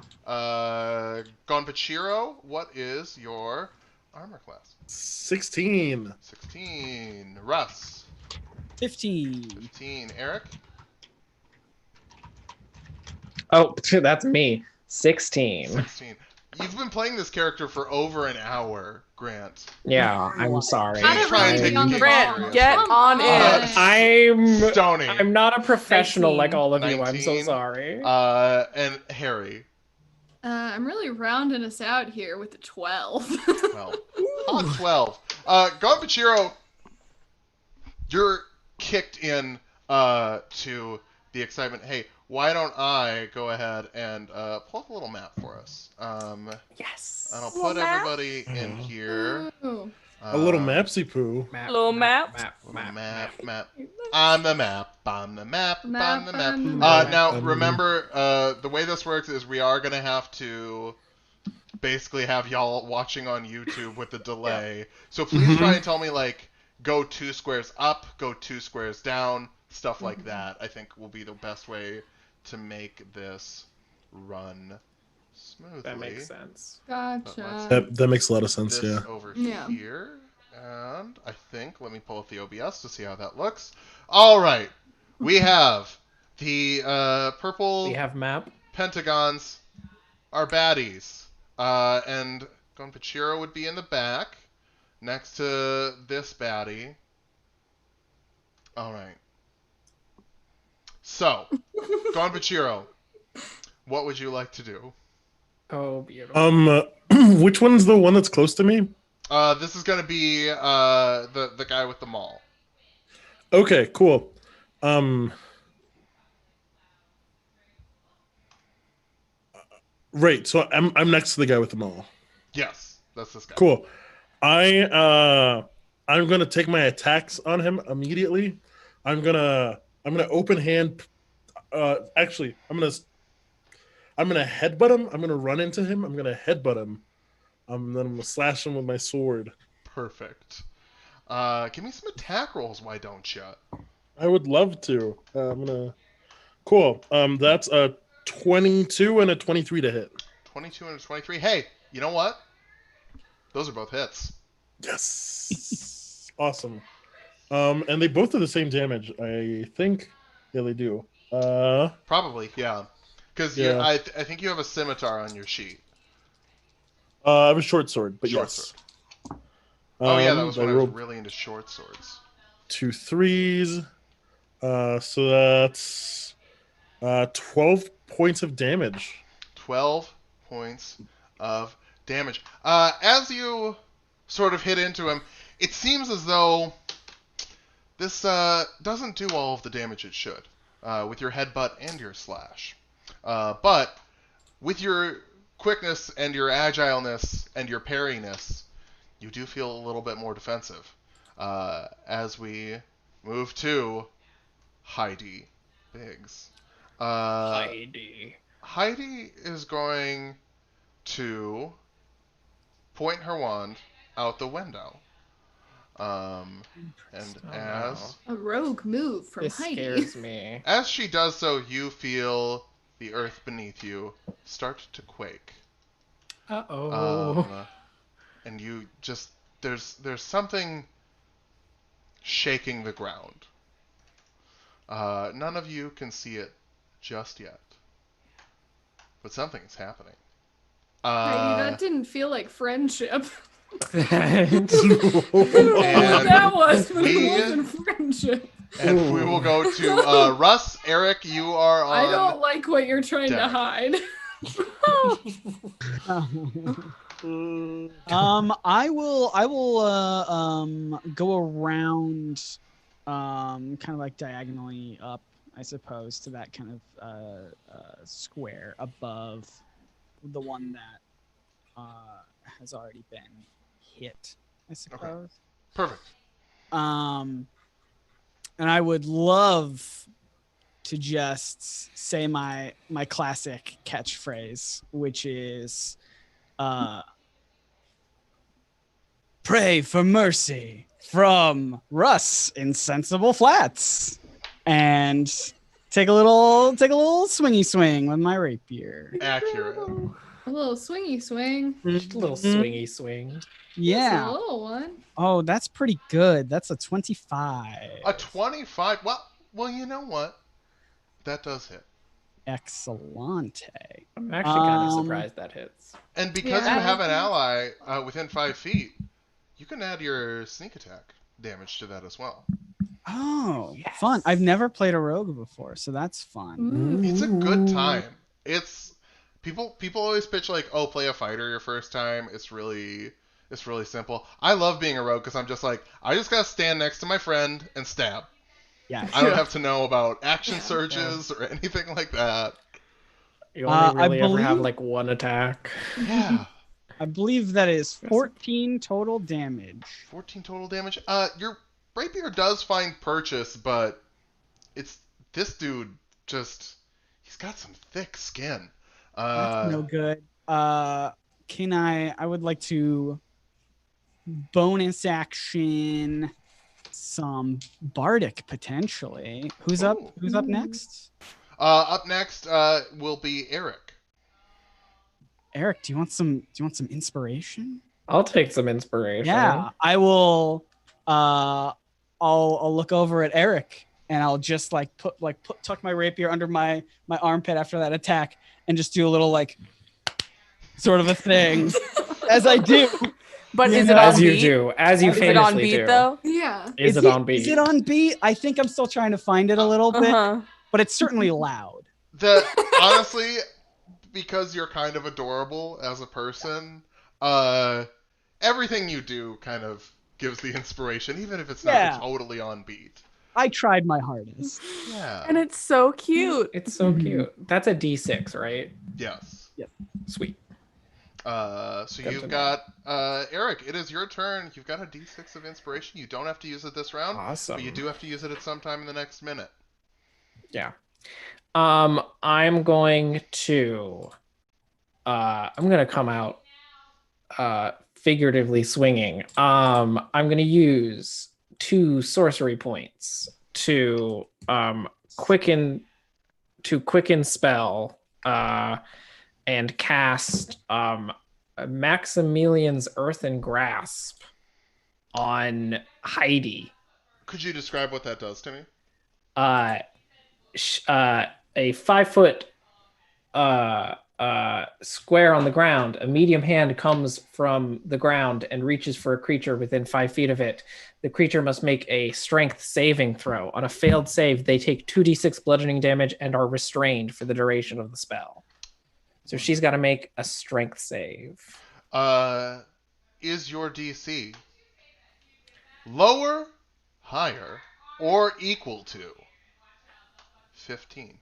Speaker 1: Gonpachiro, what is your armor class?
Speaker 2: 16.
Speaker 1: 16. Russ.
Speaker 4: 15.
Speaker 1: 15. Eric.
Speaker 5: Oh, that's me. 16.
Speaker 1: 16. You've been playing this character for over an hour, Grant.
Speaker 5: Yeah, I'm sorry.
Speaker 6: How to
Speaker 1: Please try and
Speaker 6: really
Speaker 1: take
Speaker 6: be on
Speaker 1: the
Speaker 6: the
Speaker 1: game
Speaker 3: Grant,
Speaker 1: serious.
Speaker 3: get
Speaker 6: Come
Speaker 3: on in.
Speaker 5: I'm
Speaker 1: Stoning.
Speaker 5: not a professional
Speaker 3: 19.
Speaker 5: like all of you. I'm so
Speaker 1: 19.
Speaker 5: sorry.
Speaker 1: And Harry.
Speaker 6: I'm really rounding us out here with the 12.
Speaker 1: 12. Hot 12. Gonpachiro, you're kicked in to the excitement. Hey, why don't I go ahead and pull up a little map for us?
Speaker 5: Yes.
Speaker 1: And I'll
Speaker 3: Little
Speaker 1: put
Speaker 3: map?
Speaker 1: everybody in here.
Speaker 6: Ooh.
Speaker 2: A little mapsy poo.
Speaker 3: Little map.
Speaker 1: Map. On the map. On the map. On the map.
Speaker 6: on the map.
Speaker 1: Now, remember, the way this works is we are going to have to basically have y'all watching on YouTube with a delay. So please try and tell me, like, go 2 squares up, go 2 squares down, stuff like that. I think will be the best way to make this run smoothly.
Speaker 5: That makes sense.
Speaker 6: Gotcha.
Speaker 2: That makes a lot of sense,
Speaker 1: This
Speaker 2: yeah.
Speaker 1: over
Speaker 6: Yeah.
Speaker 1: here, and I think, let me pull up the OBS to see how that looks. All right, we have the purple
Speaker 5: We have map.
Speaker 1: pentagons, our baddies, and Gonpachiro would be in the back, next to this baddie. All right. So, Gonpachiro, what would you like to do?
Speaker 5: Oh, beautiful.
Speaker 2: Which one's the one that's close to me?
Speaker 1: This is gonna be the guy with the mall.
Speaker 2: Okay, cool. Right, so I'm next to the guy with the mall.
Speaker 1: Yes, that's this guy.
Speaker 2: Cool. I'm gonna take my attacks on him immediately. I'm gonna open hand. Actually, I'm gonna headbutt him. I'm gonna run into him. I'm gonna headbutt him. Then I'm gonna slash him with my sword.
Speaker 1: Perfect. Give me some attack rolls, why don't you?
Speaker 2: I would love to. I'm gonna. Cool. That's a 22 and a 23 to hit.
Speaker 1: 22 and a 23. Hey, you know what? Those are both hits.
Speaker 2: Yes. Awesome. And they both do the same damage, I think. Yeah, they do.
Speaker 1: Probably, yeah. Because
Speaker 2: Yeah.
Speaker 1: I think you have a scimitar on your sheet.
Speaker 2: I have a short sword, but
Speaker 1: Short
Speaker 2: yes.
Speaker 1: sword. Oh yeah, that was when I was
Speaker 2: rolled
Speaker 1: really into short swords.
Speaker 2: 2 3s. So that's 12 points of damage.
Speaker 1: 12 points of damage. As you sort of hit into him, it seems as though this doesn't do all of the damage it should with your headbutt and your slash. But with your quickness and your agileness and your parryness, you do feel a little bit more defensive. As we move to Heidi Biggs. Heidi is going to point her wand out the window. And as
Speaker 6: A rogue move from
Speaker 5: This
Speaker 6: Heidi.
Speaker 5: scares me.
Speaker 1: as she does so, you feel the earth beneath you start to quake.
Speaker 5: Uh-oh.
Speaker 1: and you just there's something shaking the ground. None of you can see it just yet, but something is happening.
Speaker 6: Heidi, that didn't feel like friendship.
Speaker 1: And
Speaker 6: That was, but
Speaker 1: we-
Speaker 6: it wasn't friendship.
Speaker 1: And we will go to Russ. Eric, you are on.
Speaker 6: I don't like what you're trying to
Speaker 1: deck.
Speaker 6: hide.
Speaker 4: I will go around kind of like diagonally up, I suppose, to that kind of square above the one that has already been hit, I suppose.
Speaker 1: Perfect.
Speaker 4: And I would love to just say my classic catchphrase, which is pray for mercy from Russ Insensible Flats, and take a little swingy swing with my rapier.
Speaker 1: Accurate.
Speaker 6: A little swingy swing.
Speaker 5: Just a little swingy swing.
Speaker 6: Just
Speaker 4: Yeah.
Speaker 6: a little one.
Speaker 4: Oh, that's pretty good. That's a 25.
Speaker 1: A 25. Well, you know what? That does hit.
Speaker 4: Excellente.
Speaker 5: I'm actually kind of surprised that hits.
Speaker 1: And because
Speaker 6: Yeah.
Speaker 1: you have an ally within 5 feet, you can add your sneak attack damage to that as well.
Speaker 4: Oh,
Speaker 5: Yes.
Speaker 4: fun. I've never played a rogue before, so that's fun.
Speaker 6: Ooh.
Speaker 1: It's a good time. It's people always pitch like, "Oh, play a fighter your first time." It's really simple. I love being a rogue because I'm just like, I just gotta stand next to my friend and stab.
Speaker 4: Yeah.
Speaker 1: I don't have to know about action surges or anything like that.
Speaker 5: You only
Speaker 4: I
Speaker 5: really ever have
Speaker 4: believe-
Speaker 5: like one attack.
Speaker 1: Yeah.
Speaker 4: I believe that is 14 total damage.
Speaker 1: 14 total damage. Your rapier does find purchase, but it's this dude he's got some thick skin.
Speaker 4: That's no good. Can I would like to bonus action some bardic potentially. Who's up next?
Speaker 1: Up next will be Eric.
Speaker 4: Eric, do you want some inspiration?
Speaker 5: I'll take some inspiration.
Speaker 4: Yeah, I will I'll look over at Eric and I'll just tuck my rapier under my armpit after that attack and just do a little like sort of a thing as I do.
Speaker 3: But
Speaker 4: Yeah.
Speaker 3: is it on
Speaker 5: As you
Speaker 3: beat?
Speaker 5: do. As you
Speaker 3: Is it on
Speaker 5: famously
Speaker 3: beat
Speaker 5: do.
Speaker 3: though?
Speaker 6: Yeah.
Speaker 5: Is it on beat?
Speaker 4: Is it on beat? I think I'm still trying to find it a little bit,
Speaker 3: Uh-huh.
Speaker 4: but it's certainly loud.
Speaker 1: Honestly, because you're kind of adorable as a person, everything you do kind of gives the inspiration, even if it's not
Speaker 4: Yeah.
Speaker 1: totally on beat.
Speaker 4: I tried my hardest.
Speaker 1: Yeah.
Speaker 3: And it's so cute.
Speaker 5: It's so cute. That's a D6, right?
Speaker 1: Yes.
Speaker 5: Sweet.
Speaker 1: So
Speaker 5: Good
Speaker 1: you've
Speaker 5: to
Speaker 1: got Eric. It is your turn. You've got a D6 of inspiration. You don't have to use it this round,
Speaker 5: Awesome.
Speaker 1: but you do have to use it at some time in the next minute.
Speaker 5: Yeah. I'm going to come out figuratively swinging. I'm going to use 2 sorcery points to quicken spell and cast Maximilian's Earthen Grasp on Heidi.
Speaker 1: Could you describe what that does to me?
Speaker 5: A 5-foot square on the ground. A medium hand comes from the ground and reaches for a creature within 5 feet of it. The creature must make a strength saving throw. On a failed save, they take 2d6 bludgeoning damage and are restrained for the duration of the spell. So she's got to make a strength save.
Speaker 1: Is your DC lower, higher, or equal to 15?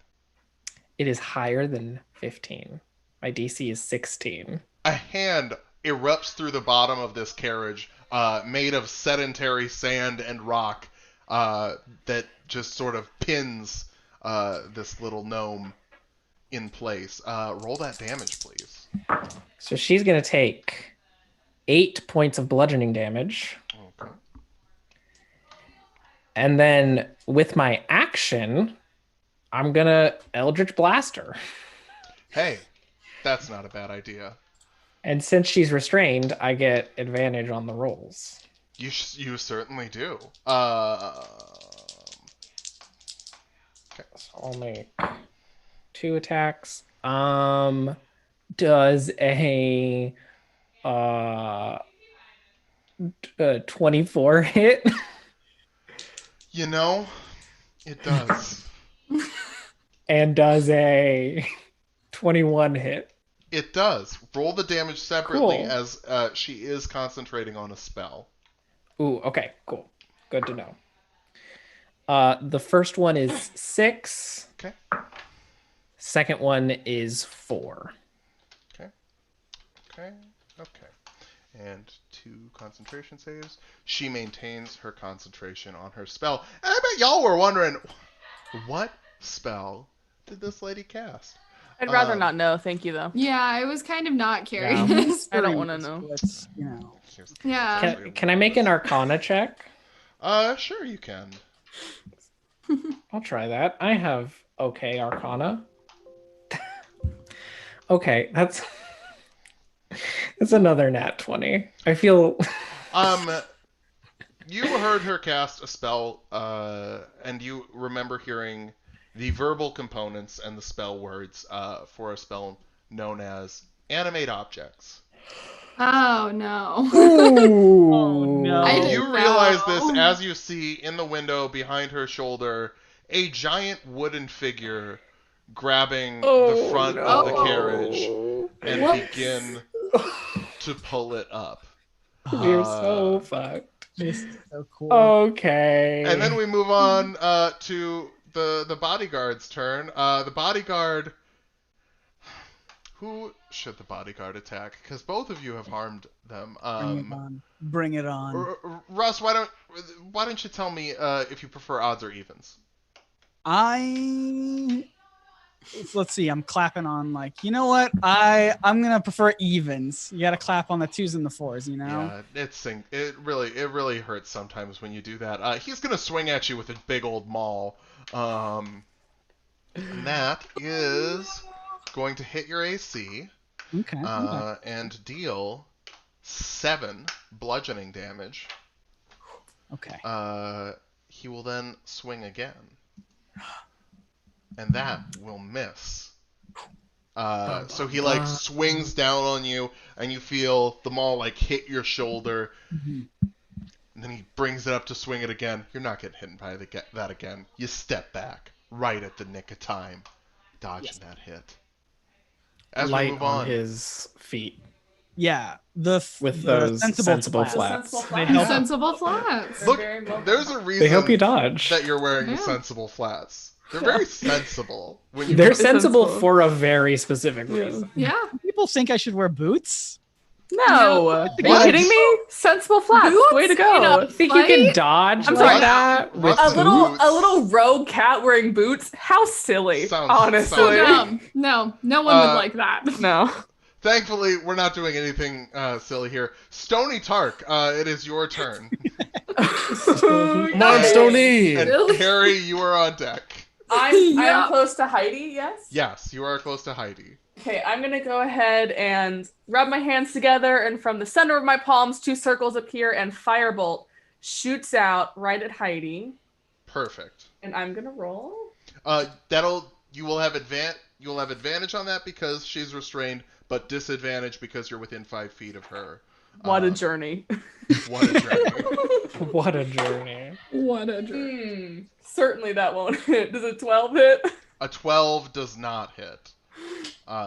Speaker 5: It is higher than 15. My DC is 16.
Speaker 1: A hand erupts through the bottom of this carriage, made of sedentary sand and rock, that just sort of pins this little gnome in place. Roll that damage, please.
Speaker 5: So she's going to take 8 points of bludgeoning damage.
Speaker 1: Okay.
Speaker 5: And then with my action, I'm going to Eldritch Blast her.
Speaker 1: Hey, that's not a bad idea.
Speaker 5: And since she's restrained, I get advantage on the rolls.
Speaker 1: You certainly do.
Speaker 5: So I'll make 2 attacks. Does a 24 hit?
Speaker 1: You know, it does.
Speaker 5: And does a 21 hit?
Speaker 1: It does. Roll the damage separately
Speaker 5: Cool.
Speaker 1: as she is concentrating on a spell.
Speaker 5: Ooh, okay, cool. Good to know. The first one is 6.
Speaker 1: Okay.
Speaker 5: Second one is 4.
Speaker 1: Okay. And 2 concentration saves. She maintains her concentration on her spell. And I bet y'all were wondering, what spell did this lady cast?
Speaker 3: I'd rather not know. Thank you, though.
Speaker 6: Yeah, I was kind of not curious.
Speaker 3: I don't want to know.
Speaker 4: Let's, you know.
Speaker 6: Yeah.
Speaker 5: Can I make an Arcana check?
Speaker 1: Sure you can.
Speaker 5: I'll try that. I have okay Arcana. Okay, that's another nat 20. I feel
Speaker 1: You heard her cast a spell, and you remember hearing the verbal components and the spell words for a spell known as Animate Objects.
Speaker 6: Oh no.
Speaker 4: Oh no.
Speaker 6: I didn't
Speaker 1: You realize this
Speaker 6: know.
Speaker 1: as you see in the window behind her shoulder a giant wooden figure grabbing the front of the carriage and
Speaker 6: Whoops.
Speaker 1: begin to pull it up.
Speaker 5: We're so fucked.
Speaker 4: This is so cool.
Speaker 5: Okay.
Speaker 1: And then we move on to the bodyguard's turn. The bodyguard... Who should the bodyguard attack? Because both of you have harmed them.
Speaker 4: Bring it on. Bring it on.
Speaker 1: Russ, why don't you tell me if you prefer odds or evens?
Speaker 4: Let's see. I'm clapping on like, you know what? I'm gonna prefer evens. You gotta clap on the 2s and the 4s. You know.
Speaker 1: Yeah, it really hurts sometimes when you do that. He's gonna swing at you with a big old maul, and that is going to hit your AC.
Speaker 4: Okay.
Speaker 1: And deal 7 bludgeoning damage.
Speaker 4: Okay.
Speaker 1: He will then swing again. And that will miss. So he swings down on you, and you feel the maul hit your shoulder.
Speaker 4: Mm-hmm.
Speaker 1: And then he brings it up to swing it again. You're not getting hit by that again. You step back right at the nick of time, dodging that hit. As
Speaker 5: light
Speaker 1: we move on,
Speaker 5: his feet.
Speaker 4: Yeah.
Speaker 5: With those sensible flats.
Speaker 4: They help.
Speaker 6: Sensible flats.
Speaker 1: look, there's a reason
Speaker 5: They help you dodge.
Speaker 1: that you're wearing the
Speaker 6: Yeah.
Speaker 1: sensible flats. They're very sensible. When you
Speaker 5: They're
Speaker 1: put-
Speaker 5: sensible
Speaker 3: sensible.
Speaker 5: for a very specific reason.
Speaker 6: Yeah.
Speaker 4: People think I should wear boots.
Speaker 3: No. Are you
Speaker 1: What?
Speaker 3: kidding me? Sensible flats.
Speaker 6: Boots?
Speaker 3: Way to
Speaker 6: You
Speaker 3: go.
Speaker 6: know,
Speaker 5: Think you can dodge
Speaker 3: I'm
Speaker 5: like
Speaker 3: sorry.
Speaker 5: that? With
Speaker 1: Russ-
Speaker 3: A little
Speaker 1: Boots.
Speaker 3: rogue cat wearing boots. How silly.
Speaker 1: Sounds-
Speaker 3: honestly.
Speaker 1: sounds-
Speaker 6: No, no one would like that.
Speaker 3: No.
Speaker 1: Thankfully, we're not doing anything silly here. Stony Tark, it is your turn.
Speaker 2: Come on, Stony.
Speaker 1: And
Speaker 6: Really?
Speaker 1: Harry, you are on deck.
Speaker 3: I'm
Speaker 6: Yeah.
Speaker 3: close to Heidi, yes?
Speaker 1: Yes, you are close to Heidi.
Speaker 3: Okay, I'm gonna go ahead and rub my hands together, and from the center of my palms, 2 circles appear, and Firebolt shoots out right at Heidi.
Speaker 1: Perfect.
Speaker 3: And I'm gonna roll.
Speaker 1: You will have advantage on that because she's restrained, but disadvantage because you're within 5 feet of her.
Speaker 3: What a journey.
Speaker 1: What a journey.
Speaker 5: What a journey.
Speaker 6: What a dream.
Speaker 3: Certainly that won't hit. Does a 12 hit?
Speaker 1: A 12 does not hit.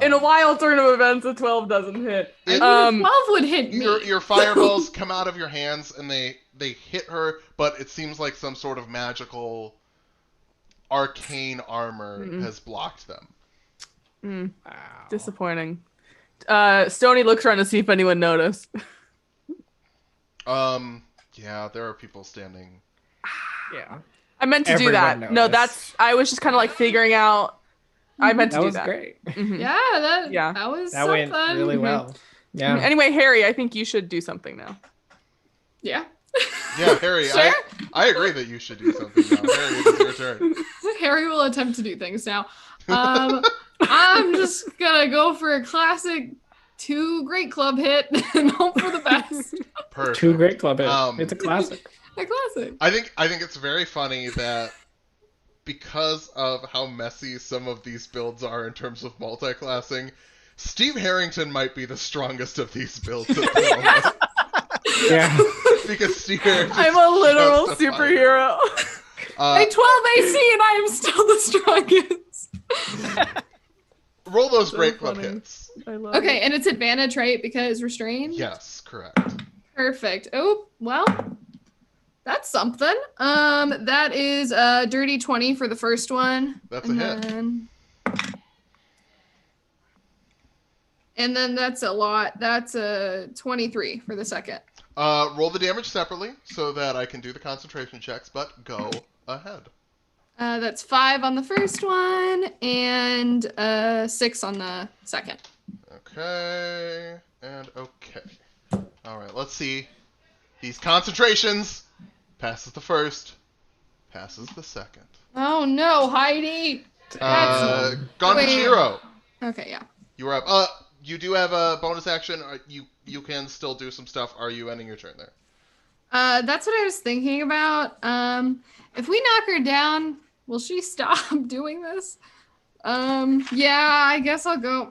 Speaker 3: In a wild turn of events, a 12 doesn't hit.
Speaker 1: It-
Speaker 6: 12 would hit me.
Speaker 1: Your fireballs come out of your hands and they hit her, but it seems like some sort of magical arcane armor has blocked them.
Speaker 5: Wow.
Speaker 3: Disappointing. Stony looks around to see if anyone noticed.
Speaker 1: Yeah, there are people standing.
Speaker 5: Yeah.
Speaker 3: I meant to do
Speaker 5: Everyone
Speaker 3: that. No,
Speaker 5: noticed.
Speaker 3: I was just kind of figuring out. I meant to
Speaker 5: That
Speaker 3: do
Speaker 5: was
Speaker 3: that.
Speaker 5: great.
Speaker 3: Mhm.
Speaker 6: Yeah, that was
Speaker 5: That
Speaker 6: something.
Speaker 5: went really well. Yeah.
Speaker 3: Anyway, Harry, I think you should do something now.
Speaker 6: Yeah.
Speaker 1: Yeah, Harry,
Speaker 6: Sure.
Speaker 1: I agree that you should do something now. Harry, it is your turn.
Speaker 6: Harry will attempt to do things now. I'm just gonna go for a classic 2 great club hit and hope for the best.
Speaker 1: Perfect.
Speaker 5: 2 great club hit.
Speaker 1: Um,
Speaker 5: It's a classic.
Speaker 6: A classic.
Speaker 1: I think it's very funny that because of how messy some of these builds are in terms of multi-classing, Steve Harrington might be the strongest of these builds at the moment.
Speaker 5: Yeah.
Speaker 1: Because Steve Harrington.
Speaker 3: I'm a literal superhero.
Speaker 6: A 12 AC and I am still the strongest.
Speaker 1: Roll those
Speaker 3: So
Speaker 1: great club
Speaker 3: funny.
Speaker 1: hits.
Speaker 3: I love
Speaker 6: Okay,
Speaker 3: it.
Speaker 6: and it's advantage, right? Because restrained?
Speaker 1: Yes, correct.
Speaker 6: Perfect. Oh, well, that's something. That is a dirty 20 for the first one.
Speaker 1: That's a hit.
Speaker 6: And then that's a lot. That's a 23 for the second.
Speaker 1: Roll the damage separately so that I can do the concentration checks, but go ahead.
Speaker 6: That's 5 on the first one and 6 on the second.
Speaker 1: Okay, and okay. Alright, let's see. These concentrations. Passes the first. Passes the second.
Speaker 6: Oh no, Heidi.
Speaker 1: Gonfachiro.
Speaker 6: Okay, yeah.
Speaker 1: You are up. You do have a bonus action. You can still do some stuff. Are you ending your turn there?
Speaker 6: That's what I was thinking about. If we knock her down, will she stop doing this? Yeah, I guess I'll go.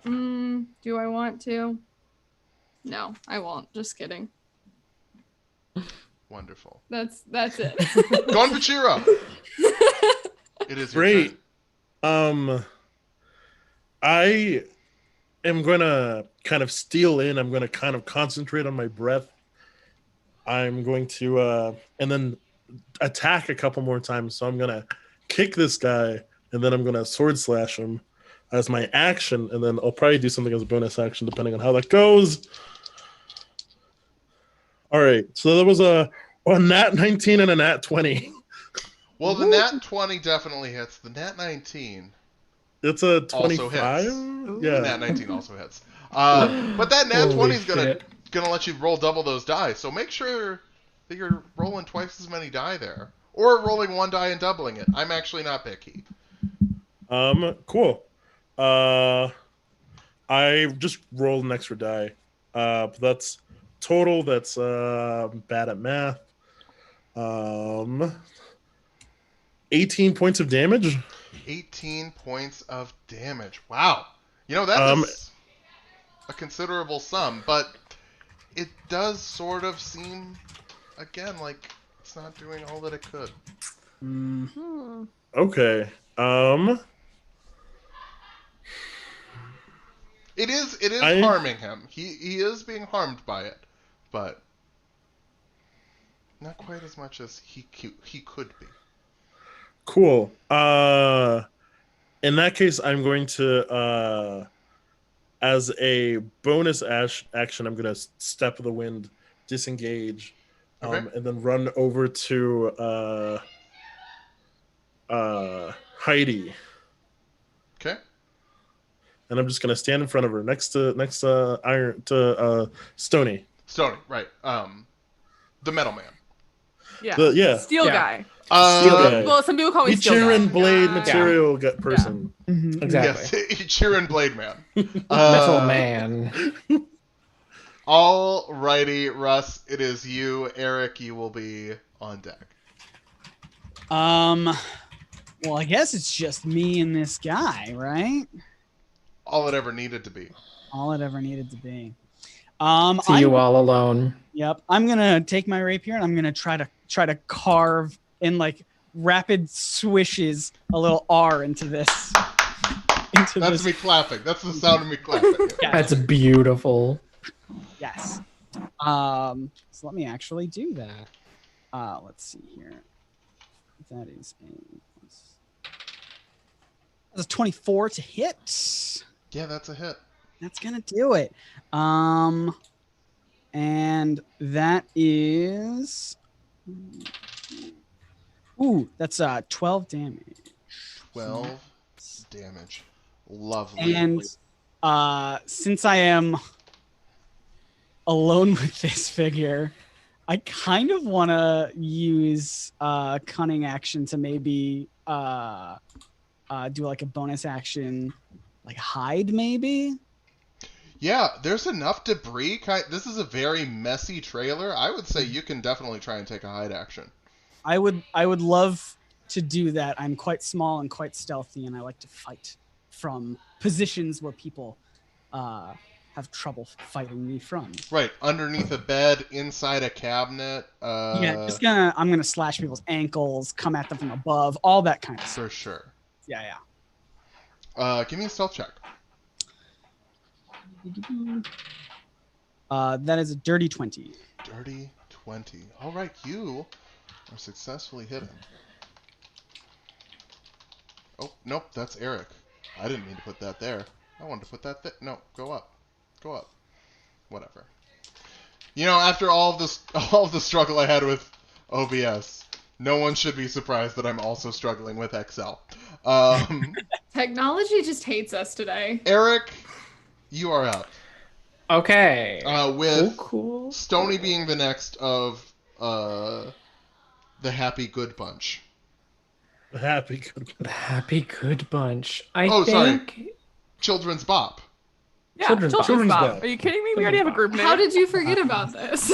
Speaker 6: Do I want to? No, I won't. Just kidding.
Speaker 1: Wonderful.
Speaker 6: That's it.
Speaker 1: Gonfachiro. It is your
Speaker 2: Great.
Speaker 1: turn.
Speaker 2: I am gonna kind of steal in. I'm gonna kind of concentrate on my breath. I'm going to and then attack a couple more times. So I'm gonna kick this guy, and then I'm gonna sword slash him as my action, and then I'll probably do something as a bonus action depending on how that goes. All right, so that was a nat 19 and a nat 20.
Speaker 1: Well, the nat 20 definitely hits. The nat 19
Speaker 2: It's a
Speaker 1: also
Speaker 2: 25.
Speaker 1: hits.
Speaker 2: Yeah.
Speaker 1: The nat 19 also hits. But that nat 20 is
Speaker 5: shit.
Speaker 1: gonna let you roll double those die. So make sure that you're rolling twice as many die there, or rolling 1 die and doubling it. I'm actually not picky.
Speaker 2: Cool. I just rolled an extra die. But that's total. That's bad at math. 18 points of damage.
Speaker 1: 18 points of damage. Wow. You know, that is a considerable sum, but it does sort of seem, again, like it's not doing all that it could.
Speaker 2: Okay.
Speaker 1: It is harming him. He is being harmed by it, but not quite as much as he could be.
Speaker 2: Cool. In that case, I'm going to, as a bonus action, I'm going to step of the wind, disengage,
Speaker 1: Okay.
Speaker 2: and then run over to Heidi.
Speaker 1: Okay.
Speaker 2: And I'm just going to stand in front of her next to Stony.
Speaker 1: Stony, right. The metal man.
Speaker 3: Yeah. Steel
Speaker 5: Yeah.
Speaker 3: guy.
Speaker 2: Guy.
Speaker 3: Well, some people call me Steel
Speaker 2: Ichiran
Speaker 3: guy.
Speaker 2: blade material person.
Speaker 5: Exactly.
Speaker 1: Yes, Ichiran Blade Man.
Speaker 5: Metal man.
Speaker 1: Alrighty, Russ, it is you. Eric, you will be on deck.
Speaker 4: Well, I guess it's just me and this guy, right?
Speaker 1: All it ever needed to be.
Speaker 4: All it ever needed to be.
Speaker 5: See you all alone.
Speaker 4: Yep. I'm gonna take my rapier and I'm gonna try to carve in like rapid swishes a little R into this.
Speaker 1: That's me clapping. That's the sound of me clapping.
Speaker 4: Yes.
Speaker 5: That's beautiful.
Speaker 4: Yes. So let me actually do that. Let's see here. That is that's a 24 to hit.
Speaker 1: Yeah, that's a hit.
Speaker 4: That's gonna do it. And that is that's 12 damage.
Speaker 1: 12 damage. Lovely.
Speaker 4: And since I am alone with this figure, I kind of want to use cunning action to maybe do like a bonus action, like hide maybe.
Speaker 1: Yeah, there's enough debris. This is a very messy trailer. I would say you can definitely try and take a hide action.
Speaker 4: I would love to do that. I'm quite small and quite stealthy, and I like to fight from positions where people have trouble fighting me from.
Speaker 1: Right, underneath a bed, inside a cabinet.
Speaker 4: Yeah, I'm gonna slash people's ankles, come at them from above, all that kind of stuff.
Speaker 1: For sure.
Speaker 4: Yeah.
Speaker 1: Give me a stealth check.
Speaker 4: That is a dirty 20.
Speaker 1: Dirty 20. All right, you are successfully hidden. Oh, nope, that's Eric. I didn't mean to put that there. I wanted to put that there. No, go up. Go up. Whatever. You know, after all of the struggle I had with OBS, no one should be surprised that I'm also struggling with Excel.
Speaker 6: Technology just hates us today.
Speaker 1: Eric, you are up.
Speaker 5: Okay.
Speaker 1: With
Speaker 5: cool.
Speaker 1: Stony being the next of the Happy Good Bunch.
Speaker 2: The Happy Good.
Speaker 5: The Happy Good Bunch.
Speaker 1: Sorry. Children's Bop.
Speaker 3: Yeah,
Speaker 5: Children's
Speaker 3: Children's
Speaker 2: Bop.
Speaker 3: Bop. Are you kidding me? We already have a group name.
Speaker 6: How did you forget about this?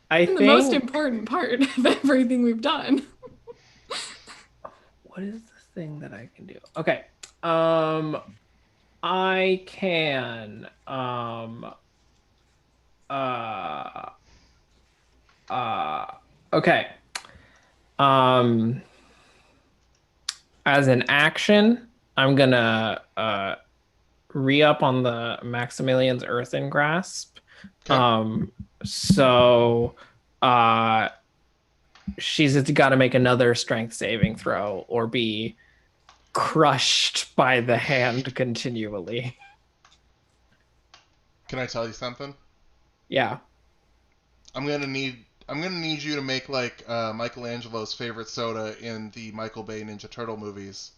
Speaker 5: I
Speaker 6: The
Speaker 5: think
Speaker 6: most important part of everything we've done.
Speaker 5: What is the thing that I can do? Okay. I can okay. As an action, I'm gonna re-up on the Maximilian's Earthen Grasp.
Speaker 1: Okay.
Speaker 5: So she's got to make another strength saving throw or be crushed by the hand continually.
Speaker 1: Can I tell you something?
Speaker 5: Yeah.
Speaker 1: I'm gonna need you to make like Michelangelo's favorite soda in the Michael Bay Ninja Turtle movies,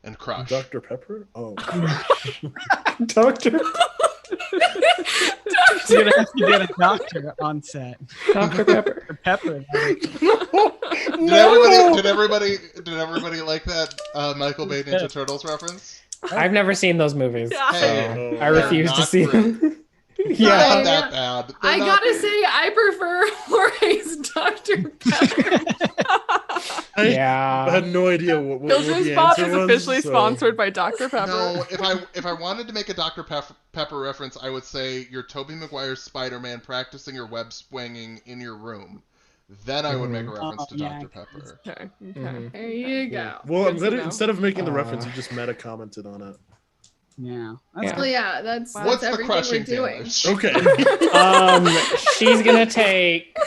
Speaker 1: and crush.
Speaker 2: Dr. Pepper? Oh.
Speaker 5: Doctor.
Speaker 4: You're gonna have to get a doctor on set.
Speaker 5: Dr. Pepper.
Speaker 4: Pepper.
Speaker 1: Did everybody like that Michael Bay Ninja Turtles reference?
Speaker 5: I've never seen those movies.
Speaker 3: Yeah.
Speaker 5: So
Speaker 1: Hey,
Speaker 5: I refuse to
Speaker 1: not
Speaker 5: see
Speaker 1: great.
Speaker 5: them.
Speaker 1: Not that bad.
Speaker 6: I gotta say, I prefer Jorge's Dr. Pepper.
Speaker 2: I
Speaker 5: Yeah.
Speaker 2: had no idea what
Speaker 3: Children's
Speaker 2: the
Speaker 3: Bop
Speaker 2: answer
Speaker 3: is
Speaker 2: was,
Speaker 3: officially
Speaker 2: so-
Speaker 3: sponsored by Dr. Pepper.
Speaker 1: No, if I wanted to make a Dr. Pepper reference, I would say you're Tobey Maguire's Spider-Man practicing your web swinging in your room. Then I would make a reference to
Speaker 4: yeah.
Speaker 1: Dr. Pepper.
Speaker 3: Okay.
Speaker 5: Mhm.
Speaker 6: There you go.
Speaker 2: Well,
Speaker 3: Good to know.
Speaker 2: instead of making the reference, you just meta commented on it.
Speaker 4: Yeah.
Speaker 5: Yeah.
Speaker 6: Well, yeah, that's
Speaker 1: What's the
Speaker 6: everything
Speaker 1: crushing
Speaker 6: we're doing.
Speaker 1: damage?
Speaker 2: Okay.
Speaker 5: She's gonna take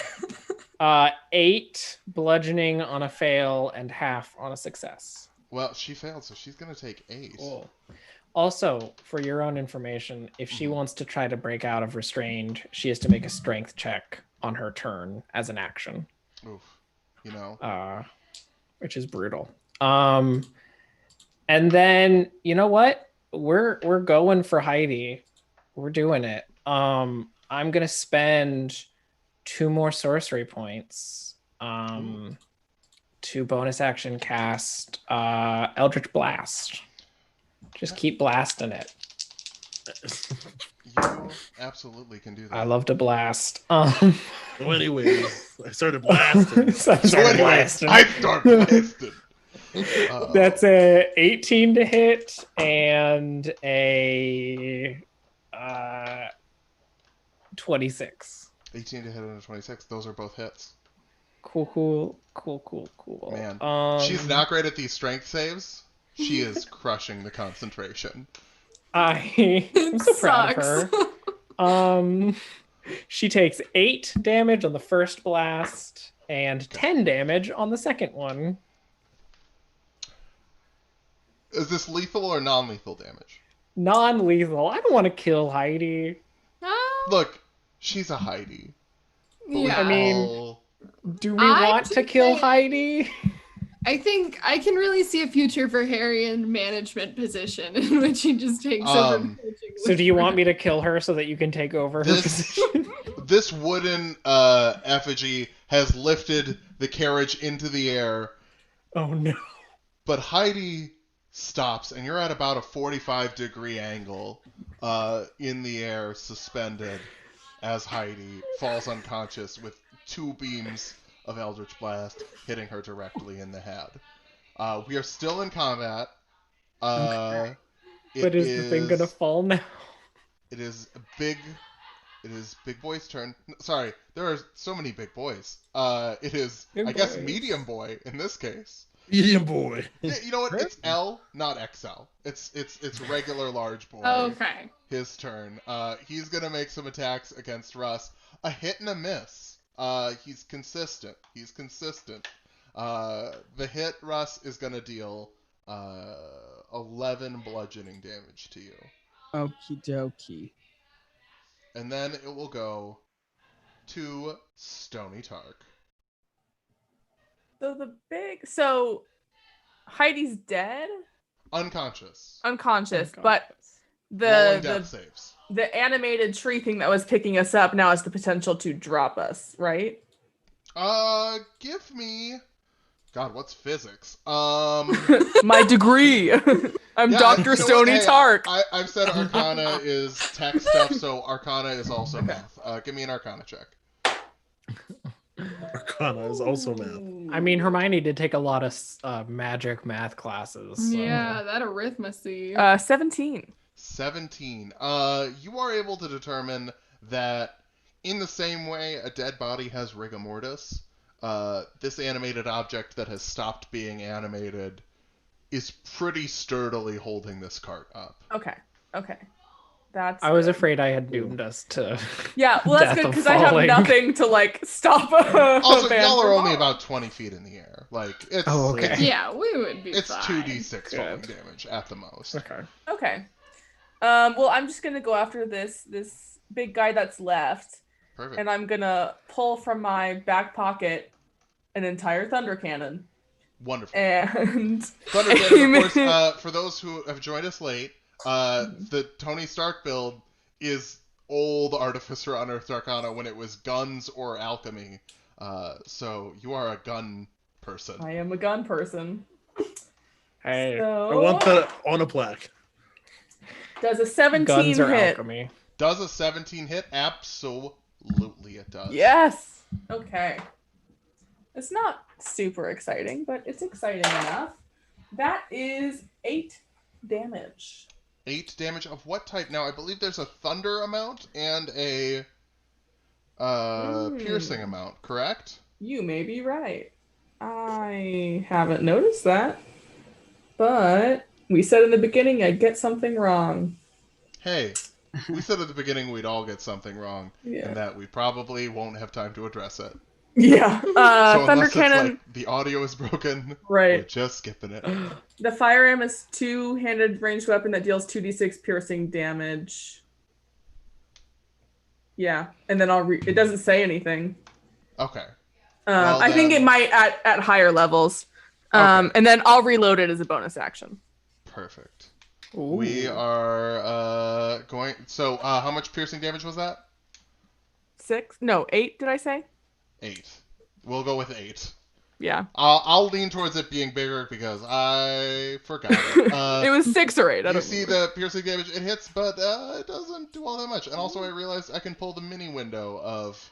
Speaker 5: 8 bludgeoning on a fail and half on a success.
Speaker 1: Well, she failed, so she's gonna take 8.
Speaker 5: Cool. Also, for your own information, if she wants to try to break out of restrained, she has to make a strength check on her turn as an action.
Speaker 1: Oof. You know.
Speaker 5: Which is brutal. And then you know what? We're going for Heidi. We're doing it. I'm gonna spend 2 more sorcery points. To bonus action cast Eldritch Blast. Just keep blasting it.
Speaker 1: You absolutely can do that.
Speaker 5: I love to blast.
Speaker 2: Well, anyways, I started blasting.
Speaker 5: So I
Speaker 1: So
Speaker 5: started
Speaker 1: anyway,
Speaker 5: blasting.
Speaker 1: I start blasting.
Speaker 5: That's a 18 to hit and a 26.
Speaker 1: 18 to hit and a 26. Those are both hits.
Speaker 5: Cool.
Speaker 1: Man, she's not great at these strength saves. She is crushing the concentration.
Speaker 5: I'm so proud of
Speaker 6: Sucks.
Speaker 5: her. She takes 8 damage on the first blast and 10 damage on the second one.
Speaker 1: Is this lethal or non-lethal damage?
Speaker 5: Non-lethal. I don't want to kill Heidi.
Speaker 1: Look, she's a Heidi. But we
Speaker 6: Yeah.
Speaker 5: I mean-
Speaker 1: all-
Speaker 5: Do we
Speaker 6: I
Speaker 5: want to
Speaker 6: think
Speaker 5: kill
Speaker 6: they-
Speaker 5: Heidi?
Speaker 6: I think I can really see a future for Harry in management position in which he just takes over. coaching
Speaker 5: So
Speaker 6: with
Speaker 5: do you want me
Speaker 6: Brett.
Speaker 5: to kill her so that you can take over her
Speaker 1: This-
Speaker 5: position?
Speaker 1: this wooden effigy has lifted the carriage into the air,
Speaker 5: Oh no.
Speaker 1: but Heidi stops, and you're at about a 45-degree angle in the air, suspended, as Heidi falls unconscious with 2 beams of Eldritch Blast hitting her directly in the head. We are still in combat.
Speaker 5: But is the thing gonna fall now?
Speaker 1: It is Big Boy's turn. Sorry, there are so many big boys. It is,
Speaker 5: Big
Speaker 1: I guess,
Speaker 5: boys.
Speaker 1: Medium Boy in this case.
Speaker 2: Medium boy.
Speaker 1: Yeah, you know what? It's L, not XL. It's regular large boy.
Speaker 6: Okay.
Speaker 1: His turn. He's gonna make some attacks against Russ. A hit and a miss. He's consistent. The hit, Russ, is gonna deal 11 bludgeoning damage to you.
Speaker 4: Okie dokie.
Speaker 1: And then it will go to Stony Tark.
Speaker 3: So Heidi's dead?
Speaker 1: Unconscious.
Speaker 3: Unconscious, but
Speaker 1: Rolling death saves.
Speaker 3: the animated tree thing that was picking us up now has the potential to drop us, right?
Speaker 1: Give me... God, what's physics?
Speaker 3: My degree. I'm
Speaker 1: Yeah,
Speaker 3: Dr.
Speaker 1: you know what?
Speaker 3: Stony
Speaker 1: Hey,
Speaker 3: Tark.
Speaker 1: I've said Arcana is tech stuff, so Arcana is also math. Give me an Arcana check.
Speaker 2: Arcana is also math.
Speaker 5: I mean, Hermione did take a lot of magic math classes. So.
Speaker 6: Yeah, that arithmetic.
Speaker 3: 17.
Speaker 1: 17. You are able to determine that in the same way a dead body has rigor mortis, this animated object that has stopped being animated is pretty sturdily holding this cart up.
Speaker 3: Okay. That's
Speaker 5: I was
Speaker 3: good.
Speaker 5: afraid I had doomed us to.
Speaker 3: Yeah, well, that's
Speaker 5: death
Speaker 3: good
Speaker 5: of
Speaker 3: because I have
Speaker 5: falling.
Speaker 3: nothing to like stop.
Speaker 1: Also,
Speaker 3: Van
Speaker 1: y'all are
Speaker 3: from
Speaker 1: only
Speaker 3: falling.
Speaker 1: about 20 feet in the air. Like, it's...
Speaker 5: Oh, okay.
Speaker 6: Yeah, we would be
Speaker 1: It's
Speaker 6: fine.
Speaker 1: 2d6 falling damage at the most.
Speaker 5: Okay.
Speaker 3: Okay. Well, I'm just gonna go after this big guy that's left,
Speaker 1: Perfect.
Speaker 3: and I'm gonna pull from my back pocket an entire thunder cannon.
Speaker 1: Wonderful.
Speaker 3: And
Speaker 1: Thunder Cannon, of course, for those who have joined us late, the Tony Stark build is old Artificer Unearthed Arcana when it was guns or alchemy. So you are a gun person.
Speaker 3: I am a gun person.
Speaker 5: Hey,
Speaker 3: So
Speaker 2: I want that on a plaque.
Speaker 3: does a 17
Speaker 5: guns or
Speaker 3: hit?
Speaker 5: alchemy?
Speaker 1: Does a 17 hit? Absolutely it does.
Speaker 3: Yes. Okay. It's not super exciting, but it's exciting enough. That is 8 damage.
Speaker 1: 8 damage of what type? Now, I believe there's a thunder amount and a piercing amount, correct?
Speaker 3: You may be right. I haven't noticed that. But we said in the beginning I'd get something wrong.
Speaker 1: Hey, we said at the beginning we'd all get something wrong,
Speaker 3: Yeah.
Speaker 1: and that we probably won't have time to address it.
Speaker 3: Yeah.
Speaker 1: So
Speaker 3: Thunder
Speaker 1: unless
Speaker 3: cannon.
Speaker 1: it's like the audio is broken,
Speaker 3: Right.
Speaker 1: we're just skipping it.
Speaker 3: The firearm is 2-handed ranged weapon that deals 2d6 piercing damage. Yeah, and then it doesn't say anything.
Speaker 1: Okay. Well,
Speaker 3: I think
Speaker 1: then-
Speaker 3: it might at higher levels.
Speaker 1: Okay.
Speaker 3: And then I'll reload it as a bonus action.
Speaker 1: Perfect.
Speaker 5: Ooh.
Speaker 1: We are going... So, how much piercing damage was that?
Speaker 3: 6? No, 8, did I say?
Speaker 1: 8. We'll go with 8.
Speaker 3: Yeah.
Speaker 1: I'll lean towards it being bigger because I forgot it.
Speaker 3: It was 6 or 8. I
Speaker 1: You
Speaker 3: don't
Speaker 1: see the piercing damage, it hits, but it doesn't do all that much. And also I realized I can pull the mini window of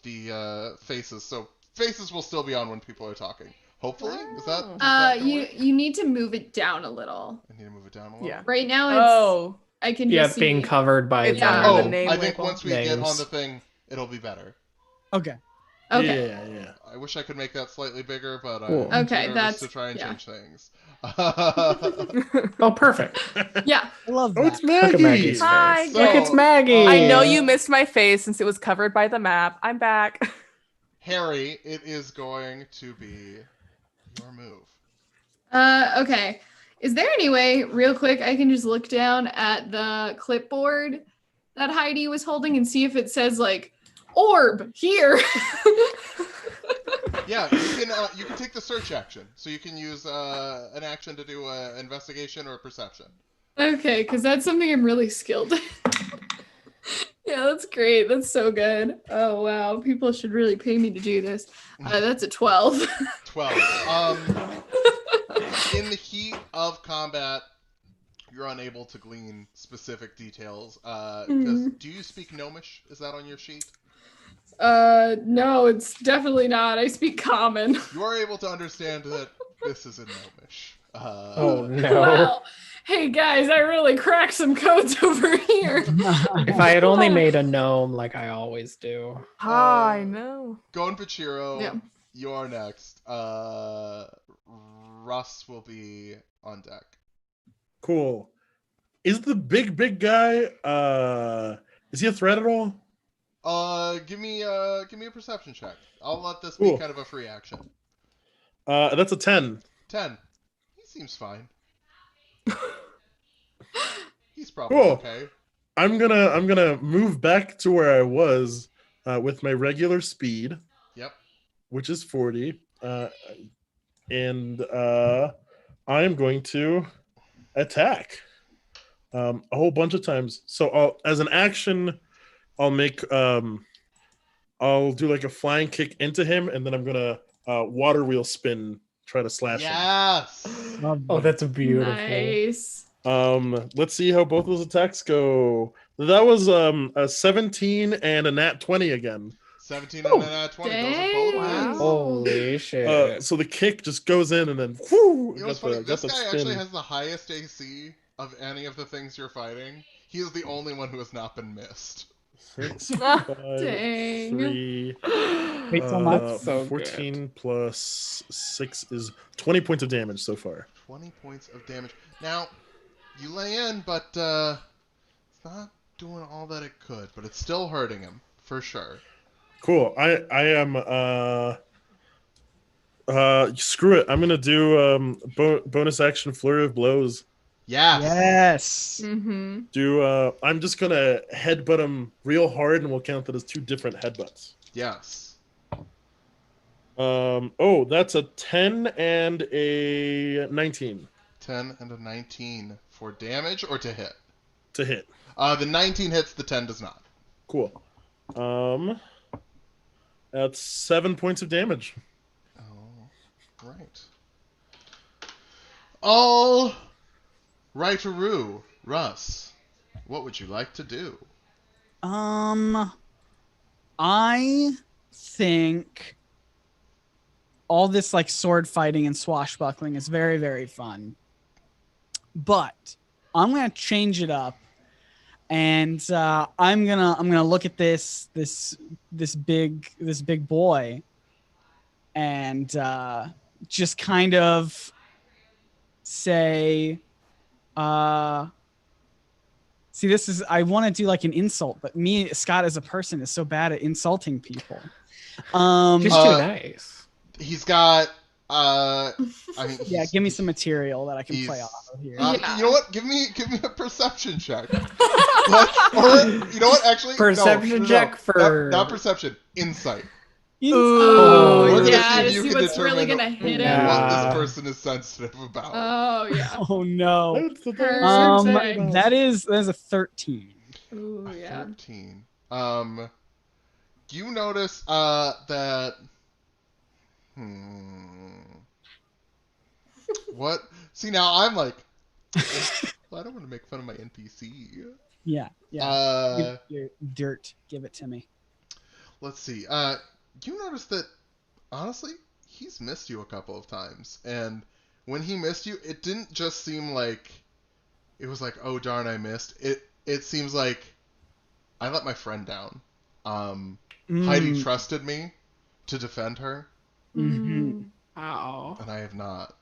Speaker 1: the faces, so faces will still be on when people are talking. Hopefully? Is that gonna work?
Speaker 6: You need to move it down a little.
Speaker 1: I need to move it down a little?
Speaker 3: Yeah.
Speaker 6: Right now
Speaker 3: Oh.
Speaker 6: I can
Speaker 5: Yeah,
Speaker 6: just see.
Speaker 5: being covered by
Speaker 3: It's
Speaker 5: the.
Speaker 3: under
Speaker 1: Oh,
Speaker 3: the name
Speaker 1: I think
Speaker 3: label.
Speaker 1: once we get on
Speaker 5: Names.
Speaker 1: the thing, it'll be better.
Speaker 4: Okay.
Speaker 6: Okay.
Speaker 2: Yeah.
Speaker 1: I wish I could make that slightly bigger, but
Speaker 5: Cool.
Speaker 1: I'm
Speaker 6: Okay,
Speaker 1: too nervous
Speaker 6: that's-
Speaker 1: to try and
Speaker 6: yeah.
Speaker 1: change things.
Speaker 5: Oh, perfect.
Speaker 6: Yeah.
Speaker 4: I love
Speaker 2: Oh,
Speaker 4: that.
Speaker 2: it's
Speaker 5: Look at
Speaker 2: Maggie.
Speaker 5: Maggie's
Speaker 3: Hi,
Speaker 5: face.
Speaker 1: So-
Speaker 5: Look, it's Maggie.
Speaker 3: I know you missed my face since it was covered by the map. I'm back.
Speaker 1: Harry, it is going to be your move.
Speaker 6: Okay. Is there any way, real quick, I can just look down at the clipboard that Heidi was holding and see if it says like orb here?
Speaker 1: Yeah, you can take the search action, so you can use an action to do an investigation or a perception.
Speaker 6: Okay, because that's something I'm really skilled in. Yeah, that's great. That's so good. Oh wow, people should really pay me to do this. That's a 12.
Speaker 1: 12. in the heat of combat, you're unable to glean specific details. Do you speak Gnomish? Is that on your sheet?
Speaker 6: No, it's definitely not. I speak common.
Speaker 1: You are able to understand that this is in Gnomish.
Speaker 5: Oh no.
Speaker 6: Well, hey guys, I really cracked some codes over here.
Speaker 5: If I had only made a gnome like I always do.
Speaker 3: I know.
Speaker 1: Gon Pachiro,
Speaker 6: Yeah.
Speaker 1: you're next. Russ will be on deck.
Speaker 2: Cool. Is the big guy is he a threat at all?
Speaker 1: Give me a perception check. I'll let this be
Speaker 2: Cool.
Speaker 1: kind of a free action.
Speaker 2: That's a 10.
Speaker 1: 10. He seems fine. He's probably
Speaker 2: Cool.
Speaker 1: okay.
Speaker 2: I'm gonna move back to where I was with my regular speed,
Speaker 1: Yep.
Speaker 2: which is 40, and I am going to attack a whole bunch of times. So as an action, I'll make I'll do like a flying kick into him, and then I'm gonna water wheel spin, try to slash him.
Speaker 1: Yes.
Speaker 5: Oh, that's beautiful.
Speaker 6: Nice.
Speaker 2: Let's see how both those attacks go. That was a 17 and a nat 20 again.
Speaker 1: 17 and then 20. Those are both
Speaker 6: Dang.
Speaker 1: hits.
Speaker 5: Holy shit.
Speaker 2: So the kick just goes in and then whoo,
Speaker 1: You know what's funny? This guy actually has the highest AC of any of the things you're fighting. He is the only one who has not been missed.
Speaker 2: 6,
Speaker 3: Ah,
Speaker 2: 5,
Speaker 6: dang.
Speaker 2: 3,
Speaker 4: Wait so much.
Speaker 5: So
Speaker 2: 14 plus 6 is 20 points of damage so far.
Speaker 1: 20 points of damage. Now, you lay in, but it's not doing all that it could, but it's still hurting him, for sure.
Speaker 2: Cool. I am screw it. I'm gonna do bonus action flurry of blows.
Speaker 1: Yes.
Speaker 4: Yes.
Speaker 3: Mm-hmm.
Speaker 2: I'm just gonna headbutt him real hard, and we'll count that as 2 different headbutts.
Speaker 1: Yes.
Speaker 2: Oh, that's a 10 and a 19
Speaker 1: 10 and a 19 for damage or to hit?
Speaker 2: to hit.
Speaker 1: The 19 hits, the 10 does not.
Speaker 2: Cool. That's 7 points of damage.
Speaker 1: Oh, right. All rightaroo. Russ, what would you like to do?
Speaker 4: I think all this like sword fighting and swashbuckling is very, very fun. But I'm gonna change it up, and I'm gonna look at this big boy, and just kind of say, see, this is, I want to do like an insult, but me, Scott, as a person, is so bad at insulting people.
Speaker 5: He's too nice.
Speaker 1: He's got, I mean,
Speaker 4: Yeah, give me some material that I can play
Speaker 1: he's-
Speaker 4: off of here.
Speaker 6: Yeah.
Speaker 1: You know what? Give me a perception check. Or you know what? Actually,
Speaker 5: Perception check for-
Speaker 1: not perception. Insight.
Speaker 6: Oh,
Speaker 1: We're gonna
Speaker 6: yeah,
Speaker 1: see
Speaker 6: to
Speaker 1: if you
Speaker 6: see
Speaker 1: can
Speaker 6: what's really
Speaker 1: determine
Speaker 6: gonna hit him.
Speaker 5: Yeah.
Speaker 1: what this person is sensitive about.
Speaker 6: Oh, yeah.
Speaker 4: Oh no.
Speaker 2: That's the
Speaker 6: Perfect.
Speaker 4: That is a 13.
Speaker 6: Ooh, yeah.
Speaker 1: 13. You notice that. What? See, now I'm like, well, I don't want to make fun of my NPC.
Speaker 4: Yeah. Give your dirt. Give it to me.
Speaker 1: Let's see. You notice that, honestly, he's missed you a couple of times. And when he missed you, it didn't just seem like, it was like, oh darn, I missed. It seems like I let my friend down. Heidi trusted me to defend her,
Speaker 4: Mm-hmm.
Speaker 5: Ow.
Speaker 1: and I have not.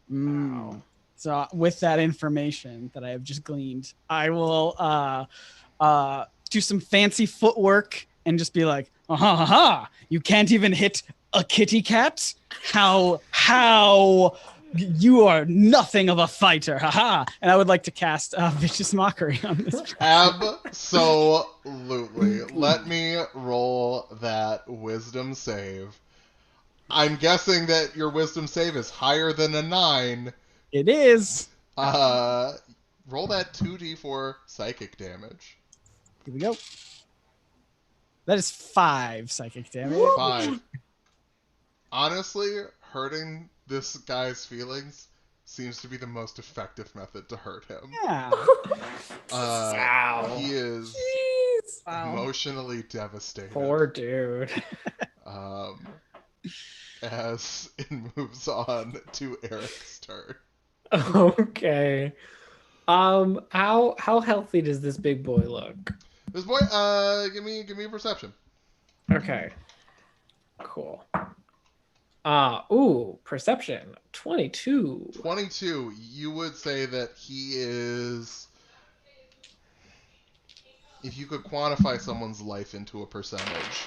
Speaker 4: Wow. So with that information that I have just gleaned, I will do some fancy footwork and just be like, you can't even hit a kitty cat? How you are nothing of a fighter, haha. And I would like to cast vicious mockery on this.
Speaker 1: Absolutely. Let me roll that wisdom save. I'm guessing that your wisdom save is higher than a 9.
Speaker 4: It is.
Speaker 1: Roll that 2d4 psychic damage.
Speaker 4: Here we go. That is 5 psychic damage.
Speaker 1: 5. Honestly, hurting this guy's feelings seems to be the most effective method to hurt him.
Speaker 4: Yeah.
Speaker 5: Wow.
Speaker 1: He is
Speaker 3: Wow.
Speaker 1: emotionally devastated.
Speaker 5: Poor dude.
Speaker 1: As it moves on to Eric's turn.
Speaker 5: Okay. How healthy does this big boy look?
Speaker 1: This boy, give me a perception.
Speaker 5: Okay. Cool. Perception. 22.
Speaker 1: 22. You would say that he is. If you could quantify someone's life into a percentage,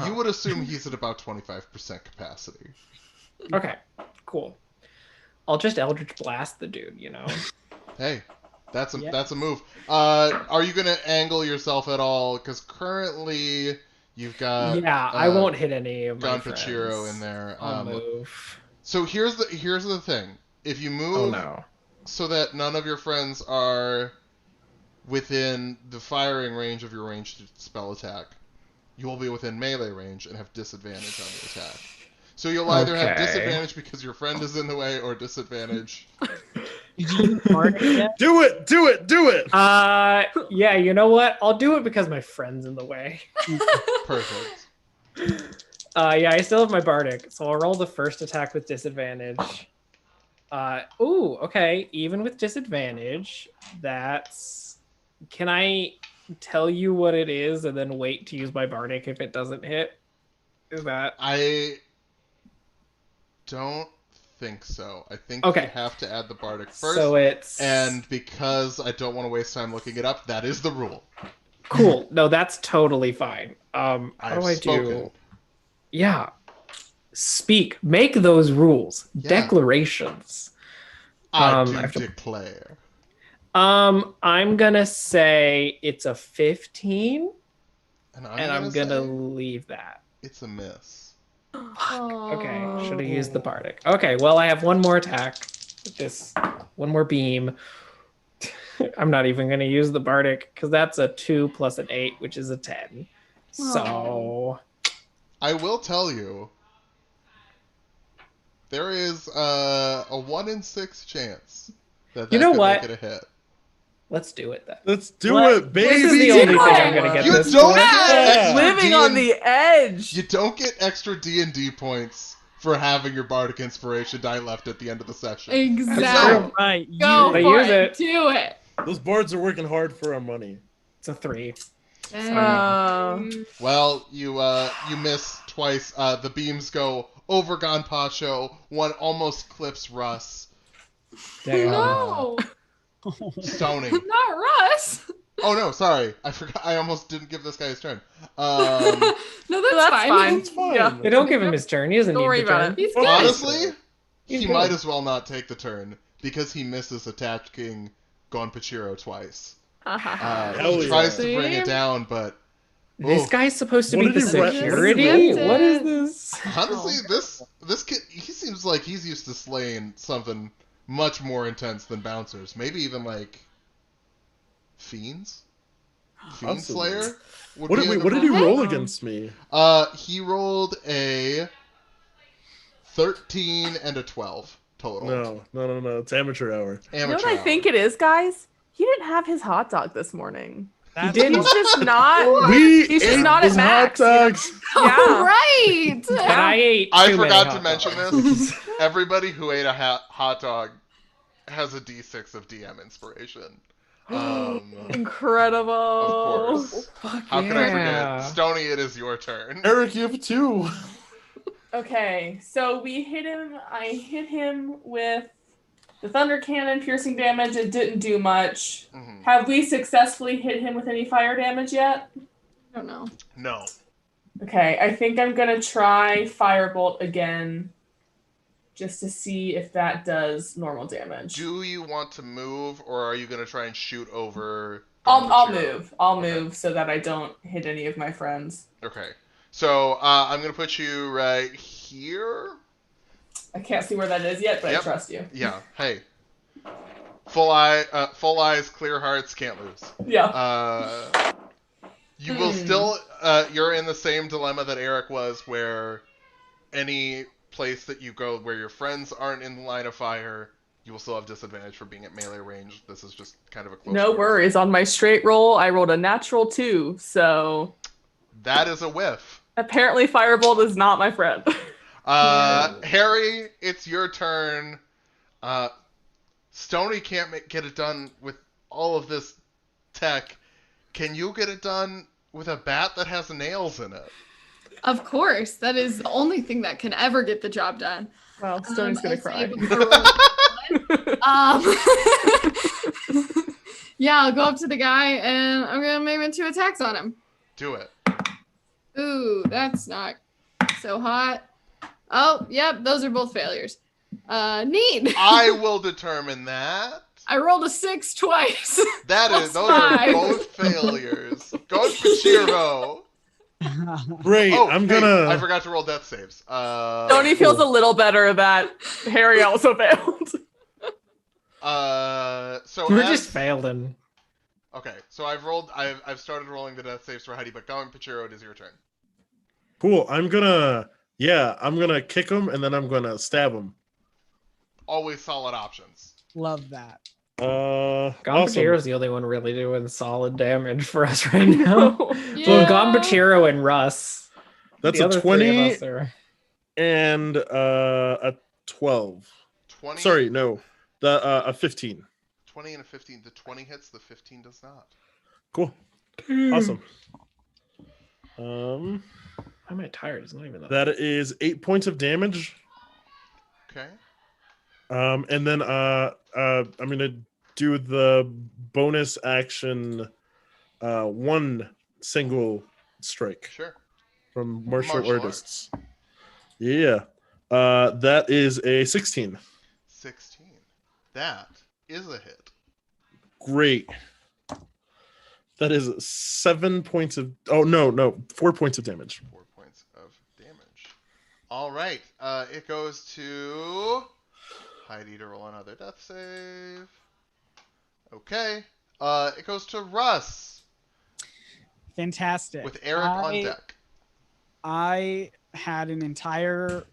Speaker 1: you would assume he's at about 25% capacity.
Speaker 5: Okay. Cool. I'll just Eldritch Blast the dude,
Speaker 1: Hey, that's a
Speaker 4: Yeah.
Speaker 1: that's a move. Are you gonna angle yourself at all? Because currently you've got
Speaker 5: I won't hit any of my
Speaker 1: Gon
Speaker 5: friends.
Speaker 1: Pachiro in there.
Speaker 5: I'll move.
Speaker 1: So here's the thing. If you move
Speaker 5: Oh no.
Speaker 1: so that none of your friends are within the firing range of your ranged spell attack, you will be within melee range and have disadvantage on the attack. So you'll either have
Speaker 5: Okay.
Speaker 1: disadvantage because your friend is in the way, or disadvantage.
Speaker 4: Did you mark it yet?
Speaker 2: Do it! Do it! Do it!
Speaker 5: Yeah, you know what? I'll do it because my friend's in the way.
Speaker 1: Perfect.
Speaker 5: Yeah, I still have my Bardic, so I'll roll the first attack with disadvantage. Okay. Even with disadvantage, that's... Can I tell you what it is and then wait to use my Bardic if it doesn't hit? Is that...
Speaker 1: I don't think so. I think
Speaker 5: Okay.
Speaker 1: you have to add the Bardic first.
Speaker 5: So it's...
Speaker 1: And because I don't want to waste time looking it up, that is the rule.
Speaker 5: Cool. No, that's totally fine. How
Speaker 1: I've
Speaker 5: do I
Speaker 1: spoken.
Speaker 5: do? Yeah. Speak. Make those rules.
Speaker 1: Yeah.
Speaker 5: Declarations.
Speaker 1: I
Speaker 5: I
Speaker 1: do
Speaker 5: have to-
Speaker 1: declare.
Speaker 5: I'm gonna say it's a 15,
Speaker 1: And
Speaker 5: I'm gonna
Speaker 1: say
Speaker 5: leave that.
Speaker 1: it's a miss.
Speaker 5: Okay, should have used the Bardic. Okay, well, I have one more attack. This one more beam. I'm not even gonna use the Bardic because that's a 2 plus an 8, which is a 10. So
Speaker 1: I will tell you, there is a 1 in 6 chance that
Speaker 5: You know
Speaker 1: could
Speaker 5: what?
Speaker 1: make it a hit.
Speaker 5: let's do it then.
Speaker 2: Let's do
Speaker 5: What?
Speaker 2: it, baby!
Speaker 5: This is the only thing I'm gonna get
Speaker 1: You
Speaker 5: this
Speaker 1: don't
Speaker 5: point.
Speaker 1: get extra
Speaker 3: Living on the edge.
Speaker 1: You don't get extra D&D points for having your Bardic Inspiration die left at the end of the session.
Speaker 6: Exactly.
Speaker 4: Right.
Speaker 6: Go
Speaker 5: They
Speaker 6: for
Speaker 5: use
Speaker 6: it.
Speaker 5: it.
Speaker 6: Do it.
Speaker 2: Those boards are working hard for our money.
Speaker 5: It's a 3.
Speaker 1: Well, you miss twice. The beams go over Gonpacho. One almost clips Russ.
Speaker 5: Damn.
Speaker 6: No,
Speaker 1: Stony.
Speaker 6: not Russ.
Speaker 1: Oh no, sorry. I forgot. I almost didn't give this guy his turn.
Speaker 6: No, that's,
Speaker 3: That's
Speaker 6: fine.
Speaker 3: fine.
Speaker 2: It's fine.
Speaker 3: Yeah.
Speaker 5: They don't give him his turn. He doesn't
Speaker 3: Don't
Speaker 5: need
Speaker 3: worry
Speaker 5: the
Speaker 3: about
Speaker 5: turn.
Speaker 3: it.
Speaker 6: He's good.
Speaker 1: Honestly,
Speaker 5: He's
Speaker 1: he
Speaker 5: good.
Speaker 1: might as well not take the turn because he misses attacking Gonpachiro twice.
Speaker 2: Hell
Speaker 1: He tries
Speaker 2: yeah.
Speaker 1: to bring it
Speaker 6: See?
Speaker 1: down, but
Speaker 5: This
Speaker 1: Ooh.
Speaker 5: guy's supposed to
Speaker 2: What
Speaker 5: be the
Speaker 2: did he re-
Speaker 5: security?
Speaker 6: what
Speaker 5: What
Speaker 6: is
Speaker 5: is this?
Speaker 1: honestly, this kid, he seems like he's used to slaying something much more intense than bouncers. Maybe even like fiends. Fiend
Speaker 2: Awesome.
Speaker 1: Slayer. would
Speaker 2: What
Speaker 1: be
Speaker 2: did,
Speaker 1: a
Speaker 2: what did he
Speaker 1: good-
Speaker 2: roll against me?
Speaker 1: He rolled a 13 and a 12 total.
Speaker 2: No. It's amateur hour.
Speaker 3: You know
Speaker 1: Amateur
Speaker 3: what I
Speaker 1: hour.
Speaker 3: think it is, guys? He didn't have his hot dog this morning.
Speaker 4: That's
Speaker 5: did.
Speaker 3: He's just not.
Speaker 2: We
Speaker 3: He's just
Speaker 2: ate
Speaker 3: not at
Speaker 2: his
Speaker 3: max,
Speaker 2: hot
Speaker 3: you know?
Speaker 2: dogs.
Speaker 3: Yeah.
Speaker 6: Right.
Speaker 5: And I ate
Speaker 1: I
Speaker 5: too many
Speaker 1: forgot to
Speaker 5: hot
Speaker 1: mention
Speaker 5: dogs.
Speaker 1: this. Everybody who ate a hot dog has a D6 of DM inspiration.
Speaker 3: Incredible.
Speaker 1: Of course.
Speaker 5: Fuck
Speaker 1: How can I
Speaker 5: yeah.
Speaker 1: forget? Stony, it is your turn.
Speaker 2: Eric, you have 2.
Speaker 3: Okay, so we hit him. I hit him with the thunder cannon, piercing damage. It didn't do much.
Speaker 1: Mhm.
Speaker 3: Have we successfully hit him with any fire damage yet?
Speaker 6: I don't know.
Speaker 1: No.
Speaker 3: Okay, I think I'm gonna try firebolt again, just to see if that does normal damage.
Speaker 1: Do you want to move, or are you going to try and shoot over?
Speaker 3: I'll
Speaker 1: Gonpachiro?
Speaker 3: move. I'll
Speaker 1: Okay.
Speaker 3: move so that I don't hit any of my friends.
Speaker 1: Okay. So I'm going to put you right here.
Speaker 3: I can't see where that is yet, but
Speaker 1: Yep.
Speaker 3: I trust you.
Speaker 1: Yeah. Hey. Full eyes, clear hearts, can't lose.
Speaker 3: Yeah.
Speaker 1: You will still. You're in the same dilemma that Eric was, where any place that you go where your friends aren't in the line of fire, You will still have disadvantage for being at melee range. This is just kind of a close
Speaker 3: No
Speaker 1: quarters
Speaker 3: worries.
Speaker 1: fight.
Speaker 3: On my straight roll, I rolled a natural 2, so
Speaker 1: That is a whiff.
Speaker 3: apparently Firebolt is not my friend.
Speaker 1: Harry, it's your turn. Stony can't get it done with all of this tech. Can you get it done with a bat that has nails in it?
Speaker 6: Of course, that is the only thing that can ever get the job done.
Speaker 3: Well, Stony's gonna
Speaker 6: I'd say
Speaker 3: cry.
Speaker 6: before rolling yeah, I'll go up to the guy and I'm gonna make 2 attacks on him.
Speaker 1: Do it.
Speaker 6: Ooh, that's not so hot. Oh, yep, those are both failures. Neat.
Speaker 1: I will determine that.
Speaker 6: I rolled a 6 twice.
Speaker 1: That
Speaker 6: Plus
Speaker 1: is, those
Speaker 6: 5.
Speaker 1: are both failures. Go for Chiro.
Speaker 2: Great.
Speaker 1: Oh,
Speaker 2: I'm
Speaker 1: hey,
Speaker 2: gonna.
Speaker 1: I forgot to roll death saves.
Speaker 3: Stony feels a little better that Harry also failed.
Speaker 1: So
Speaker 5: We're
Speaker 1: as-
Speaker 5: just failing.
Speaker 1: Okay, so I've started rolling the death saves for Heidi, but going Pachiro, it is your turn.
Speaker 2: Cool. I'm gonna kick him and then I'm gonna stab him.
Speaker 1: Always solid options.
Speaker 4: Love that.
Speaker 2: Awesome.
Speaker 5: Gonpachiro's the only one really doing solid damage for us right now.
Speaker 6: Yeah.
Speaker 5: Well, Gonpachiro and Russ.
Speaker 2: That's
Speaker 5: The
Speaker 2: a
Speaker 5: other
Speaker 2: 20
Speaker 5: 3 of us are...
Speaker 2: and a 12.
Speaker 1: 20.
Speaker 2: Sorry, no. A 15.
Speaker 1: 20 and a 15. The 20 hits, the 15 does not.
Speaker 2: Cool. Awesome.
Speaker 5: Why am I tired? It's not even that.
Speaker 2: That is 8 points of damage.
Speaker 1: Okay.
Speaker 2: And then I'm gonna do the bonus action, one single strike
Speaker 1: Sure.
Speaker 2: from martial
Speaker 1: Martial
Speaker 2: artists. Yeah. That is a 16.
Speaker 1: 16. That is a hit.
Speaker 2: Great. That is 7 points of. Oh no, 4 points of damage.
Speaker 1: 4 points of damage. All right. It goes to Heidi to roll another death save. Okay. It goes to Russ
Speaker 4: Fantastic.
Speaker 1: with Eric on deck.
Speaker 4: I had an entire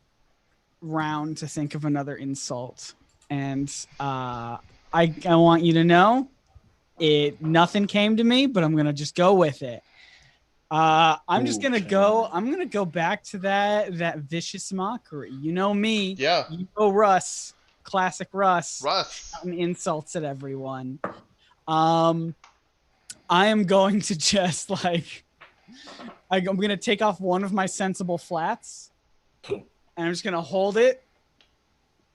Speaker 4: round to think of another insult, and I want you to know, nothing came to me, but I'm gonna just go with it. I'm just gonna go. I'm gonna go back to that vicious mockery. You know me.
Speaker 1: Yeah.
Speaker 4: You go Russ. Classic Russ.
Speaker 1: Russ.
Speaker 4: Shouting insults at everyone. I am going to just I'm gonna take off one of my sensible flats, and I'm just gonna hold it,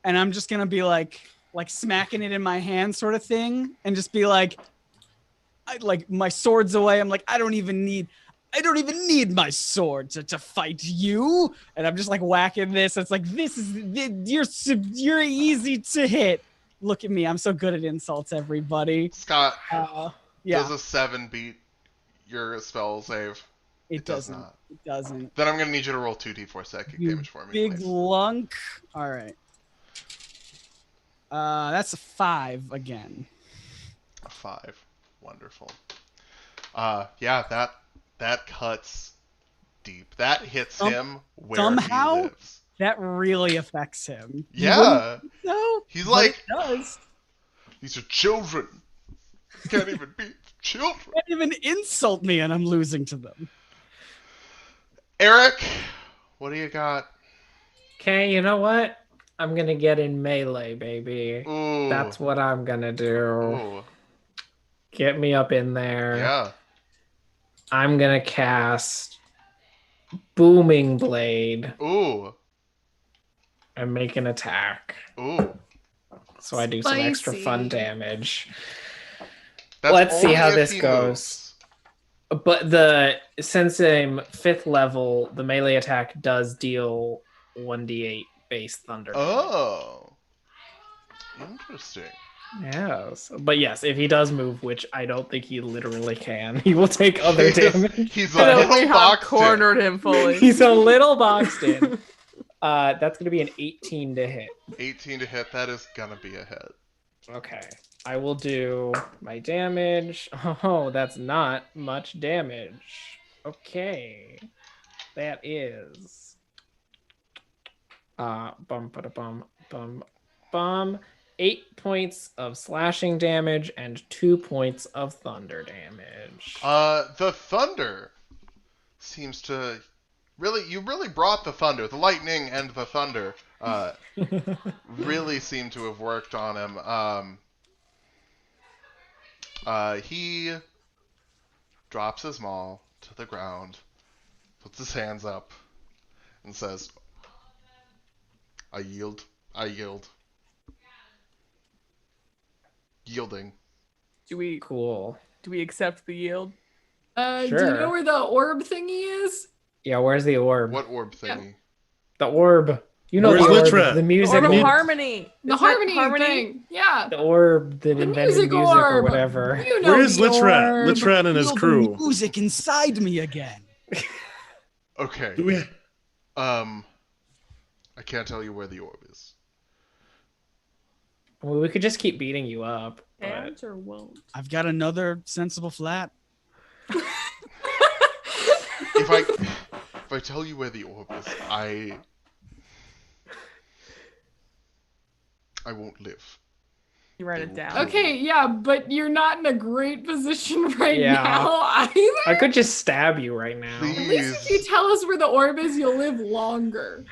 Speaker 4: and I'm just gonna be like smacking it in my hand, sort of thing, and just be like my sword's away. I'm like, I don't even need my sword to fight you, and I'm just like whacking this. It's like, you're easy to hit. Look at me, I'm so good at insults, everybody.
Speaker 1: Scott,
Speaker 4: Yeah,
Speaker 1: does a 7 beat your spell save?
Speaker 4: it
Speaker 1: does
Speaker 4: doesn't.
Speaker 1: not.
Speaker 4: It doesn't.
Speaker 1: Then I'm going to need you to roll 2d4 psychic
Speaker 4: You
Speaker 1: damage for me,
Speaker 4: Big
Speaker 1: please.
Speaker 4: lunk. All right. That's a 5 again.
Speaker 1: A 5. Wonderful. Yeah, that cuts deep. That hits him where
Speaker 4: somehow?
Speaker 1: he lives.
Speaker 4: That really affects him.
Speaker 1: Yeah.
Speaker 4: No.
Speaker 1: He's
Speaker 4: but
Speaker 1: like,
Speaker 4: it does.
Speaker 1: these are children. Can't even beat children.
Speaker 4: Can't even insult me, and I'm losing to them.
Speaker 1: Eric, what do you got?
Speaker 5: Okay, you know what? I'm gonna get in melee, baby.
Speaker 1: Ooh.
Speaker 5: That's what I'm gonna do.
Speaker 1: Ooh.
Speaker 5: Get me up in there.
Speaker 1: Yeah.
Speaker 5: I'm gonna cast Booming Blade
Speaker 1: Ooh.
Speaker 5: and make an attack.
Speaker 1: Ooh.
Speaker 5: So I do some extra fun
Speaker 6: Spicy.
Speaker 5: damage.
Speaker 1: That's
Speaker 5: Let's see
Speaker 1: only
Speaker 5: how
Speaker 1: if
Speaker 5: this
Speaker 1: he
Speaker 5: goes.
Speaker 1: moves.
Speaker 5: But since I'm 5th level, the melee attack does deal 1d8 base thunder.
Speaker 1: Oh. Interesting.
Speaker 5: Yes. But yes, if he does move, which I don't think he literally can, he will take other damage.
Speaker 1: He's
Speaker 3: I
Speaker 1: a
Speaker 3: know we
Speaker 1: little
Speaker 3: have
Speaker 1: boxed in.
Speaker 3: cornered him fully.
Speaker 5: He's a little boxed in. That's going to be an 18 to hit.
Speaker 1: 18 to hit. That is gonna be a hit.
Speaker 5: Okay. I will do my damage. Oh, that's not much damage. Okay. That is bum bum bum bum 8 points of slashing damage and 2 points of thunder damage.
Speaker 1: The thunder seems to you really brought the thunder. The lightning and the thunder really seem to have worked on him. He drops his maul to the ground, puts his hands up, and says, I yield. I yield. Yielding.
Speaker 5: Cool.
Speaker 3: Do we accept the yield?
Speaker 6: Do you
Speaker 5: Sure.
Speaker 6: know where the orb thingy is?
Speaker 5: Yeah, where's the orb?
Speaker 1: What orb thingy?
Speaker 5: The orb. You know
Speaker 2: Where's
Speaker 5: the orb,
Speaker 2: Litra?
Speaker 5: the
Speaker 3: The
Speaker 5: music
Speaker 3: orb of
Speaker 2: need-
Speaker 5: orb.
Speaker 3: harmony.
Speaker 6: The
Speaker 3: Isn't it
Speaker 6: harmony thing. Yeah.
Speaker 5: The orb that
Speaker 6: The
Speaker 5: invented
Speaker 6: music
Speaker 5: music or
Speaker 6: orb.
Speaker 5: whatever.
Speaker 6: You know
Speaker 2: Where is
Speaker 6: the
Speaker 2: Litrat?
Speaker 6: orb.
Speaker 2: Litrat and his
Speaker 4: Feel the
Speaker 2: crew.
Speaker 4: music inside me again.
Speaker 1: Okay.
Speaker 2: Do we?
Speaker 1: I can't tell you where the orb is.
Speaker 5: Well, we could just keep beating you up. But...
Speaker 3: Can't or won't?
Speaker 4: I've got another sensible flat.
Speaker 1: If I tell you where the orb is, I won't live.
Speaker 3: You write it down.
Speaker 6: Okay, yeah, but you're not in a great position right
Speaker 5: Yeah.
Speaker 6: now either.
Speaker 5: I could just stab you right now.
Speaker 1: Please.
Speaker 6: At least if you tell us where the orb is, you'll live longer.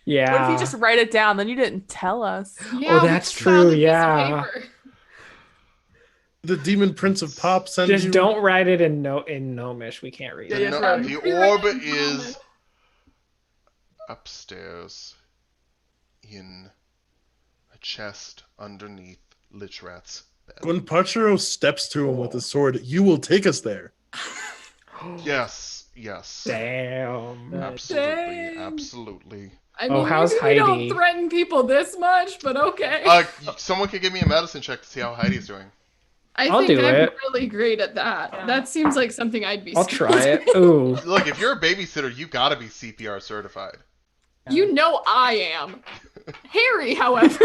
Speaker 5: Yeah.
Speaker 3: What if you just write it down? Then you didn't tell us.
Speaker 6: Yeah, we
Speaker 5: that's
Speaker 6: just found
Speaker 5: true,
Speaker 6: a piece of
Speaker 5: yeah.
Speaker 6: paper.
Speaker 2: The Demon Prince of Pop sends
Speaker 5: Just
Speaker 2: you.
Speaker 5: don't write it in Gnomish. We can't read
Speaker 3: Yeah,
Speaker 5: it.
Speaker 3: yeah,
Speaker 1: No,
Speaker 3: right.
Speaker 1: the
Speaker 6: Rewrite
Speaker 1: orb
Speaker 6: it in
Speaker 1: is upstairs in a chest underneath Lichrat's bed.
Speaker 2: When Pachiro steps to him with his sword, you will take us there.
Speaker 1: Yes, yes.
Speaker 5: Damn.
Speaker 1: Absolutely,
Speaker 6: Dang.
Speaker 1: absolutely.
Speaker 6: I mean,
Speaker 5: how's
Speaker 6: maybe we don't
Speaker 5: Heidi?
Speaker 6: threaten people this much, but okay.
Speaker 1: Someone could give me a medicine check to see how Heidi's doing.
Speaker 5: I'll
Speaker 6: I think
Speaker 5: do
Speaker 6: I'm
Speaker 5: it.
Speaker 6: really great at that.
Speaker 3: Yeah.
Speaker 6: That seems like something I'd be
Speaker 5: I'll
Speaker 6: skilled
Speaker 5: try it.
Speaker 6: at.
Speaker 5: Ooh.
Speaker 1: Look, if you're a babysitter, you gotta be CPR certified.
Speaker 6: You know I am. Harry, however,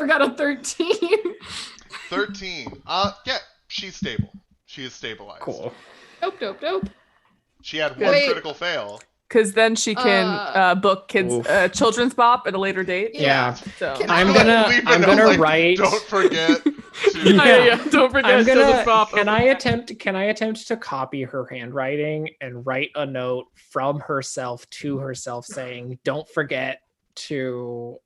Speaker 6: got a 13.
Speaker 1: 13. Yeah, she's stable. She is stabilized.
Speaker 5: Cool.
Speaker 6: Dope.
Speaker 1: She had one
Speaker 6: Wait.
Speaker 1: critical fail.
Speaker 3: Because then she can book kids
Speaker 5: Oof.
Speaker 3: children's bop at a later date.
Speaker 5: Yeah.
Speaker 3: So.
Speaker 6: Can
Speaker 5: I'm
Speaker 1: Like,
Speaker 5: gonna
Speaker 1: leave a
Speaker 5: I'm
Speaker 1: note,
Speaker 5: gonna
Speaker 1: like,
Speaker 5: write
Speaker 1: Don't forget to.
Speaker 3: Yeah. Don't forget
Speaker 5: I'm
Speaker 3: children's
Speaker 5: gonna
Speaker 3: bop.
Speaker 5: can I attempt to copy her handwriting and write a note from herself to herself saying, don't forget to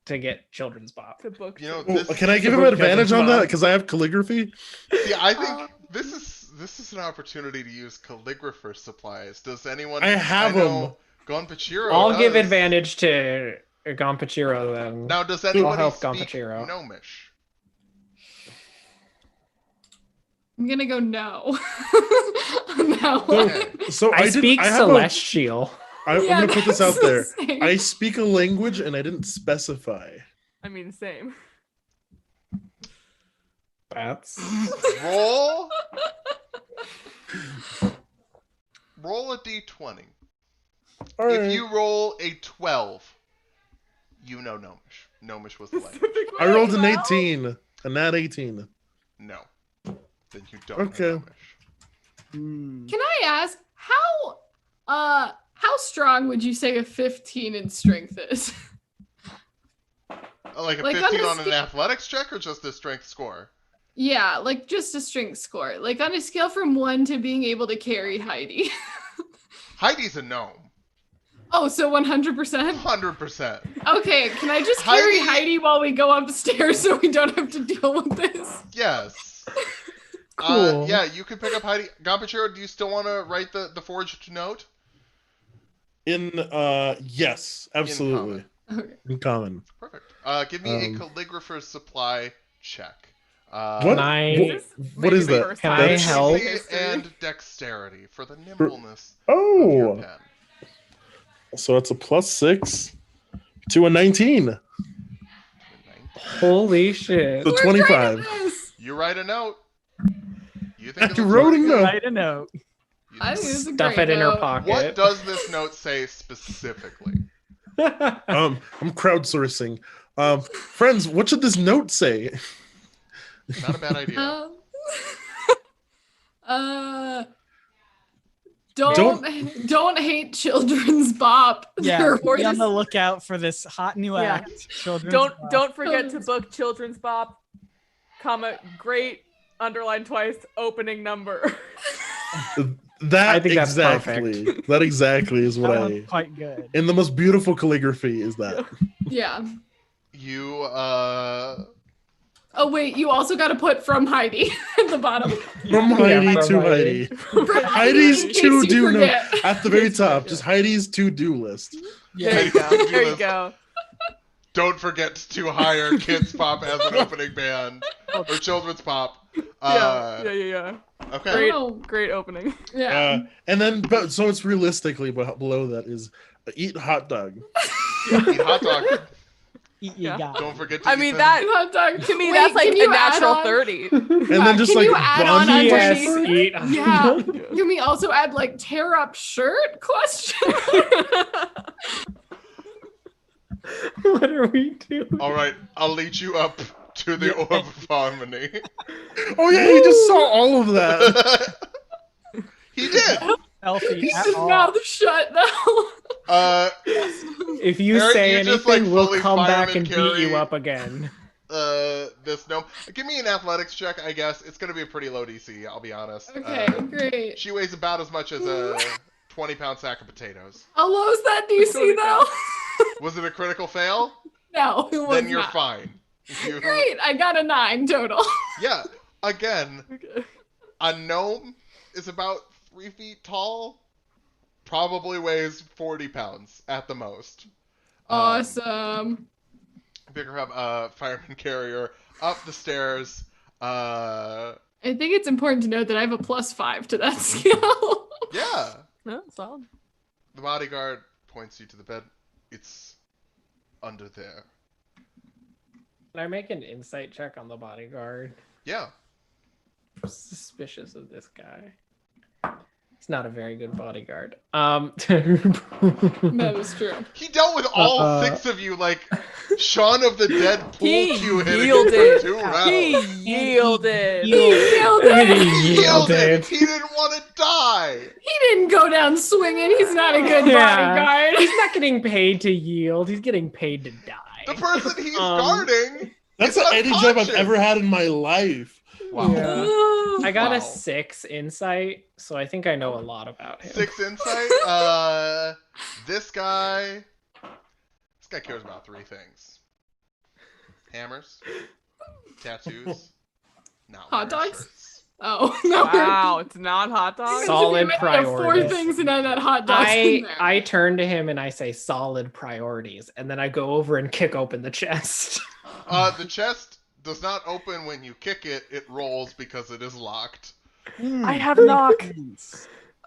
Speaker 5: to get children's bop.
Speaker 3: To book.
Speaker 1: You know,
Speaker 2: Oh,
Speaker 1: this,
Speaker 2: can I give him
Speaker 5: book
Speaker 2: advantage
Speaker 5: doesn't
Speaker 2: on that?
Speaker 5: bother.
Speaker 2: Because I have calligraphy.
Speaker 1: see, I think this is an opportunity to use calligrapher supplies. Does anyone?
Speaker 2: I have
Speaker 1: know Gonpachiro
Speaker 5: I'll
Speaker 1: does.
Speaker 5: give advantage to Gonpachiro then.
Speaker 1: Now, does anybody
Speaker 5: help
Speaker 1: speak
Speaker 5: Gonpachiro.
Speaker 1: Gnomish?
Speaker 6: I'm gonna go no. On that
Speaker 2: So,
Speaker 6: one.
Speaker 2: so
Speaker 5: I
Speaker 2: did-
Speaker 5: speak
Speaker 2: I have
Speaker 5: Celestial.
Speaker 2: I'm
Speaker 6: Yeah,
Speaker 2: gonna put this
Speaker 6: that's
Speaker 2: out there.
Speaker 6: the same.
Speaker 2: I speak a language and I didn't specify.
Speaker 3: I mean, same.
Speaker 5: That's
Speaker 1: Roll. Roll a d20.
Speaker 2: All right.
Speaker 1: If you roll a 12, you know Gnomish. Gnomish was the language.
Speaker 2: I rolled an
Speaker 3: Well,
Speaker 2: 18, a nat 18.
Speaker 1: No. Then you don't
Speaker 2: Okay.
Speaker 1: know Gnomish.
Speaker 6: Can I ask how strong would you say a 15 in strength is?
Speaker 1: Like a
Speaker 6: Like,
Speaker 1: 15
Speaker 6: on a
Speaker 1: on an athletics check or just a strength score?
Speaker 6: Yeah, like just a strength score. Like on a scale from 1 to being able to carry Heidi.
Speaker 1: Heidi's a gnome.
Speaker 6: Oh, so 100%?
Speaker 1: 100%.
Speaker 6: Okay, can I just carry
Speaker 1: Heidi-
Speaker 6: Heidi while we go upstairs so we don't have to deal with this?
Speaker 1: Yes.
Speaker 5: cool.
Speaker 1: Yeah, you could pick up Heidi. Gonpachiro, do you still want to write the forged note?
Speaker 2: Yes, absolutely.
Speaker 6: Okay.
Speaker 2: In common.
Speaker 1: Perfect. Give me a calligrapher's supply check.
Speaker 2: What?
Speaker 5: Can I-
Speaker 2: What is
Speaker 3: Maybe the
Speaker 2: that?
Speaker 3: first
Speaker 5: Can
Speaker 3: time
Speaker 5: I
Speaker 3: in
Speaker 2: That's-
Speaker 5: help?
Speaker 3: history.
Speaker 1: Agility and dexterity for the nimbleness of your
Speaker 2: Oh,
Speaker 1: pen.
Speaker 2: so it's a +6 to a 19.
Speaker 5: Holy shit.
Speaker 2: So
Speaker 6: We're
Speaker 2: 25.
Speaker 6: great at this.
Speaker 1: You write a note. You think it's
Speaker 2: I wrote a
Speaker 1: pretty
Speaker 2: note.
Speaker 1: good?
Speaker 4: Write a note.
Speaker 1: You-
Speaker 6: I think it's a
Speaker 5: Stuff
Speaker 6: great
Speaker 5: it in her
Speaker 6: note.
Speaker 5: pocket.
Speaker 1: What does this note say specifically?
Speaker 2: I'm crowdsourcing. Friends, what should this note say?
Speaker 1: Not a bad idea.
Speaker 6: Don't Don't hate children's bop.
Speaker 4: Yeah,
Speaker 3: Or
Speaker 4: be on
Speaker 3: just-
Speaker 4: the lookout for this hot new
Speaker 3: Yeah.
Speaker 4: act. Children's Bop.
Speaker 3: Don't forget to book Children's Bop, comma, great, underline twice, opening number.
Speaker 2: That
Speaker 5: I think that's
Speaker 2: exactly. That exactly is what
Speaker 4: That
Speaker 2: I.
Speaker 4: one's quite good.
Speaker 2: In the most beautiful calligraphy is that.
Speaker 6: Yeah.
Speaker 1: You
Speaker 6: Oh wait, you also got to put from Heidi at the bottom.
Speaker 2: From Heidi
Speaker 5: from
Speaker 2: to
Speaker 5: Heidi.
Speaker 2: Heidi. Heidi's
Speaker 6: In case
Speaker 2: to
Speaker 6: you
Speaker 2: do no,
Speaker 6: forget.
Speaker 2: at the very top. Just Heidi's to do list.
Speaker 3: There you go. There you go.
Speaker 1: don't forget to hire Kids Pop as an opening band or Children's Pop.
Speaker 3: Yeah.
Speaker 1: Okay.
Speaker 3: Great,
Speaker 6: Oh.
Speaker 3: great opening.
Speaker 6: Yeah.
Speaker 2: And then, but so it's realistically, but below that is eat hot dog.
Speaker 1: Eat hot dog.
Speaker 4: You
Speaker 3: Yeah.
Speaker 4: got
Speaker 1: Don't forget to
Speaker 3: I
Speaker 1: eat
Speaker 3: mean,
Speaker 1: them.
Speaker 3: that,
Speaker 6: Hot dog.
Speaker 3: to me,
Speaker 6: Wait,
Speaker 3: that's like
Speaker 6: can
Speaker 3: a
Speaker 6: you add
Speaker 3: natural
Speaker 6: on-
Speaker 3: 30.
Speaker 2: And then just
Speaker 6: Can
Speaker 2: like
Speaker 6: you add on
Speaker 2: bun-
Speaker 5: Yes,
Speaker 6: underneath?
Speaker 5: eat.
Speaker 6: Yeah. Can we also add like tear up shirt? Question.
Speaker 5: What are we doing?
Speaker 1: All right, I'll lead you up to the Orb of Harmony.
Speaker 2: Oh yeah, he just saw all of that.
Speaker 1: He did.
Speaker 4: healthy
Speaker 6: Keep
Speaker 4: at
Speaker 6: his
Speaker 4: all.
Speaker 6: mouth shut though.
Speaker 5: If you
Speaker 1: Eric,
Speaker 5: say
Speaker 1: you
Speaker 5: anything,
Speaker 1: just, like,
Speaker 5: we'll
Speaker 1: fully
Speaker 5: come back
Speaker 1: fireman
Speaker 5: and beat
Speaker 1: carry-
Speaker 5: you up again.
Speaker 1: This gnome. Give me an athletics check, I guess. It's gonna be a pretty low DC, I'll be honest.
Speaker 6: Okay, great.
Speaker 1: She weighs about as much as a 20-pound sack of potatoes.
Speaker 6: How low is that DC though?
Speaker 1: Was it a critical fail?
Speaker 6: No, it was
Speaker 1: Then you're
Speaker 6: not.
Speaker 1: fine. You-
Speaker 6: Great, I got a 9 total.
Speaker 1: Yeah. Again,
Speaker 3: Okay.
Speaker 1: a gnome is about 3 feet tall. Probably weighs 40 pounds at the most.
Speaker 6: Awesome.
Speaker 1: Pick her up, fireman carrier, up the stairs.
Speaker 6: I think it's important to note that I have a +5 to that skill.
Speaker 1: Yeah.
Speaker 3: No, solid.
Speaker 1: The bodyguard points you to the bed. It's under there.
Speaker 5: Can I make an insight check on the bodyguard?
Speaker 1: Yeah.
Speaker 5: I'm suspicious of this guy. He's not a very good bodyguard.
Speaker 6: That is true.
Speaker 1: He dealt with all 6 of you like Shaun of the Dead pool
Speaker 3: He
Speaker 1: cue hitting
Speaker 3: yielded.
Speaker 1: for 2 rounds.
Speaker 3: He yielded.
Speaker 6: He yielded.
Speaker 1: He
Speaker 5: yielded.
Speaker 1: He didn't want to die.
Speaker 6: He didn't go down swinging. He's not a good
Speaker 5: Yeah.
Speaker 6: bodyguard.
Speaker 5: He's not getting paid to yield. He's getting paid to die.
Speaker 1: The person he's
Speaker 5: Um,
Speaker 1: guarding.
Speaker 2: That's
Speaker 1: is
Speaker 2: any job I've
Speaker 1: unconscious.
Speaker 2: ever had in my life.
Speaker 1: Wow.
Speaker 5: Yeah. I got
Speaker 1: Wow.
Speaker 5: a 6 insight, so I think I know a lot about him.
Speaker 1: 6 insight. This guy cares about 3 things: hammers, tattoos, not
Speaker 6: Hot
Speaker 1: wearing
Speaker 6: dogs?
Speaker 1: shirts.
Speaker 6: Oh, no.
Speaker 3: Wow, it's not hot dog.
Speaker 5: Solid
Speaker 6: Four
Speaker 5: priorities.
Speaker 6: things and then that hot dog.
Speaker 5: I turn to him and I say solid priorities, and then I go over and kick open the chest.
Speaker 1: The chest does not open when you kick it. It rolls because it is locked.
Speaker 3: I have knock.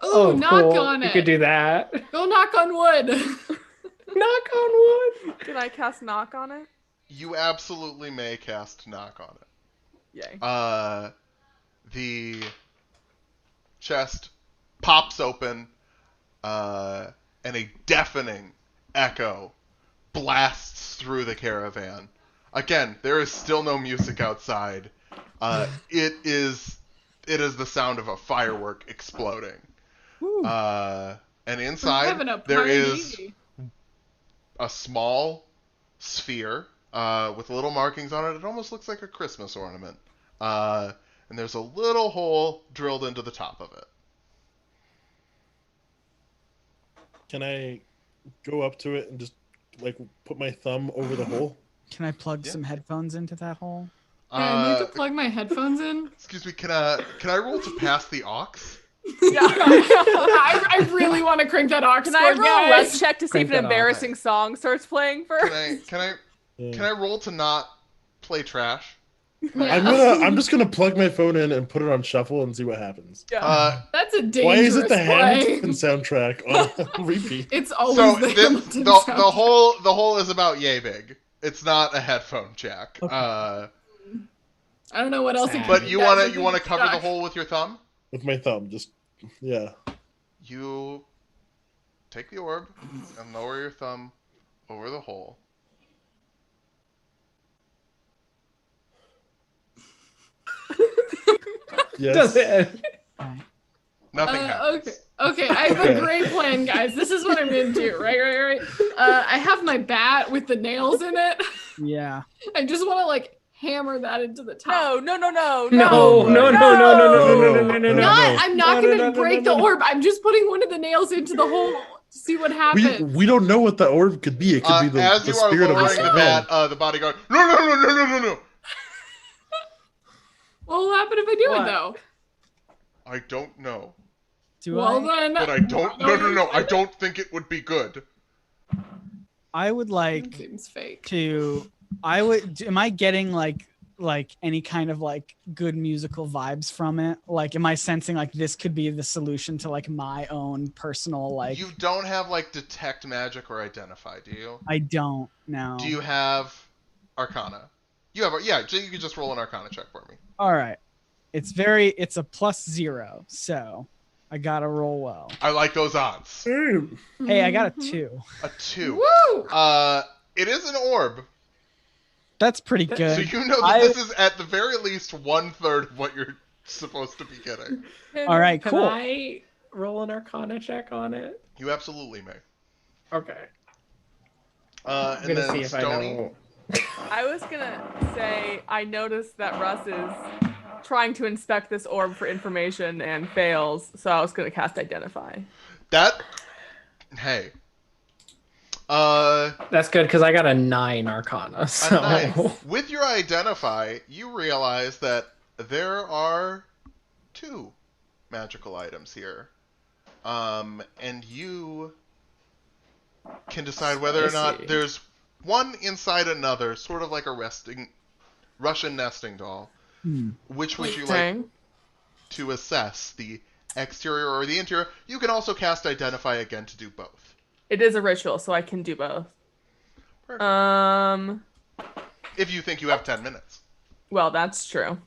Speaker 6: Oh, knock
Speaker 5: cool.
Speaker 6: on
Speaker 5: You
Speaker 6: it.
Speaker 5: could do that.
Speaker 6: Go knock on wood.
Speaker 5: Knock on wood.
Speaker 3: Can I cast knock on it?
Speaker 1: You absolutely may cast knock on it.
Speaker 3: Yay.
Speaker 1: The chest pops open, and a deafening echo blasts through the caravan. Again, there is still no music outside. It is the sound of a firework exploding. And inside
Speaker 6: Having a
Speaker 1: there
Speaker 6: party.
Speaker 1: is a small sphere with little markings on it. It almost looks like a Christmas ornament. And there's a little hole drilled into the top of it.
Speaker 2: Can I go up to it and just like put my thumb over the hole?
Speaker 4: Can I plug
Speaker 1: Yeah.
Speaker 4: some headphones into that hole?
Speaker 6: I need to plug my headphones in.
Speaker 1: Excuse me, can I roll to pass the aux?
Speaker 3: Yeah.
Speaker 6: I really want to crank that aux
Speaker 3: Can I
Speaker 6: cord,
Speaker 3: roll a
Speaker 6: guys.
Speaker 3: let's check to see
Speaker 5: Crank
Speaker 3: if
Speaker 5: that
Speaker 3: an
Speaker 5: off.
Speaker 3: embarrassing song starts playing first?
Speaker 1: Can I roll to not play trash?
Speaker 2: I'm just gonna plug my phone in and put it on shuffle and see what happens.
Speaker 3: Yeah.
Speaker 6: That's a dangerous
Speaker 2: Why is it the
Speaker 6: play.
Speaker 2: Hamilton soundtrack on repeat?
Speaker 6: It's always
Speaker 1: So
Speaker 6: the
Speaker 1: the
Speaker 6: Hamilton
Speaker 1: the
Speaker 6: soundtrack.
Speaker 1: hole is about yay big. It's not a headphone jack.
Speaker 2: Okay.
Speaker 6: I don't know what else. it
Speaker 5: Sad.
Speaker 6: could
Speaker 1: But
Speaker 6: be,
Speaker 1: you
Speaker 6: guys.
Speaker 1: wanna
Speaker 6: I
Speaker 1: you
Speaker 6: think
Speaker 1: wanna
Speaker 6: it's
Speaker 1: cover the
Speaker 6: stuck.
Speaker 1: hole with your thumb?
Speaker 2: With my thumb, just yeah.
Speaker 1: You take the orb and lower your thumb over the hole.
Speaker 2: Yes.
Speaker 5: Does it?
Speaker 4: Alright.
Speaker 1: Nothing happens.
Speaker 6: Okay. Okay, I have a great plan, guys. This is what I'm gonna do. Right. I have my bat with the nails in it.
Speaker 4: Yeah.
Speaker 6: I just want to like hammer that into the top.
Speaker 5: No.
Speaker 6: I'm not gonna break the orb. I'm just putting one of the nails into the hole to see what happens.
Speaker 2: We don't know what the orb could be. It could be the
Speaker 1: As you are
Speaker 2: spirit of
Speaker 1: lowering
Speaker 2: the
Speaker 1: the bat, the bodyguard. No.
Speaker 6: What will happen if I do
Speaker 5: What?
Speaker 6: it though?
Speaker 1: I don't know.
Speaker 6: Well then.
Speaker 1: But I don't. No. I don't think it would be good.
Speaker 4: I would like
Speaker 6: Seems fake.
Speaker 4: to. Am I getting like any kind of like good musical vibes from it? Like, am I sensing like this could be the solution to like my own personal like?
Speaker 1: You don't have like detect magic or identify, do you?
Speaker 4: I don't know.
Speaker 1: Do you have Arcana? You have. Yeah. So you can just roll an Arcana check for me.
Speaker 4: All right. It's a +0, so I gotta roll well.
Speaker 1: I like those odds.
Speaker 4: Hey, I got a 2.
Speaker 1: A 2.
Speaker 6: Woo!
Speaker 1: It is an orb.
Speaker 4: That's pretty good.
Speaker 1: So you know that this is at the very least 1/3 of what you're supposed to be getting.
Speaker 4: All right,
Speaker 5: Can
Speaker 4: cool.
Speaker 5: I roll an Arcana check on it?
Speaker 1: You absolutely may.
Speaker 5: Okay.
Speaker 1: And
Speaker 5: I'm gonna
Speaker 1: then
Speaker 5: see if I
Speaker 1: Stony.
Speaker 5: know.
Speaker 3: I was gonna say I noticed that Russ is trying to inspect this orb for information and fails, so I was gonna cast Identify.
Speaker 1: Hey.
Speaker 5: That's good because I got a 9 Arcana. So.
Speaker 1: A 9. With your Identify, you realize that there are 2 magical items here. And you can decide whether or not there's one inside another, sort of like a Russian nesting doll. Which would you like to assess, the exterior or the interior? You can also cast Identify again to do both.
Speaker 3: It is a ritual, so I can do both.
Speaker 1: Perfect. If you think you have 10 minutes.
Speaker 3: Well, that's true.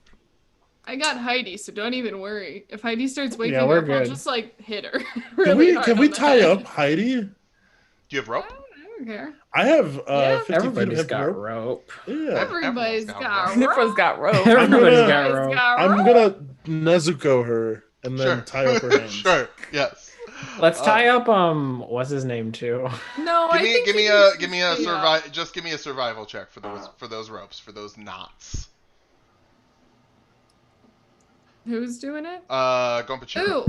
Speaker 6: I got Heidi, so don't even worry. If Heidi starts waking
Speaker 5: Yeah, we're
Speaker 6: up, I'll
Speaker 5: good.
Speaker 6: just like hit her.
Speaker 2: Can we tie up Heidi?
Speaker 1: Do you have rope?
Speaker 6: I don't care.
Speaker 2: I have 50
Speaker 5: Everybody's
Speaker 2: feet
Speaker 5: got
Speaker 2: of
Speaker 5: rope.
Speaker 2: Yeah.
Speaker 6: Everybody's got
Speaker 3: Everyone's got rope.
Speaker 5: Everybody's
Speaker 2: gonna-
Speaker 5: got rope.
Speaker 2: I'm gonna Nezuko her and then
Speaker 1: Sure.
Speaker 2: tie up her hands.
Speaker 1: Sure. Yes.
Speaker 5: Let's tie up what's his name too.
Speaker 6: No, I think
Speaker 1: Give me a
Speaker 6: yeah.
Speaker 1: Just give me a survival check for those ropes, for those knots.
Speaker 6: Who's doing it?
Speaker 1: Gonpachi.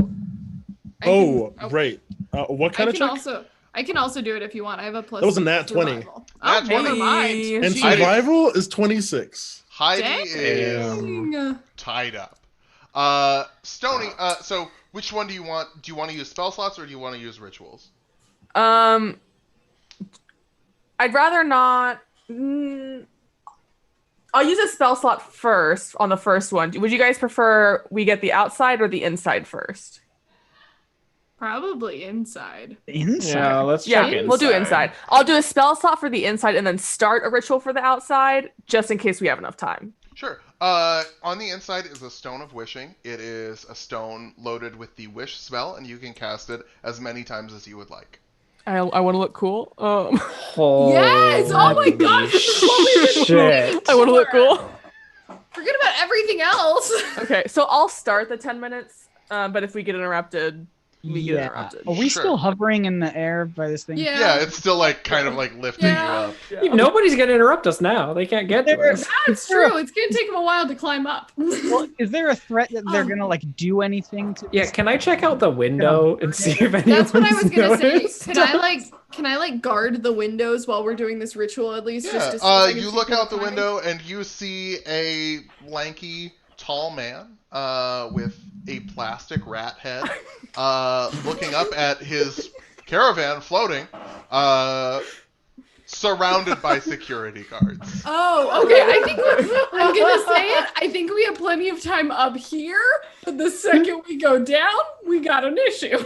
Speaker 6: Ooh.
Speaker 2: Right. What kind of check?
Speaker 6: I can also do it if you want. I have a plus.
Speaker 2: That was a nat 20.
Speaker 6: survival.
Speaker 1: Nat
Speaker 6: Oh,
Speaker 1: 20.
Speaker 6: never mind.
Speaker 2: And
Speaker 1: Jeez.
Speaker 2: survival is 26.
Speaker 1: Heidi is
Speaker 6: Dang.
Speaker 1: tied up. Stony. So which one do you want? Do you want to use spell slots or do you want to use rituals?
Speaker 3: I'd rather not. I'll use a spell slot first on the first one. Would you guys prefer we get the outside or the inside first?
Speaker 6: Probably inside.
Speaker 4: Inside.
Speaker 5: Yeah, let's
Speaker 3: Yeah,
Speaker 5: check
Speaker 3: we'll do inside. I'll do a spell slot for the inside and then start a ritual for the outside, just in case we have enough time.
Speaker 1: Sure. On the inside is a stone of wishing. It is a stone loaded with the wish spell, and you can cast it as many times as you would like.
Speaker 3: I want to look cool.
Speaker 6: Yes! Oh my god! This is what we did.
Speaker 5: Shit.
Speaker 3: I want to look cool.
Speaker 6: Forget about everything else.
Speaker 3: Okay, so I'll start the 10 minutes, but if we get interrupted, we get interrupted.
Speaker 4: Are we
Speaker 1: Sure.
Speaker 4: still hovering in the air by this thing?
Speaker 1: Yeah, it's still like kind of like lifting you up.
Speaker 5: Nobody's gonna interrupt us now. They can't get to us.
Speaker 6: That's true. It's gonna take them a while to climb up.
Speaker 4: Well, is there a threat that they're gonna like do anything to?
Speaker 5: Yeah, can I check out the window and see if anyone's
Speaker 6: That's what I was gonna say.
Speaker 5: noticed?
Speaker 6: Can I guard the windows while we're doing this ritual at least?
Speaker 1: Yeah.
Speaker 6: Just to see if I can
Speaker 1: You
Speaker 6: see
Speaker 1: look
Speaker 6: who's
Speaker 1: out the
Speaker 6: behind?
Speaker 1: window and you see a lanky, tall man with a plastic rat head looking up at his caravan floating, surrounded by security guards.
Speaker 6: Oh, okay. I think I'm gonna say it. I think we have plenty of time up here, but the second we go down, we got an issue.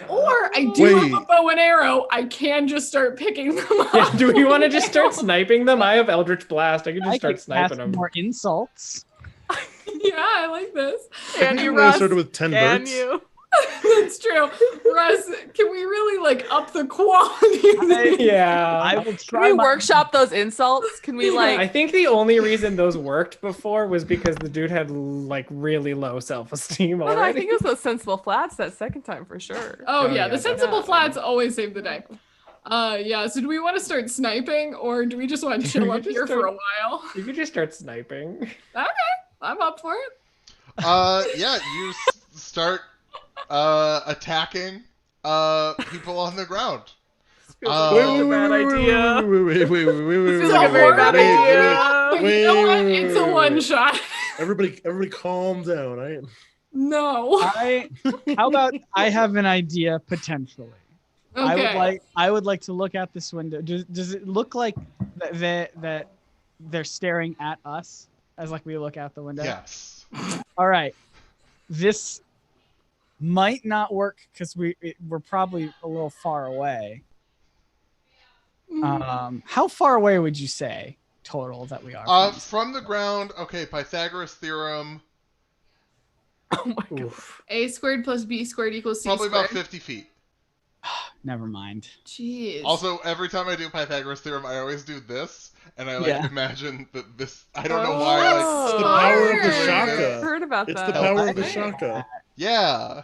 Speaker 6: Or I do have a bow and arrow. I can just start picking them up.
Speaker 5: Yeah, do we want to just start sniping them? I have Eldritch Blast. I can just start sniping them.
Speaker 4: More insults.
Speaker 6: Yeah, I like this.
Speaker 3: Can you,
Speaker 2: I
Speaker 3: Russ?
Speaker 2: started with 10
Speaker 3: Can
Speaker 2: birds.
Speaker 3: you?
Speaker 6: It's true. Russ, can we really like up the quality?
Speaker 5: Yeah.
Speaker 4: I will
Speaker 3: Can
Speaker 4: try.
Speaker 3: we
Speaker 4: my-
Speaker 3: workshop those insults? Can we like?
Speaker 5: I think the only reason those worked before was because the dude had like really low self-esteem
Speaker 3: No,
Speaker 5: already.
Speaker 3: I think it was those sensible flats that second time for sure.
Speaker 6: Oh,
Speaker 5: Oh,
Speaker 6: yeah,
Speaker 5: yeah,
Speaker 6: the sensible
Speaker 3: definitely.
Speaker 6: flats always save the day. Yeah, so do we want to start sniping or do we just want to chill
Speaker 5: We
Speaker 6: up
Speaker 5: just
Speaker 6: here for a
Speaker 5: start-
Speaker 6: while?
Speaker 5: You could just start sniping.
Speaker 6: I'm up for it.
Speaker 1: Yeah, you start attacking people on the ground.
Speaker 3: Feels like a bad idea.
Speaker 2: Wait.
Speaker 3: Feels like a very bad idea.
Speaker 6: You know what?
Speaker 2: wait,
Speaker 6: It's a
Speaker 2: wait.
Speaker 6: one shot.
Speaker 2: Everybody, calm down.
Speaker 6: No.
Speaker 4: How about I have an idea potentially?
Speaker 6: Okay.
Speaker 4: I would like to look out this window. Does it look like that they're staring at us as like we look out the window?
Speaker 1: Yes.
Speaker 4: All right. This might not work because we're probably a little far away. How far away would you say total that we are? From these?
Speaker 1: From the ground, okay, Pythagoras theorem,
Speaker 3: Oh my god.
Speaker 6: A squared plus B squared equals C
Speaker 1: probably
Speaker 6: squared.
Speaker 1: about 50 feet.
Speaker 4: Never mind.
Speaker 6: Jeez.
Speaker 1: Also, every time I do Pythagoras theorem, I always do this, and I like
Speaker 4: Yeah.
Speaker 1: imagine that this. I don't know why. Like,
Speaker 3: Oh.
Speaker 2: It's the power of the
Speaker 6: Smart.
Speaker 2: shaka.
Speaker 3: I've heard about
Speaker 2: It's
Speaker 3: that.
Speaker 2: the power of the
Speaker 6: Okay.
Speaker 2: shaka.
Speaker 1: yeah.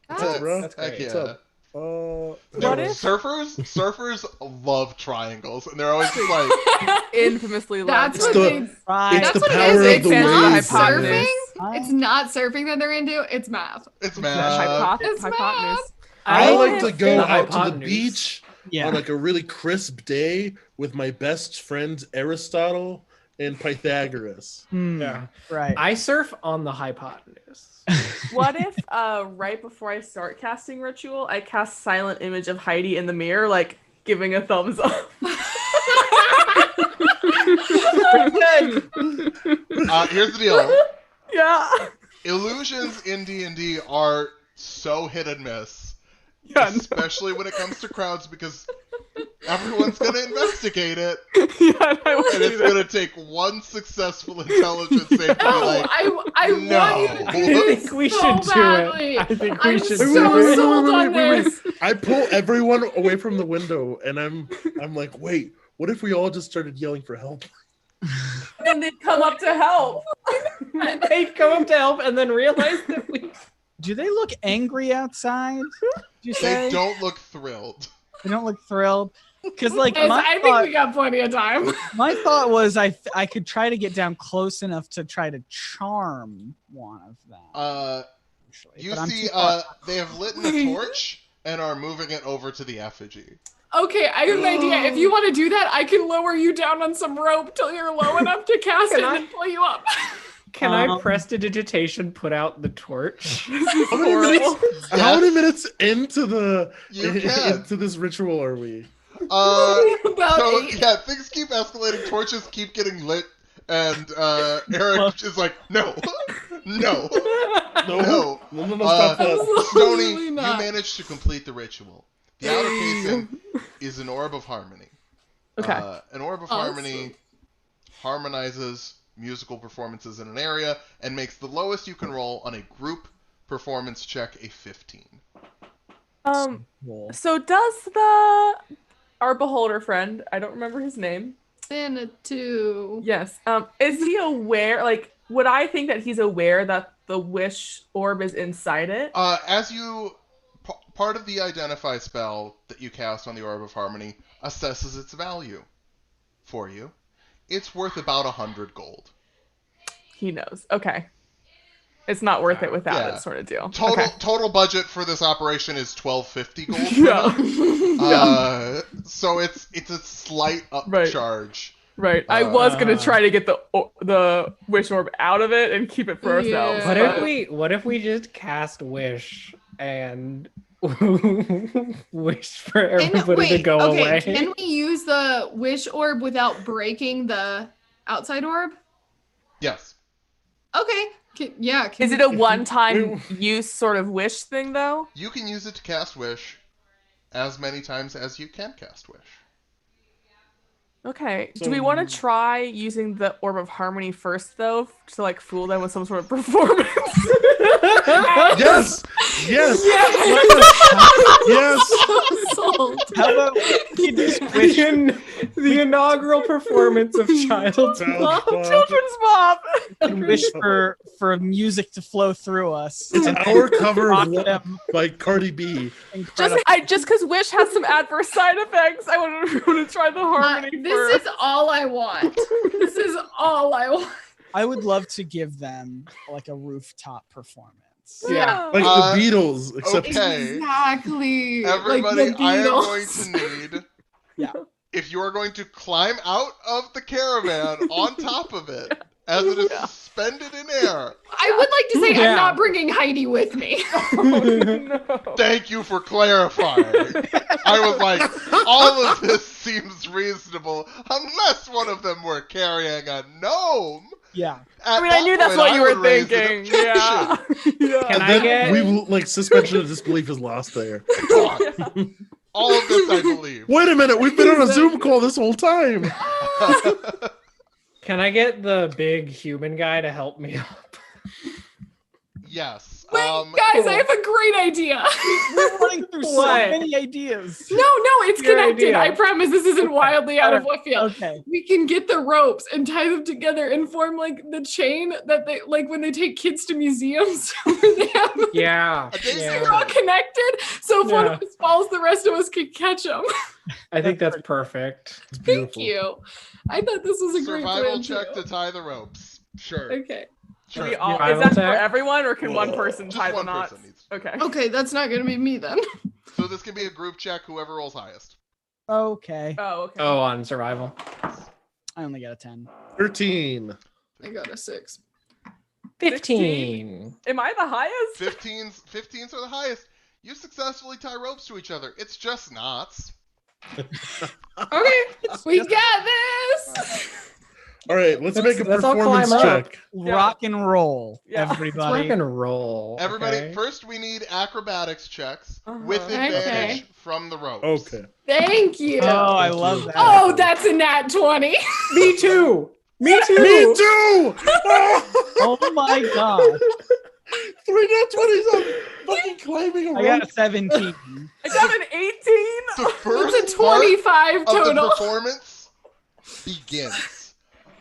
Speaker 2: What's up, bro?
Speaker 5: That's
Speaker 1: Heck
Speaker 5: great.
Speaker 1: yeah.
Speaker 2: What's up?
Speaker 3: What if-
Speaker 1: Surfers love triangles, and they're always just like,
Speaker 3: Infamously loud.
Speaker 6: That's
Speaker 2: It's
Speaker 6: what
Speaker 2: the-
Speaker 6: they.
Speaker 4: Right.
Speaker 2: It's
Speaker 6: That's
Speaker 2: the
Speaker 6: what
Speaker 2: power
Speaker 6: it is.
Speaker 2: of the
Speaker 6: It's not
Speaker 2: waves.
Speaker 6: surfing.
Speaker 4: Right.
Speaker 6: It's not surfing that they're into. It's math.
Speaker 1: it's
Speaker 3: That's
Speaker 1: math.
Speaker 6: It's
Speaker 3: hypotenuse.
Speaker 2: I like to
Speaker 3: don't
Speaker 2: go
Speaker 3: think-
Speaker 5: The
Speaker 2: out to the
Speaker 5: hypotenuse.
Speaker 2: beach
Speaker 4: Yeah.
Speaker 2: on like a really crisp day with my best friends Aristotle and Pythagoras.
Speaker 5: Yeah.
Speaker 4: Right.
Speaker 5: I surf on the hypotenuse.
Speaker 3: What if right before I start casting ritual, I cast silent image of Heidi in the mirror, like giving a thumbs up?
Speaker 1: Here's the deal.
Speaker 3: Yeah.
Speaker 1: Illusions in D&D are so hit and miss,
Speaker 3: Yeah. no.
Speaker 1: especially when it comes to crowds, because everyone's gonna investigate it,
Speaker 3: Yeah, I would
Speaker 1: and
Speaker 3: do
Speaker 1: it's
Speaker 3: that.
Speaker 1: gonna take one successful intelligence save to be
Speaker 6: No,
Speaker 1: like,
Speaker 6: I
Speaker 1: no.
Speaker 6: want you to
Speaker 1: I
Speaker 6: do
Speaker 5: think
Speaker 6: this
Speaker 5: we
Speaker 6: so
Speaker 5: should do it.
Speaker 6: badly.
Speaker 5: I think we
Speaker 6: I'm
Speaker 5: should
Speaker 6: so
Speaker 5: do it.
Speaker 6: sold on
Speaker 2: wait.
Speaker 6: this.
Speaker 2: I pull everyone away from the window and I'm like, wait, what if we all just started yelling for help?
Speaker 3: And they'd come up to help.
Speaker 5: They'd come up to help and then realize that we.
Speaker 4: Do they look angry outside? Did you say
Speaker 1: they don't look thrilled.
Speaker 4: They don't look thrilled? Because like
Speaker 6: Guys,
Speaker 4: my
Speaker 6: I think
Speaker 4: thought,
Speaker 6: we got plenty of time.
Speaker 4: my thought was I could try to get down close enough to try to charm one of them. Actually,
Speaker 1: You
Speaker 4: but I'm
Speaker 1: see,
Speaker 4: too far-
Speaker 1: they have lit a torch and are moving it over to the effigy.
Speaker 6: Okay, I have an idea. If you want to do that, I can lower you down on some rope till you're low enough to cast
Speaker 5: Can
Speaker 6: it
Speaker 5: I?
Speaker 6: and pull you up.
Speaker 5: Can I
Speaker 4: Um,
Speaker 5: prestidigitation put out the torch?
Speaker 2: How many minutes, how many minutes into
Speaker 1: You can.
Speaker 2: into this ritual are we?
Speaker 6: About
Speaker 1: So
Speaker 6: 8.
Speaker 1: yeah, things keep escalating. Torches keep getting lit, and Eric is like, no, no, no.
Speaker 2: Stop that.
Speaker 6: Absolutely
Speaker 1: Stony,
Speaker 6: not.
Speaker 1: you managed to complete the ritual. The outer casing is an orb of harmony.
Speaker 3: Okay.
Speaker 1: An orb of
Speaker 6: Awesome.
Speaker 1: harmony harmonizes musical performances in an area and makes the lowest you can roll on a group performance check a 15.
Speaker 4: Cool.
Speaker 3: So does our beholder friend, I don't remember his name.
Speaker 6: Xanadu.
Speaker 3: Yes. Is he aware, like, would I think that he's aware that the wish orb is inside it?
Speaker 1: As you part of the identify spell that you cast on the orb of harmony assesses its value for you. It's worth about 100 gold.
Speaker 3: He knows. Okay. It's not worth it without
Speaker 1: Yeah.
Speaker 3: it, sort of deal.
Speaker 1: Total
Speaker 3: Okay.
Speaker 1: total budget for this operation is 1250 gold. For
Speaker 3: Yeah.
Speaker 1: them. So it's a slight
Speaker 3: Right.
Speaker 1: upcharge.
Speaker 3: Right. I was gonna try to get the wish orb out of it and keep it for ourselves.
Speaker 6: Yeah.
Speaker 5: What if we just cast wish and wish for everybody to go away?
Speaker 6: Can we use the wish orb without breaking the outside orb?
Speaker 1: Yes.
Speaker 6: Okay. Yeah.
Speaker 3: Is it a one-time use sort of wish thing, though?
Speaker 1: You can use it to cast wish as many times as you can cast wish.
Speaker 3: Okay.
Speaker 2: So-
Speaker 3: Do we want to try using the Orb of Harmony first, though, to like fool them with some sort of performance?
Speaker 2: Yes! Yes! Yes!
Speaker 6: Sold.
Speaker 4: How about you just wish
Speaker 5: The inaugural performance of Child's
Speaker 2: Child
Speaker 5: Plot.
Speaker 2: Plot.
Speaker 3: Children's Bob.
Speaker 4: and wish for music to flow through us?
Speaker 2: It's our cover
Speaker 4: Rock
Speaker 2: of
Speaker 4: them.
Speaker 2: by Cardi B.
Speaker 4: Incredible.
Speaker 3: Just because Wish has some adverse side effects, I want to try the harmony
Speaker 6: This
Speaker 3: first.
Speaker 6: is all I want. This is all I want.
Speaker 4: I would love to give them like a rooftop performance.
Speaker 5: Yeah.
Speaker 2: Like
Speaker 1: Uh,
Speaker 2: the Beatles, except
Speaker 1: okay.
Speaker 6: Exactly.
Speaker 1: Everybody,
Speaker 6: like the
Speaker 1: I am
Speaker 6: Beatles.
Speaker 1: going to need.
Speaker 4: Yeah.
Speaker 1: If you are going to climb out of the caravan on top of it, as it is suspended in air.
Speaker 6: I would like to say
Speaker 5: Yeah.
Speaker 6: I'm not bringing Heidi with me.
Speaker 3: No.
Speaker 1: Thank you for clarifying. I was like, all of this seems reasonable, unless one of them were carrying a gnome.
Speaker 4: Yeah.
Speaker 3: I mean, I knew that's what you were thinking. Yeah. Yeah.
Speaker 5: Can
Speaker 2: and
Speaker 5: I
Speaker 2: then
Speaker 5: get-
Speaker 2: we've like suspension of disbelief is lost there.
Speaker 1: All of this I believe.
Speaker 2: Wait a minute, we've been on a Zoom call this whole time.
Speaker 5: Can I get the big human guy to help me up?
Speaker 1: Yes.
Speaker 6: Wait, guys, I have a great idea.
Speaker 4: We're running through so
Speaker 5: What?
Speaker 4: many ideas.
Speaker 6: No, it's
Speaker 5: Your
Speaker 6: connected.
Speaker 5: idea.
Speaker 6: I promise this isn't wildly out of left field.
Speaker 4: Okay.
Speaker 6: We can get the ropes and tie them together and form like the chain that they like when they take kids to museums where they have
Speaker 5: Yeah.
Speaker 6: they're all connected. So if one of
Speaker 5: Yeah.
Speaker 6: us falls, the rest of us can catch them.
Speaker 5: I think that's perfect.
Speaker 2: It's
Speaker 6: Thank
Speaker 2: beautiful.
Speaker 6: you. I thought this was a great
Speaker 1: Survival
Speaker 6: plan.
Speaker 1: check
Speaker 6: too.
Speaker 1: to tie the ropes. Sure.
Speaker 6: Okay.
Speaker 1: Sure.
Speaker 3: We all,
Speaker 5: Survival
Speaker 3: is that for
Speaker 5: check?
Speaker 3: everyone, or can one person
Speaker 1: Just
Speaker 3: tie the
Speaker 1: one
Speaker 3: knots?
Speaker 1: person needs.
Speaker 3: Okay.
Speaker 6: Okay, that's not gonna be me then.
Speaker 1: So this can be a group check, whoever rolls highest.
Speaker 4: Okay.
Speaker 3: Oh, okay.
Speaker 5: Oh, on survival.
Speaker 4: I only got a 10.
Speaker 2: 13.
Speaker 6: I got a 6.
Speaker 5: 15.
Speaker 3: Am I the highest?
Speaker 1: 15s are the highest. You successfully tie ropes to each other. It's just knots.
Speaker 6: Okay, we got this.
Speaker 2: All right, let's make a
Speaker 5: Let's all
Speaker 2: performance
Speaker 5: climb up.
Speaker 2: check.
Speaker 4: Rock and roll,
Speaker 3: Yeah.
Speaker 4: everybody.
Speaker 5: Rock and roll.
Speaker 1: Everybody,
Speaker 5: okay?
Speaker 1: first we need acrobatics checks
Speaker 3: Uh-huh.
Speaker 1: with advantage
Speaker 6: Okay.
Speaker 1: from the ropes.
Speaker 2: Okay.
Speaker 6: Thank you.
Speaker 4: Oh, I
Speaker 2: Thank
Speaker 4: love
Speaker 2: you.
Speaker 4: that.
Speaker 6: Oh, that's a nat 20.
Speaker 5: Me too. Me too.
Speaker 2: Me too!
Speaker 4: Oh my god.
Speaker 2: 3 net 20s on fucking climbing a
Speaker 4: I got
Speaker 2: rope.
Speaker 4: a 17.
Speaker 3: I got an 18.
Speaker 1: The first
Speaker 6: It's a 25
Speaker 1: part of the
Speaker 6: total.
Speaker 1: performance begins.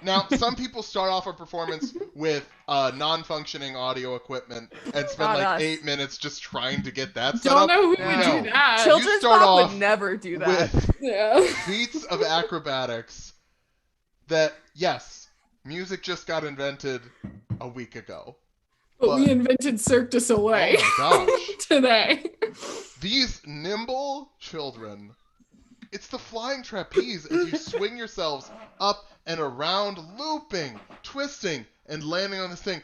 Speaker 1: Now, some people start off a performance with non-functioning audio equipment and spend
Speaker 3: Not
Speaker 1: like
Speaker 3: us.
Speaker 1: 8 minutes just trying to get that set
Speaker 6: Don't
Speaker 1: up.
Speaker 6: know who
Speaker 3: Yeah.
Speaker 6: would
Speaker 1: No.
Speaker 6: do that.
Speaker 3: Children's
Speaker 1: start
Speaker 3: Bob
Speaker 1: off
Speaker 3: would never do that.
Speaker 1: With
Speaker 6: Yeah.
Speaker 1: feats of acrobatics that, yes, music just got invented a week ago.
Speaker 6: But we invented Cirque du Soleil
Speaker 1: Oh my gosh.
Speaker 6: today.
Speaker 1: These nimble children, it's the flying trapeze as you swing yourselves up and around, looping, twisting, and landing on this thing.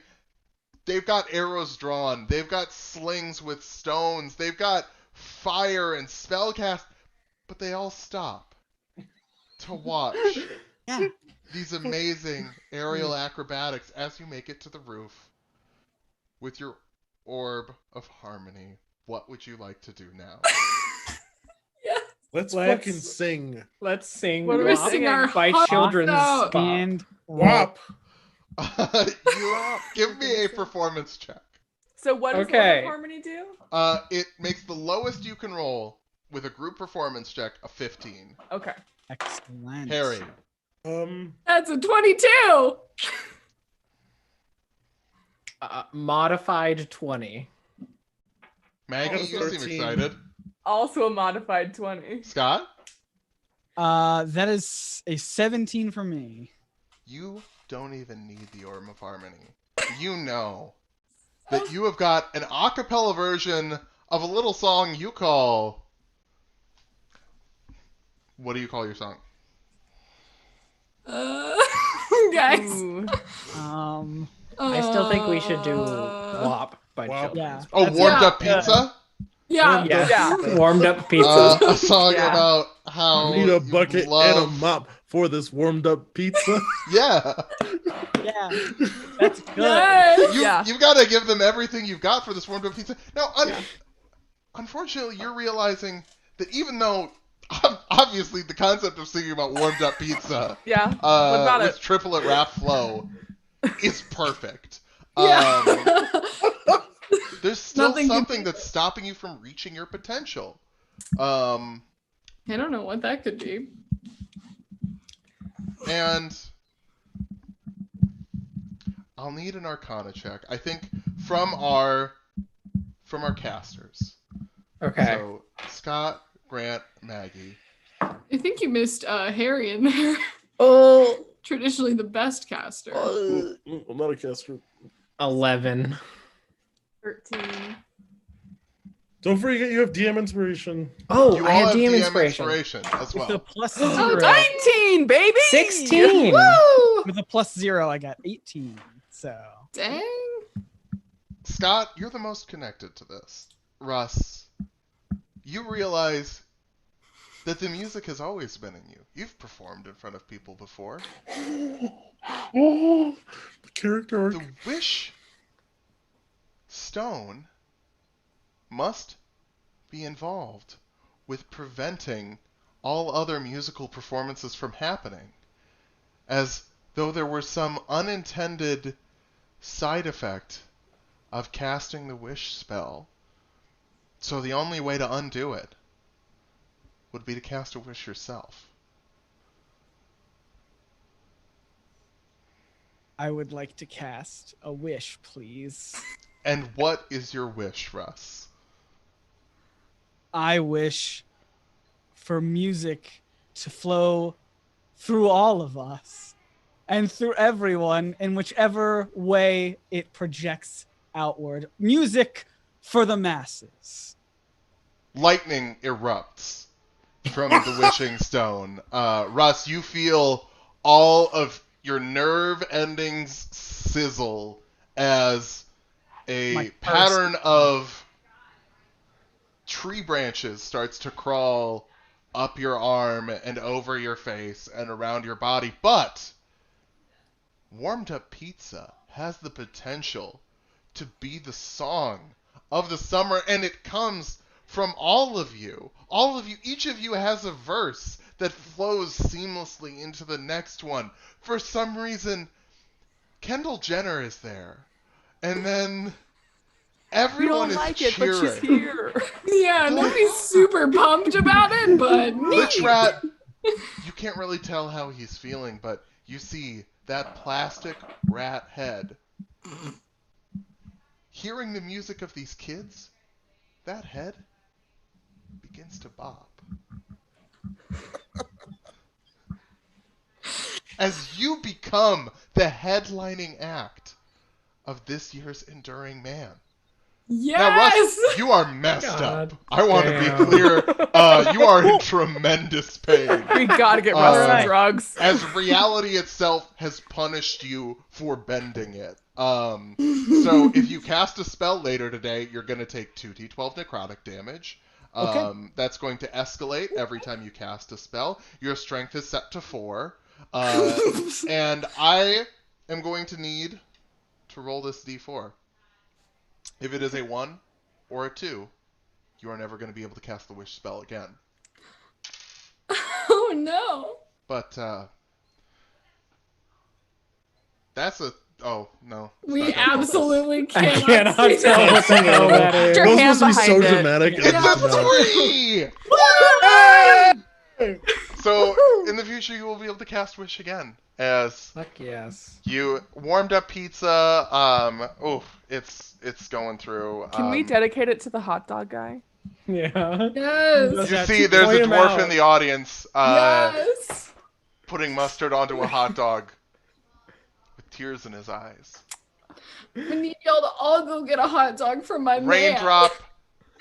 Speaker 1: They've got arrows drawn. They've got slings with stones. They've got fire and spellcast. But they all stop to watch
Speaker 4: Yeah.
Speaker 1: these amazing aerial acrobatics as you make it to the roof with your orb of harmony. What would you like to do now?
Speaker 2: Let's
Speaker 5: Let's-
Speaker 2: fucking sing.
Speaker 5: Let's sing
Speaker 3: What are we
Speaker 5: WAP
Speaker 3: singing?
Speaker 6: Our
Speaker 5: by
Speaker 6: hearts
Speaker 5: Children's
Speaker 6: out.
Speaker 5: Spot.
Speaker 4: And
Speaker 2: WAP.
Speaker 1: You give me a performance check.
Speaker 3: So what does
Speaker 5: Okay.
Speaker 3: Orb of Harmony do?
Speaker 1: It makes the lowest you can roll with a group performance check a 15.
Speaker 3: Okay.
Speaker 4: excellent.
Speaker 1: Harry.
Speaker 6: That's a 22.
Speaker 5: Modified 20.
Speaker 1: Maggie,
Speaker 2: Oh,
Speaker 1: you seem
Speaker 2: 13.
Speaker 1: excited.
Speaker 3: Also a modified 20.
Speaker 1: Scott,
Speaker 4: That is a 17 for me.
Speaker 1: you don't even need the Orb of Harmony. You know that you have got an a cappella version of a little song you call... What do you call your song?
Speaker 6: Guys.
Speaker 3: Ooh.
Speaker 5: I still think we should do WAP by
Speaker 2: WAP.
Speaker 5: Children's
Speaker 4: Yeah.
Speaker 5: Spot.
Speaker 1: Oh,
Speaker 4: That's-
Speaker 1: Warmed Up
Speaker 4: yeah.
Speaker 1: Pizza?
Speaker 6: Yeah.
Speaker 5: Yeah. Warmed up pizza.
Speaker 1: A song
Speaker 3: Yeah.
Speaker 1: about how
Speaker 2: Need a
Speaker 1: you
Speaker 2: bucket
Speaker 1: love...
Speaker 2: and a mop for this warmed up pizza.
Speaker 1: Yeah.
Speaker 4: Yeah. That's good.
Speaker 6: Yes.
Speaker 3: Yeah.
Speaker 1: You've got to give them everything you've got for this warmed up pizza. Now, unfortunately, you're realizing that even though obviously the concept of singing about warmed up pizza
Speaker 3: Yeah. What about
Speaker 1: with
Speaker 3: it?
Speaker 1: triplet rap flow is perfect.
Speaker 6: Yeah.
Speaker 1: There's still
Speaker 6: Nothing can-
Speaker 1: something that's stopping you from reaching your potential.
Speaker 6: I don't know what that could be.
Speaker 1: And I'll need an Arcana check. I think from our casters.
Speaker 5: Okay.
Speaker 1: So Scott, Grant, Maggie.
Speaker 6: I think you missed Harry in there.
Speaker 5: Oh,
Speaker 6: Traditionally the best caster.
Speaker 2: I'm not a caster.
Speaker 5: 11.
Speaker 3: 13.
Speaker 2: Don't forget you have DM inspiration.
Speaker 5: Oh,
Speaker 1: You
Speaker 5: I
Speaker 1: all
Speaker 5: have
Speaker 1: have
Speaker 5: DM
Speaker 1: DM
Speaker 5: inspiration.
Speaker 1: as
Speaker 4: With a
Speaker 1: well.
Speaker 4: plus
Speaker 6: Oh,
Speaker 4: 0.
Speaker 3: 19, baby!
Speaker 5: 16.
Speaker 6: Woo!
Speaker 4: With a plus 0, I got 18. So
Speaker 6: Dang.
Speaker 1: Scott, you're the most connected to this. Russ, you realize that the music has always been in you. You've performed in front of people before.
Speaker 2: Oh, the character arc.
Speaker 1: The wish stone must be involved with preventing all other musical performances from happening, as though there were some unintended side effect of casting the wish spell. So the only way to undo it would be to cast a wish yourself.
Speaker 4: I would like to cast a wish, please.
Speaker 1: And what is your wish, Russ?
Speaker 4: I wish for music to flow through all of us and through everyone in whichever way it projects outward. Music for the masses.
Speaker 1: Lightning erupts from the wishing stone. Russ, you feel all of your nerve endings sizzle as a
Speaker 4: My
Speaker 1: pattern of tree branches starts to crawl up your arm and over your face and around your body. But warmed up pizza has the potential to be the song of the summer, and it comes from all of you. All of you, each of you has a verse that flows seamlessly into the next one. For some reason, Kendall Jenner is there. And then
Speaker 3: We
Speaker 1: everyone
Speaker 3: don't
Speaker 1: is
Speaker 3: like it,
Speaker 1: cheering.
Speaker 3: but she's here.
Speaker 6: Yeah, nobody's super pumped about it, but
Speaker 1: Lich
Speaker 6: neat.
Speaker 1: Rat, you can't really tell how he's feeling, but you see that plastic rat head. Hearing the music of these kids, that head begins to bop. As you become the headlining act of this year's Enduring Man.
Speaker 6: Yes.
Speaker 1: Now, Russ, you are messed
Speaker 5: God
Speaker 1: up. I want to be
Speaker 5: damn.
Speaker 1: clear. You are in tremendous pain.
Speaker 3: We gotta get Russ
Speaker 1: Alright.
Speaker 3: some drugs.
Speaker 1: As reality itself has punished you for bending it. So if you cast a spell later today, you're going to take 2d12 necrotic damage.
Speaker 4: Okay.
Speaker 1: That's going to escalate every time you cast a spell. Your strength is set to 4. And I am going to need to roll this d4. If it is a 1 or a 2, you are never going to be able to cast the wish spell again.
Speaker 6: Oh no.
Speaker 1: But that's a... Oh, no. It's
Speaker 6: We
Speaker 1: not gonna focus.
Speaker 6: absolutely
Speaker 5: I
Speaker 6: cannot,
Speaker 5: cannot
Speaker 6: see
Speaker 5: tell
Speaker 6: that.
Speaker 5: what the hell that
Speaker 3: Put
Speaker 5: is.
Speaker 3: your
Speaker 2: That was
Speaker 3: hand
Speaker 2: supposed to be so
Speaker 3: behind it.
Speaker 2: dramatic. and
Speaker 1: It's
Speaker 2: it's
Speaker 1: a
Speaker 2: not.
Speaker 1: 3! So, in the future, you will be able to cast Wish again. As
Speaker 5: Fuck yes.
Speaker 1: you warmed up pizza, it's going through.
Speaker 3: Can we dedicate it to the hot dog guy?
Speaker 5: Yeah.
Speaker 6: Yes.
Speaker 1: You
Speaker 5: that
Speaker 1: see,
Speaker 5: to
Speaker 1: there's
Speaker 5: point
Speaker 1: a
Speaker 5: him
Speaker 1: dwarf
Speaker 5: out.
Speaker 1: in the audience,
Speaker 6: Yes.
Speaker 1: putting mustard onto a hot dog with tears in his eyes.
Speaker 6: We need y'all to all go get a hot dog from my man.
Speaker 1: Raindrop,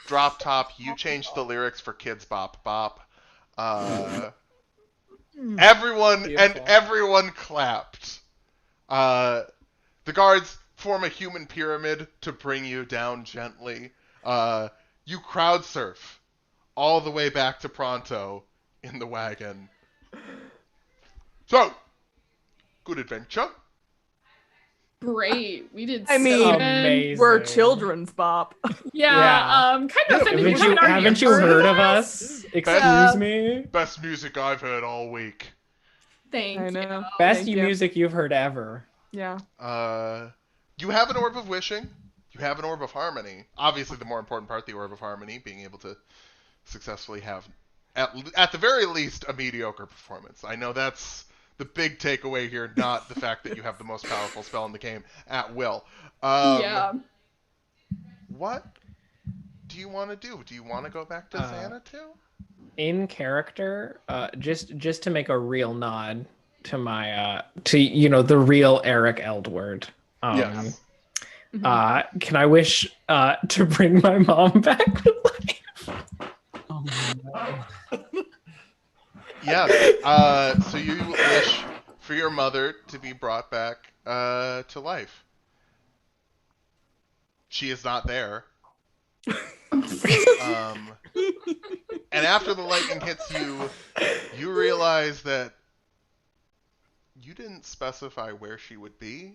Speaker 1: drop top. You changed the lyrics for Kids Bop Bop. Everyone clapped. The guards form a human pyramid to bring you down gently. You crowd surf all the way back to Pronto in the wagon. So, good adventure.
Speaker 6: great. We did
Speaker 3: I mean,
Speaker 5: Amazing.
Speaker 3: we're children's bop.
Speaker 6: Yeah, kind of offended.
Speaker 5: Haven't you heard of us? Excuse me?
Speaker 1: Best music I've heard all week.
Speaker 6: Thank
Speaker 3: I
Speaker 6: you.
Speaker 3: know.
Speaker 5: Best
Speaker 3: Thank you.
Speaker 5: music you've heard ever.
Speaker 3: Yeah.
Speaker 1: You have an orb of wishing. You have an orb of harmony. Obviously, the more important part, the orb of harmony, being able to successfully have, at the very least, a mediocre performance. I know that's the big takeaway here, not the fact that you have the most powerful spell in the game at will.
Speaker 6: Yeah.
Speaker 1: What do you want to do? Do you want to go back to Xanadu?
Speaker 5: In character, just to make a real nod to my to the real Eric Eldward.
Speaker 1: Yes.
Speaker 5: Can I wish to bring my mom back to life?
Speaker 4: Oh no.
Speaker 1: Yes. So you wish for your mother to be brought back to life. She is not there. And after the lightning hits you, you realize that you didn't specify where she would be.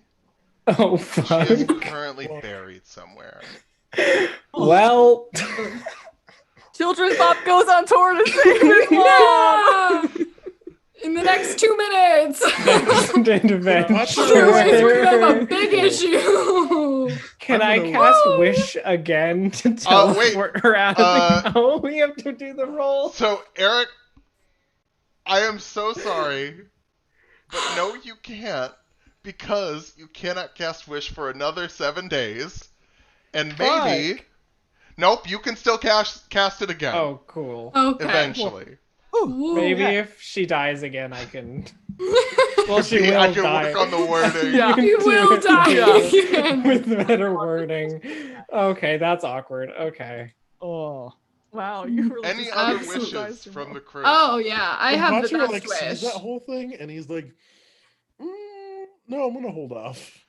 Speaker 5: Oh,
Speaker 1: She
Speaker 5: fuck.
Speaker 1: is currently buried somewhere.
Speaker 5: Well,
Speaker 3: Children's Bop goes on tour to save his mom.
Speaker 6: In the next 2 minutes.
Speaker 4: Watch
Speaker 6: Otherwise, we're gonna have a
Speaker 5: adventure.
Speaker 6: big issue.
Speaker 5: Can
Speaker 2: I'm
Speaker 5: I
Speaker 2: gonna-
Speaker 5: cast Wish again to
Speaker 1: wait.
Speaker 5: teleport her out of the Oh, we have to do the roll.
Speaker 1: So, Eric, I am so sorry, but no, you can't, because you cannot cast Wish for another 7 days, and maybe...
Speaker 5: Fuck.
Speaker 1: Nope, you can still cast it again,
Speaker 5: Oh, cool.
Speaker 6: Okay.
Speaker 1: eventually.
Speaker 6: Ooh.
Speaker 5: Maybe
Speaker 4: okay.
Speaker 5: if she dies again, I can. Well, she
Speaker 1: See,
Speaker 5: will
Speaker 1: I can
Speaker 5: die.
Speaker 1: work on the wording.
Speaker 3: Yeah.
Speaker 6: You will die again.
Speaker 5: With better wording. Okay, that's awkward. Okay.
Speaker 4: Oh.
Speaker 3: Wow, you really
Speaker 1: Any
Speaker 3: just
Speaker 1: other
Speaker 6: absolutely
Speaker 1: wishes
Speaker 3: surprised your
Speaker 1: from
Speaker 3: mom.
Speaker 1: the crew?
Speaker 6: Oh yeah, I have the
Speaker 2: Butcher,
Speaker 6: best
Speaker 2: sees
Speaker 6: wish.
Speaker 2: that whole thing, and he's like, "No, I'm gonna hold off.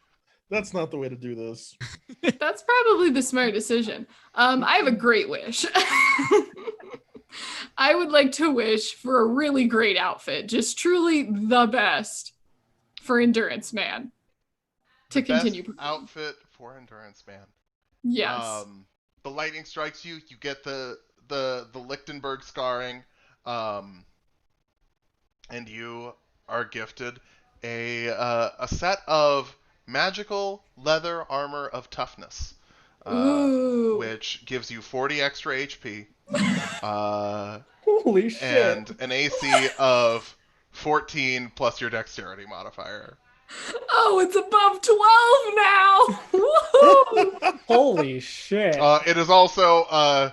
Speaker 2: That's not the way to do this."
Speaker 6: That's probably the smart decision. I have a great wish. I would like to wish for a really great outfit, just truly the best for Endurance Man to
Speaker 1: The best
Speaker 6: continue.
Speaker 1: outfit for Endurance Man.
Speaker 6: Yes.
Speaker 1: The lightning strikes you. You get the Lichtenberg scarring, and you are gifted a set of magical leather armor of toughness,
Speaker 6: Ooh.
Speaker 1: which gives you 40 extra HP,
Speaker 5: Holy shit.
Speaker 1: and an AC of 14 plus your dexterity modifier.
Speaker 6: Oh, it's above 12 now. Woohoo!
Speaker 5: Holy shit.
Speaker 1: It is also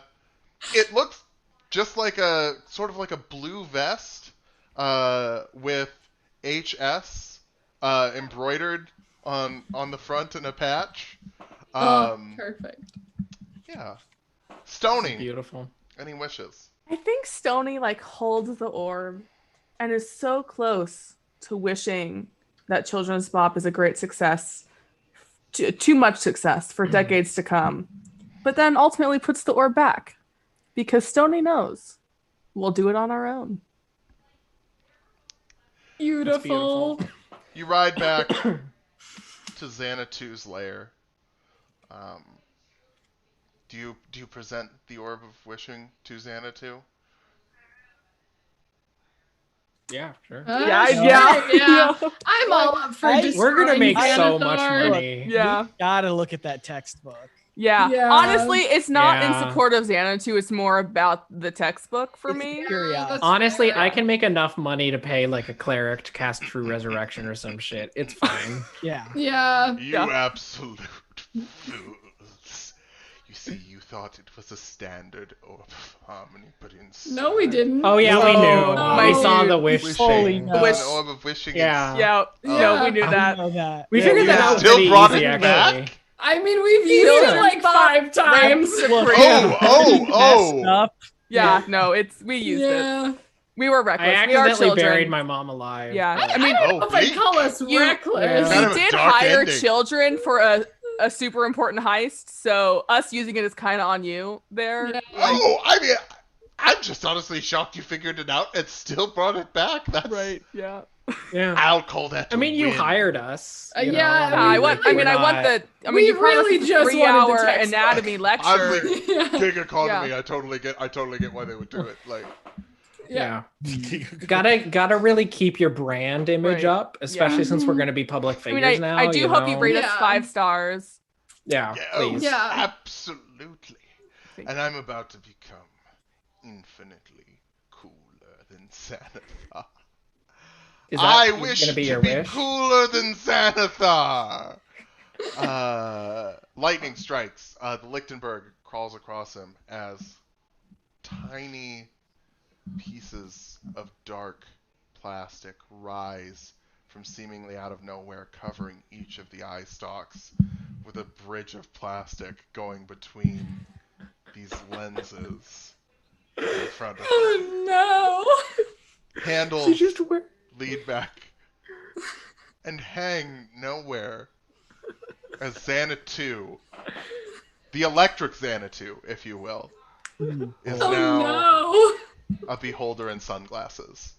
Speaker 1: it looks just like a sort of like a blue vest with HS embroidered on the front and a patch.
Speaker 6: Perfect.
Speaker 1: Yeah. Stony,
Speaker 5: Beautiful.
Speaker 1: any wishes?
Speaker 3: I think Stony holds the orb and is so close to wishing that Children's Bop is a great success, too much success for decades to come, but then ultimately puts the orb back because Stony knows we'll do it on our own.
Speaker 6: Beautiful.
Speaker 5: beautiful.
Speaker 1: You ride back to Xanatu's lair. Do you present the orb of wishing to Xanatu?
Speaker 5: Yeah, sure.
Speaker 3: Yeah.
Speaker 6: I'm all up for
Speaker 4: I-
Speaker 6: destroying
Speaker 5: We're gonna make so
Speaker 6: Xanathar.
Speaker 5: much money.
Speaker 3: Yeah.
Speaker 4: Gotta look at that textbook.
Speaker 3: Yeah.
Speaker 6: Yeah.
Speaker 3: Honestly, it's not
Speaker 5: Yeah.
Speaker 3: in support of Xanadu. It's more about the textbook for me.
Speaker 4: Curiosity.
Speaker 6: that's
Speaker 5: Honestly,
Speaker 6: fair.
Speaker 5: I can make enough money to pay a cleric to cast True Resurrection or some shit. It's fine.
Speaker 4: Yeah.
Speaker 6: Yeah.
Speaker 1: You
Speaker 3: Yeah.
Speaker 1: absolute fools. You see, you thought it was a standard orb of harmony, but instead...
Speaker 6: No, we didn't.
Speaker 5: Oh yeah, we
Speaker 3: No,
Speaker 5: knew.
Speaker 3: my
Speaker 5: We saw
Speaker 3: dude.
Speaker 5: the wish
Speaker 1: Wishing.
Speaker 4: Holy
Speaker 5: thing.
Speaker 4: no.
Speaker 1: An
Speaker 3: Wish-
Speaker 1: orb of wishing.
Speaker 5: Yeah.
Speaker 3: Yeah. No, we knew
Speaker 4: I
Speaker 3: that.
Speaker 4: know that.
Speaker 5: We
Speaker 1: Yeah,
Speaker 5: figured
Speaker 1: you
Speaker 5: that out
Speaker 1: still
Speaker 5: pretty
Speaker 1: brought
Speaker 5: easy,
Speaker 1: it
Speaker 5: actually.
Speaker 1: back?
Speaker 6: I mean, we've used it like 5 times.
Speaker 1: Oh!
Speaker 4: Up.
Speaker 3: We used it.
Speaker 6: Yeah.
Speaker 3: We were reckless.
Speaker 5: I
Speaker 3: we are
Speaker 5: accidentally
Speaker 3: children.
Speaker 5: buried my mom alive.
Speaker 3: Yeah.
Speaker 6: I
Speaker 3: I mean,
Speaker 6: don't know if I'd
Speaker 1: bleak.
Speaker 6: call us
Speaker 3: You-
Speaker 6: reckless.
Speaker 5: Yeah.
Speaker 1: Kind of
Speaker 3: we
Speaker 1: a
Speaker 3: did
Speaker 1: dark
Speaker 3: hire
Speaker 1: ending.
Speaker 3: children for a super important heist, so us using it is kind of on you there.
Speaker 6: Yeah.
Speaker 1: Oh, I mean, I'm just honestly shocked you figured it out and still brought it back. That's
Speaker 3: Right. Yeah.
Speaker 5: Yeah.
Speaker 1: I'll call that.
Speaker 5: I mean, you
Speaker 1: win.
Speaker 5: hired us. you
Speaker 6: Yeah,
Speaker 5: know,
Speaker 3: I
Speaker 6: we
Speaker 3: want. I
Speaker 6: really-
Speaker 3: mean, I want
Speaker 5: not-
Speaker 3: the. I mean,
Speaker 6: we
Speaker 3: you promised
Speaker 6: really
Speaker 3: us a
Speaker 6: just wanted the
Speaker 3: 3-hour
Speaker 6: textbook.
Speaker 3: anatomy lecture.
Speaker 1: Honestly,
Speaker 6: Yeah.
Speaker 1: gig economy.
Speaker 3: Yeah.
Speaker 1: I totally get why they would do it. Like,
Speaker 5: Yeah. Gotta really keep your brand image
Speaker 3: Right.
Speaker 5: up, especially
Speaker 3: Yeah.
Speaker 5: since we're going to be public
Speaker 3: I
Speaker 5: figures
Speaker 3: mean,
Speaker 5: now.
Speaker 3: I do hope you
Speaker 5: know?
Speaker 3: rate us
Speaker 6: Yeah.
Speaker 3: 5 stars.
Speaker 5: Yeah, please.
Speaker 6: Yeah.
Speaker 1: absolutely.
Speaker 3: Thank
Speaker 1: And I'm about to become infinitely cooler than Xanathar.
Speaker 5: Is that
Speaker 1: I
Speaker 5: gonna
Speaker 1: wish
Speaker 5: be
Speaker 1: to
Speaker 5: your
Speaker 1: be
Speaker 5: wish?
Speaker 1: cooler than Xanathar. Lightning strikes. The Lichtenberg crawls across him as tiny pieces of dark plastic rise from seemingly out of nowhere, covering each of the eye stalks, with a bridge of plastic going between these lenses in front of them.
Speaker 6: Oh
Speaker 1: Handles
Speaker 5: Just wear-
Speaker 1: lead back and hang nowhere as Xanadu, the electric Xanadu, if you will, is
Speaker 6: no!
Speaker 1: now
Speaker 6: Oh
Speaker 1: a beholder in sunglasses.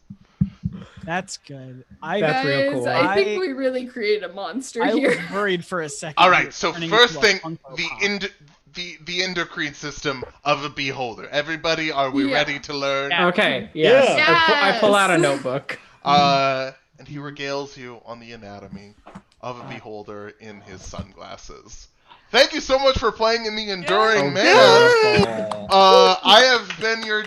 Speaker 4: That's good.
Speaker 6: no!
Speaker 5: That's real
Speaker 6: Guys,
Speaker 5: cool.
Speaker 6: I think we really created a monster
Speaker 4: I was
Speaker 6: here.
Speaker 4: worried for a second.
Speaker 1: All
Speaker 4: you
Speaker 1: right,
Speaker 4: were
Speaker 1: so
Speaker 4: turning
Speaker 1: first
Speaker 4: into a
Speaker 1: thing,
Speaker 4: Funko
Speaker 1: the
Speaker 4: Pop.
Speaker 1: the endocrine system of a beholder. Everybody, are we
Speaker 6: Yeah.
Speaker 1: ready to learn?
Speaker 4: Yeah.
Speaker 5: Okay, yes.
Speaker 2: Yeah.
Speaker 5: I pull out a
Speaker 6: Yes.
Speaker 5: notebook.
Speaker 1: And he regales you on the anatomy of a beholder in his sunglasses. Thank you so much for playing in the Enduring
Speaker 5: Oh,
Speaker 1: Man.
Speaker 5: beautiful.
Speaker 1: I have been your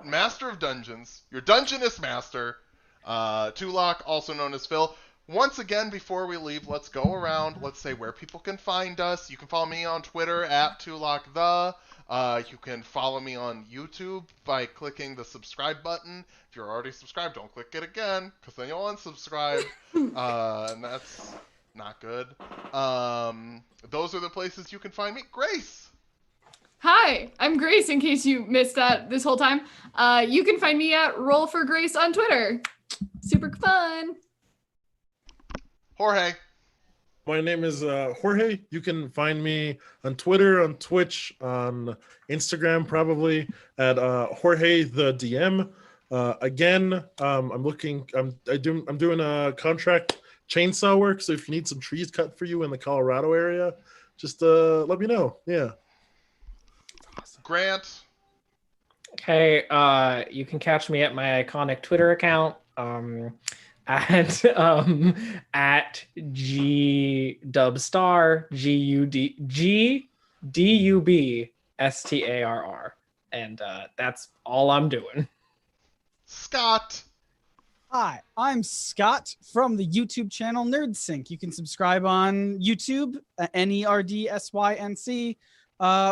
Speaker 1: master of dungeons, your dungeonist master, Tulok, also known as Phil. Once again, before we leave, let's go around. Let's say where people can find us. You can follow me on Twitter at TulokThe. You can follow me on YouTube by clicking the subscribe button. If you're already subscribed, don't click it again, because then you'll unsubscribe. And that's not good. Those are the places you can find me. Grace!
Speaker 6: Hi, I'm Grace, in case you missed that this whole time. You can find me at Roll for Grace on Twitter. Super fun.
Speaker 1: Jorge.
Speaker 2: My name is Jorge. You can find me on Twitter, on Twitch, on Instagram, probably at Jorge the DM. Again, I'm doing a contract chainsaw work. So if you need some trees cut for you in the Colorado area, just let me know. Yeah.
Speaker 1: Grant.
Speaker 5: Okay, you can catch me at my iconic Twitter account, at GDubstar, GDUBSTARR. And that's all I'm doing.
Speaker 1: Scott.
Speaker 4: Hi, I'm Scott from the YouTube channel NerdSync. You can subscribe on YouTube, NERDSYNC,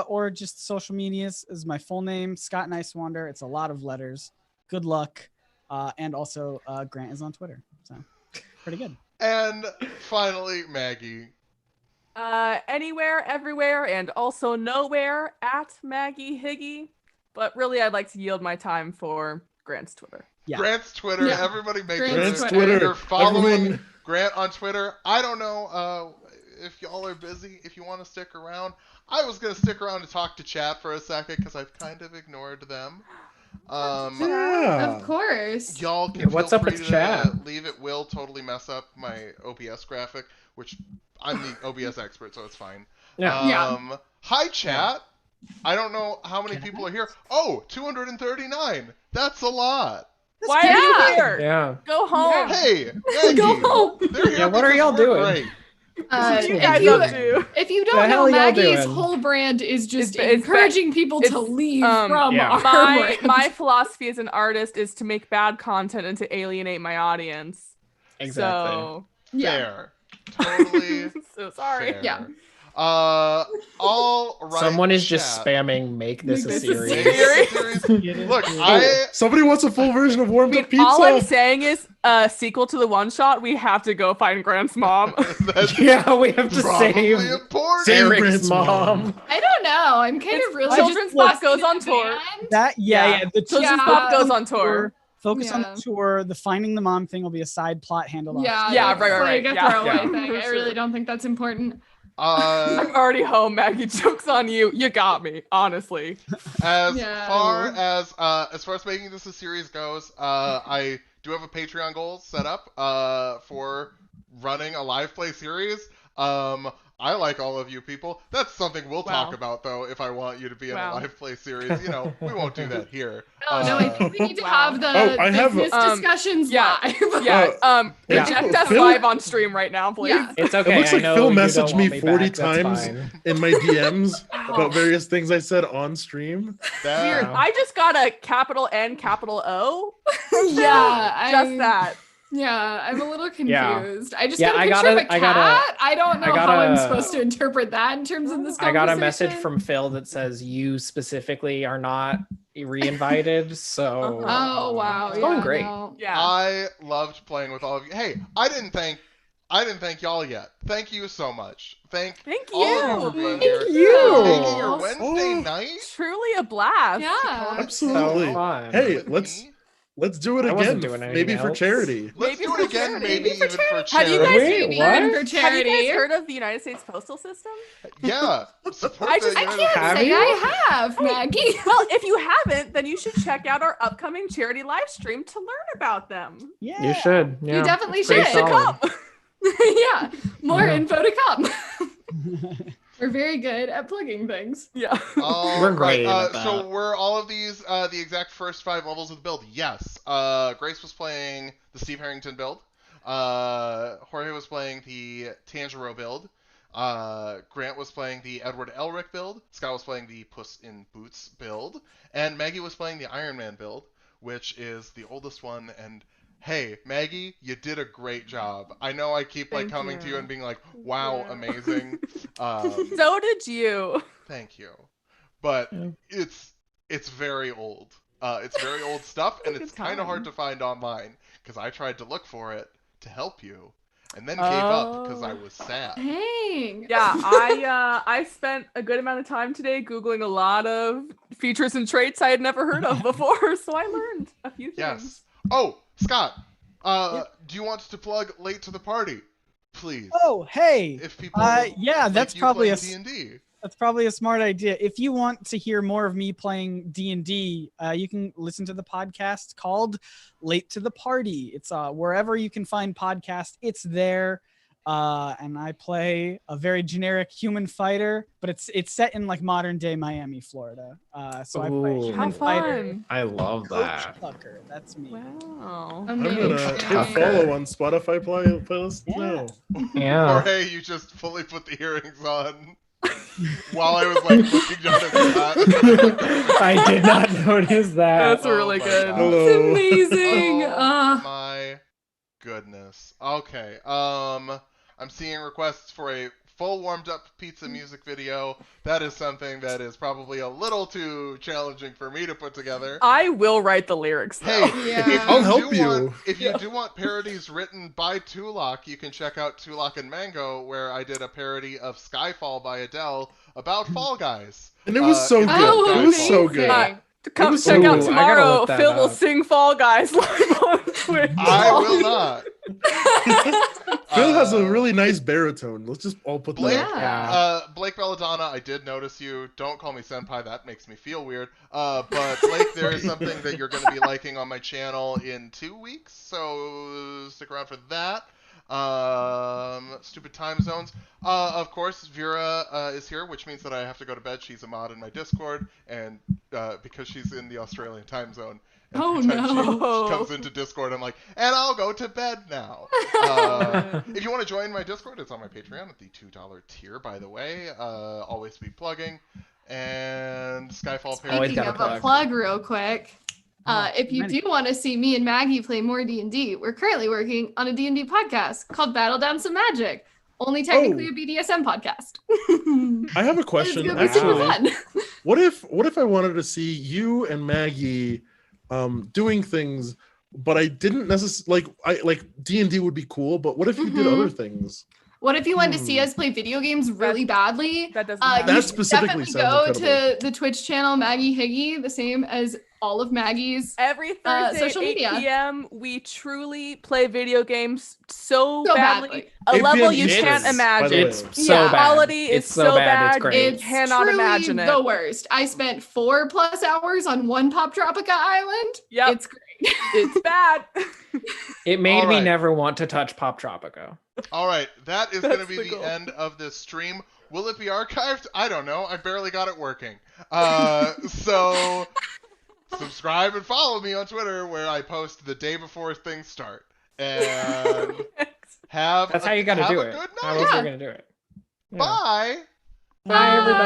Speaker 4: or just social medias is my full name, Scott Nicewander. It's a lot of letters. Good luck. And also Grant is on Twitter. So pretty good.
Speaker 1: And finally, Maggie.
Speaker 3: Anywhere, everywhere, and also nowhere at Maggie Higgy. But really, I'd like to yield my time for Grant's Twitter.
Speaker 4: Yeah.
Speaker 1: Grant's Twitter.
Speaker 6: Yeah.
Speaker 1: Everybody make
Speaker 6: Grant's
Speaker 1: sure
Speaker 6: Twitter.
Speaker 1: you're following
Speaker 2: Everyone-
Speaker 1: Grant on Twitter. I don't know if y'all are busy, if you want to stick around. I was going to stick around to talk to chat for a second because I've kind of ignored them.
Speaker 2: Yeah.
Speaker 6: Of course.
Speaker 1: Y'all can
Speaker 5: Yeah, what's
Speaker 1: feel
Speaker 5: up
Speaker 1: free
Speaker 5: with
Speaker 1: to
Speaker 5: chat?
Speaker 1: leave. It will totally mess up my OBS graphic, which I'm the OBS expert, so it's fine.
Speaker 5: Yeah.
Speaker 6: Yeah.
Speaker 1: Hi, chat. I don't know how many people are here. Oh, 239. That's a lot.
Speaker 3: Why are you
Speaker 6: Yeah.
Speaker 3: here?
Speaker 5: Yeah.
Speaker 3: Go home.
Speaker 1: Hey, Maggie.
Speaker 6: Go home.
Speaker 1: They're here
Speaker 5: Yeah, what are
Speaker 1: because
Speaker 5: y'all
Speaker 1: we're
Speaker 5: doing?
Speaker 1: great.
Speaker 3: What are you
Speaker 6: If
Speaker 3: guys
Speaker 6: you-
Speaker 3: up to?
Speaker 6: If you
Speaker 5: The
Speaker 6: don't know,
Speaker 5: hell y'all
Speaker 6: Maggie's
Speaker 5: doing?
Speaker 6: whole brand is just
Speaker 3: It's
Speaker 6: encouraging people to
Speaker 3: it's,
Speaker 6: leave
Speaker 3: um,
Speaker 6: from
Speaker 5: Yeah.
Speaker 6: our
Speaker 3: My
Speaker 6: brand.
Speaker 3: philosophy as an artist is to make bad content and to alienate my audience.
Speaker 5: Exactly.
Speaker 3: So,
Speaker 6: Yeah.
Speaker 1: Fair. Totally
Speaker 3: so sorry.
Speaker 1: fair.
Speaker 6: Yeah.
Speaker 1: All right.
Speaker 5: Someone is just
Speaker 1: chat.
Speaker 5: spamming make this
Speaker 6: Make
Speaker 5: a
Speaker 6: this a
Speaker 5: series.
Speaker 1: Make it a series. Look,
Speaker 2: Oh, somebody wants a full version of
Speaker 3: I
Speaker 2: warmed
Speaker 3: mean,
Speaker 2: up pizza.
Speaker 3: all I'm saying is a sequel to the one shot. We have to go find Grant's mom.
Speaker 1: that's
Speaker 5: Yeah, we have to
Speaker 1: probably
Speaker 5: save
Speaker 1: important.
Speaker 2: Save
Speaker 5: Eric's
Speaker 2: Grant's
Speaker 5: mom.
Speaker 2: mom.
Speaker 6: I don't know. I'm kind
Speaker 3: It's
Speaker 6: of really
Speaker 3: Children's
Speaker 6: just
Speaker 3: Book
Speaker 6: invested
Speaker 3: goes
Speaker 6: in
Speaker 3: on
Speaker 6: the
Speaker 3: tour.
Speaker 6: band.
Speaker 4: That
Speaker 3: Yeah.
Speaker 4: the
Speaker 3: Children's
Speaker 6: Yeah.
Speaker 3: Book goes on tour.
Speaker 4: Focus on
Speaker 6: Yeah.
Speaker 4: the tour. The finding the mom thing will be a side plot handled off.
Speaker 6: Yeah.
Speaker 3: Yeah,
Speaker 6: it's
Speaker 3: right.
Speaker 6: Like a
Speaker 3: Yeah.
Speaker 6: throwaway
Speaker 5: Yeah.
Speaker 6: thing.
Speaker 3: For
Speaker 6: I
Speaker 3: sure.
Speaker 6: really don't think that's important.
Speaker 3: I'm already home, Maggie. Joke's on you. You got me, honestly.
Speaker 1: As
Speaker 6: Yeah.
Speaker 1: far as making this a series goes, I do have a Patreon goal set up for running a live play series. I like all of you people. That's something we'll talk about, though, if I want you to be in a live play series. You know, we won't do that here.
Speaker 6: No, I think we need to have the
Speaker 2: I have
Speaker 6: business discussions live.
Speaker 3: Project us live on stream right now, please.
Speaker 6: Yeah.
Speaker 5: It's okay.
Speaker 2: It looks like
Speaker 5: I know
Speaker 2: Phil
Speaker 5: you don't
Speaker 2: messaged
Speaker 5: want
Speaker 2: me 40
Speaker 5: back, that's
Speaker 2: times
Speaker 5: fine.
Speaker 2: in my DMs about various things I said on stream.
Speaker 3: Weird. I just got a capital N, capital O.
Speaker 6: Yeah,
Speaker 3: just that.
Speaker 6: Yeah, I'm a little confused.
Speaker 5: Yeah.
Speaker 6: I just got a picture of a cat. I don't know how I'm supposed to interpret that in terms of this conversation.
Speaker 5: I got a message from Phil that says you specifically are not re-invited, so
Speaker 6: oh wow,
Speaker 5: it's going great.
Speaker 6: No.
Speaker 3: Yeah,
Speaker 1: I loved playing with all of you. Hey, I didn't thank y'all yet. Thank you so much. Thank all of you for being here.
Speaker 5: Thank you.
Speaker 1: Making your Wednesday night.
Speaker 3: Truly a blast.
Speaker 6: Yeah.
Speaker 2: Absolutely.
Speaker 5: So fun.
Speaker 2: Hey, let's do it
Speaker 5: I wasn't
Speaker 2: again.
Speaker 5: doing anything
Speaker 2: Maybe for
Speaker 5: else.
Speaker 2: charity.
Speaker 1: Let's
Speaker 3: Maybe
Speaker 1: do
Speaker 3: for
Speaker 1: it again.
Speaker 3: charity.
Speaker 1: Maybe even for charity.
Speaker 3: Have you guys
Speaker 5: Wait, what?
Speaker 6: For
Speaker 3: Have
Speaker 6: charity.
Speaker 3: you guys heard of the United States Postal System?
Speaker 1: Yeah. Support
Speaker 3: I
Speaker 1: the
Speaker 3: just- I
Speaker 1: United
Speaker 6: I can't
Speaker 5: Have
Speaker 6: say
Speaker 5: you?
Speaker 6: I have, Maggie.
Speaker 3: Well, if you haven't, then you should check out our upcoming charity live stream to learn about them.
Speaker 4: Yeah.
Speaker 5: You should. Yeah.
Speaker 6: You definitely
Speaker 5: It's pretty
Speaker 6: should.
Speaker 5: solid.
Speaker 6: Yeah, more
Speaker 5: Yeah.
Speaker 6: info to come. We're very good at plugging things.
Speaker 3: Yeah.
Speaker 5: We're great at that.
Speaker 1: So were all of these the exact first 5 levels of the build? Yes. Grace was playing the Steve Harrington build. Jorge was playing the Tanjiro build. Grant was playing the Edward Elric build. Scott was playing the Puss in Boots build. And Maggie was playing the Iron Man build, which is the oldest one. And hey, Maggie, you did a great job. I know I keep
Speaker 3: Thank
Speaker 1: coming to
Speaker 3: you.
Speaker 1: you and being like, wow,
Speaker 3: Yeah.
Speaker 1: amazing.
Speaker 3: So did you.
Speaker 1: Thank you. But
Speaker 5: Yeah.
Speaker 1: it's very old. It's very old stuff, and
Speaker 3: Take
Speaker 1: it's
Speaker 3: your
Speaker 1: kind of hard
Speaker 3: time.
Speaker 1: to find online because I tried to look for it to help you, and then gave up because I was sad.
Speaker 6: Dang.
Speaker 3: Yeah, I spent a good amount of time today Googling a lot of features and traits I had never heard of before, so I learned a few things.
Speaker 1: Yes. Oh, Scott, do you want to plug Late to the Party, please?
Speaker 4: Oh, hey.
Speaker 1: If people
Speaker 4: Yeah,
Speaker 1: like
Speaker 4: that's
Speaker 1: you
Speaker 4: probably
Speaker 1: playing D&D.
Speaker 4: That's probably a smart idea. If you want to hear more of me playing D&D, you can listen to the podcast called Late to the Party. It's wherever you can find podcasts, it's there. And I play a very generic human fighter, but it's set in like modern day Miami, Florida. So I play a
Speaker 5: Ooh.
Speaker 4: human
Speaker 3: How
Speaker 4: fighter.
Speaker 3: fun.
Speaker 5: I love
Speaker 4: Coach
Speaker 5: that.
Speaker 4: Tucker, that's me.
Speaker 3: Wow.
Speaker 2: I'm gonna hit
Speaker 5: Tucker.
Speaker 2: follow on Spotify playlist
Speaker 4: Yeah.
Speaker 2: now.
Speaker 5: Yeah.
Speaker 1: Jorge, you just fully put the earrings on while I was like looking down at that.
Speaker 5: I did not notice that.
Speaker 3: That's really
Speaker 1: my
Speaker 3: good.
Speaker 1: God.
Speaker 2: Hello.
Speaker 6: It's amazing.
Speaker 1: Oh my goodness. Okay. I'm seeing requests for a full warmed up pizza music video. That is something that is probably a little too challenging for me to put together.
Speaker 3: I will write the lyrics though.
Speaker 1: Hey,
Speaker 6: Yeah.
Speaker 1: if
Speaker 2: I'll
Speaker 1: you
Speaker 2: help
Speaker 1: do
Speaker 2: you.
Speaker 1: want, if you do want parodies written by Tulok, you can check out Tulok and Mango, where I did a parody of Skyfall by Adele about Fall Guys.
Speaker 2: And it was so
Speaker 1: it's
Speaker 2: good.
Speaker 6: Oh,
Speaker 2: It was so
Speaker 6: amazing.
Speaker 2: good.
Speaker 3: To come
Speaker 2: was
Speaker 3: check
Speaker 2: so
Speaker 3: out
Speaker 2: good.
Speaker 5: I gotta
Speaker 3: tomorrow,
Speaker 5: look that
Speaker 3: Phil will
Speaker 5: up.
Speaker 3: sing Fall Guys live on Twitch.
Speaker 1: I will not.
Speaker 2: Phil has a really nice baritone. Let's just all put
Speaker 1: Blake,
Speaker 2: that.
Speaker 5: Yeah.
Speaker 1: Blake Belladonna, I did notice you. Don't call me senpai. That makes me feel weird. But Blake, there is something that you're going to be liking on my channel in 2 weeks, so stick around for that. Stupid time zones. Of course, Vera is here, which means that I have to go to bed. She's a mod in my Discord, and because she's in the Australian time zone. And
Speaker 6: Oh,
Speaker 1: every time
Speaker 3: no.
Speaker 1: she comes into Discord, I'm like, and I'll go to bed now. If you want to join my Discord, it's on my Patreon at the $2 tier, by the way. Always be plugging. And Skyfall
Speaker 5: Always
Speaker 1: Parody.
Speaker 6: Speaking
Speaker 5: gotta
Speaker 6: of
Speaker 5: plug.
Speaker 6: a plug real quick, if you
Speaker 4: many.
Speaker 6: do want to see me and Maggie play more D&D, we're currently working on a D&D podcast called Battle Down Some Magic. Only technically a BDSM podcast.
Speaker 2: I have a
Speaker 6: It's
Speaker 2: question.
Speaker 6: gonna be super
Speaker 2: Actually,
Speaker 6: fun.
Speaker 2: what if I wanted to see you and Maggie doing things, but I didn't necessarily like D&D would be cool, but what if you did
Speaker 6: Mhm.
Speaker 2: other things?
Speaker 6: What if you wanted to see us play video games really badly?
Speaker 3: That doesn't
Speaker 6: You
Speaker 3: happen.
Speaker 2: That
Speaker 6: should
Speaker 2: specifically
Speaker 6: definitely
Speaker 2: sounds
Speaker 6: go
Speaker 2: incredible.
Speaker 6: to the Twitch channel Maggie Higgy, the same as all of Maggie's.
Speaker 3: Every Thursday,
Speaker 6: social
Speaker 3: 8
Speaker 6: media.
Speaker 3: p.m., we truly play video games so
Speaker 6: So
Speaker 3: badly.
Speaker 6: badly.
Speaker 3: A
Speaker 2: 8
Speaker 3: level
Speaker 2: p.m.
Speaker 3: you
Speaker 2: Eastern,
Speaker 3: can't
Speaker 2: by the
Speaker 3: imagine.
Speaker 2: way.
Speaker 5: It's so
Speaker 3: Yeah,
Speaker 5: bad.
Speaker 3: quality is
Speaker 5: It's so bad. It's great.
Speaker 6: It's
Speaker 3: cannot
Speaker 6: truly
Speaker 3: imagine it.
Speaker 6: the worst. I spent 4+ hours on one Pop Tropica island.
Speaker 3: Yep.
Speaker 6: It's great.
Speaker 3: It's bad.
Speaker 5: It made
Speaker 1: All
Speaker 5: me
Speaker 1: right.
Speaker 5: never want to touch Pop Tropico.
Speaker 1: All right, that is going to
Speaker 3: That's
Speaker 1: be
Speaker 3: the
Speaker 1: the
Speaker 3: goal.
Speaker 1: end of this stream. Will it be archived? I don't know. I barely got it working. So subscribe and follow me on Twitter, where I post the day before things start. And
Speaker 5: That's how you got to
Speaker 1: have
Speaker 5: do
Speaker 1: a
Speaker 5: it.
Speaker 1: good
Speaker 5: How
Speaker 1: night.
Speaker 5: else are
Speaker 6: Yeah.
Speaker 5: we gonna do it? Yeah.
Speaker 1: Bye.
Speaker 5: Bye, everybody.